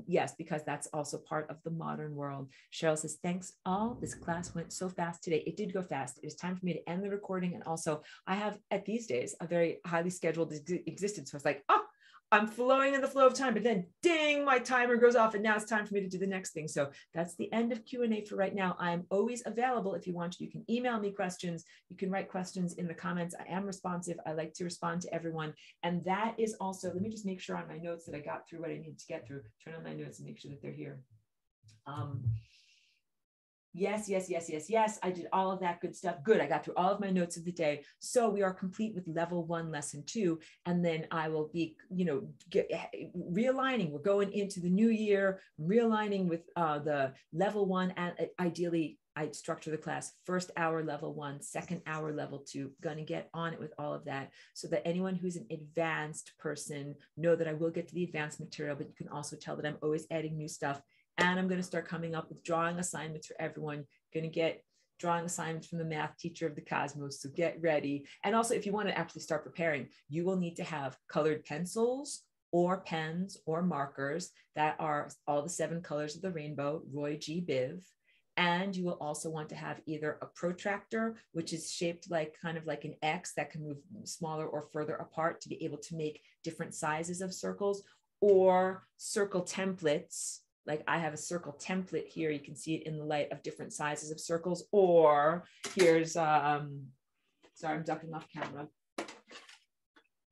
Yes, because that's also part of the modern world. Cheryl says, thanks all. This class went so fast today. It did go fast. It is time for me to end the recording. And also I have at these days a very highly scheduled existence. So it's like, oh, I'm flowing in the flow of time, but then ding, my timer goes off and now it's time for me to do the next thing. So that's the end of Q&A for right now. I'm always available if you want to. You can email me questions. You can write questions in the comments. I am responsive. I like to respond to everyone. And that is also, let me just make sure on my notes that I got through what I need to get through. Turn on my notes and make sure that they're here. Yes. I did all of that good stuff. Good. I got through all of my notes of the day. So we are complete with level 1, lesson 2. And then I will be, realigning. We're going into the new year, realigning with the level 1. And ideally, I'd structure the class first hour, level 1, second hour, level 2. Going to get on it with all of that so that anyone who's an advanced person know that I will get to the advanced material, but you can also tell that I'm always adding new stuff. And I'm going to start coming up with drawing assignments for everyone. Going to get drawing assignments from the math teacher of the cosmos. So get ready. And also, if you want to actually start preparing, you will need to have colored pencils or pens or markers that are all the 7 colors of the rainbow, Roy G. Biv. And you will also want to have either a protractor, which is shaped like kind of like an X that can move smaller or further apart to be able to make different sizes of circles, or circle templates. Like I have a circle template here. You can see it in the light of different sizes of circles. Or here's, sorry, I'm ducking off camera.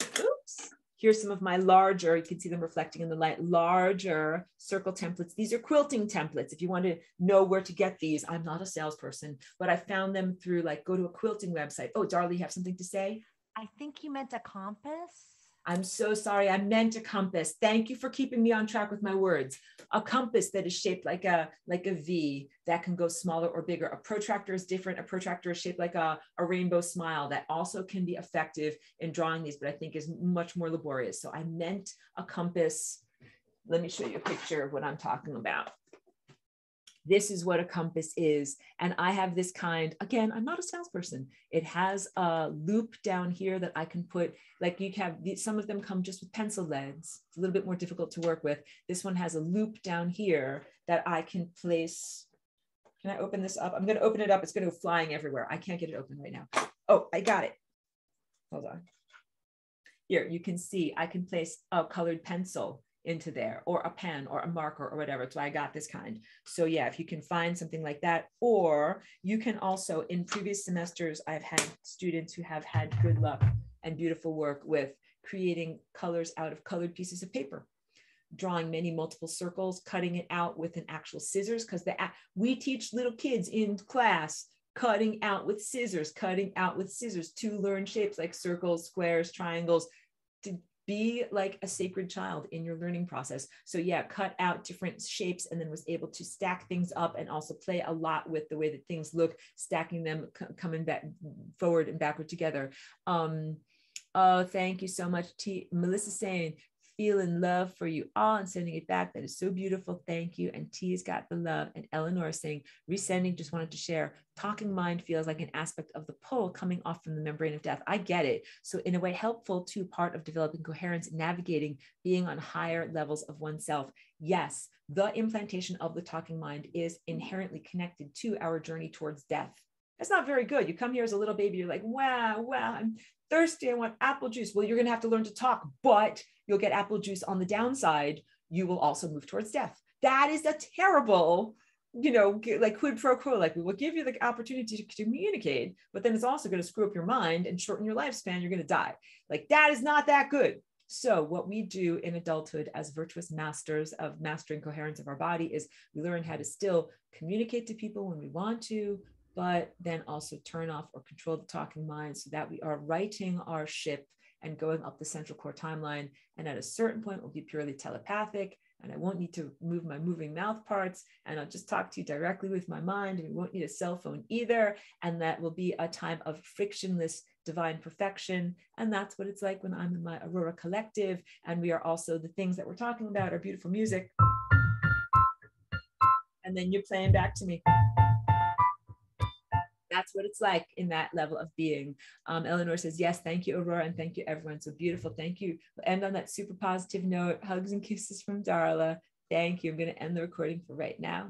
Oops. Here's some of my larger, you can see them reflecting in the light, larger circle templates. These are quilting templates. If you want to know where to get these, I'm not a salesperson, but I found them through like, go to a quilting website. Oh, Darlie, you have something to say? I think you meant a compass. I'm so sorry. I meant a compass. Thank you for keeping me on track with my words. A compass that is shaped like a V that can go smaller or bigger. A protractor is different. A protractor is shaped like a rainbow smile that also can be effective in drawing these, but I think is much more laborious. So I meant a compass. Let me show you a picture of what I'm talking about. This is what a compass is. And I have this kind, again, I'm not a salesperson. It has a loop down here that I can put, like you have, some of them come just with pencil leads. It's a little bit more difficult to work with. This one has a loop down here that I can place. Can I open this up? I'm going to open it up. It's going to go flying everywhere. I can't get it open right now. Oh, I got it. Hold on. Here, you can see I can place a colored pencil into there, or a pen or a marker or whatever. So I got this kind. So yeah, if you can find something like that, or you can also, in previous semesters, I've had students who have had good luck and beautiful work with creating colors out of colored pieces of paper, drawing many multiple circles, cutting it out with an actual scissors, because we teach little kids in class cutting out with scissors to learn shapes like circles, squares, triangles, to be like a sacred child in your learning process. So yeah, cut out different shapes and then was able to stack things up and also play a lot with the way that things look, stacking them, coming back forward and backward together. Oh, thank you so much. Melissa saying, feeling love for you all and sending it back. That is so beautiful. Thank you. And T's got the love. And Eleanor saying, resending, just wanted to share, talking mind feels like an aspect of the pull coming off from the membrane of death. I get it. So in a way, helpful to part of developing coherence, navigating, being on higher levels of oneself. Yes, the implantation of the talking mind is inherently connected to our journey towards death. That's not very good. You come here as a little baby, you're like, wow, I'm thirsty, I want apple juice. Well, you're going to have to learn to talk, but you'll get apple juice on the downside. You will also move towards death. That is a terrible, like quid pro quo, like we will give you the opportunity to communicate, but then it's also going to screw up your mind and shorten your lifespan. You're going to die. Like that is not that good. So what we do in adulthood as virtuous masters of mastering coherence of our body is we learn how to still communicate to people when we want to, but then also turn off or control the talking mind so that we are righting our ship and going up the central core timeline. And at a certain point, we'll be purely telepathic, and I won't need to move my moving mouth parts, and I'll just talk to you directly with my mind, and we won't need a cell phone either. And that will be a time of frictionless divine perfection. And that's what it's like when I'm in my Aurora collective. And we are also, the things that we're talking about are beautiful music. And then you're playing back to me. that's what it's like in that level of being. Eleanor says, yes, thank you, Aurora, and thank you, everyone. So beautiful. Thank you. We'll end on that super positive note. Hugs and kisses from Darla. Thank you. I'm going to end the recording for right now.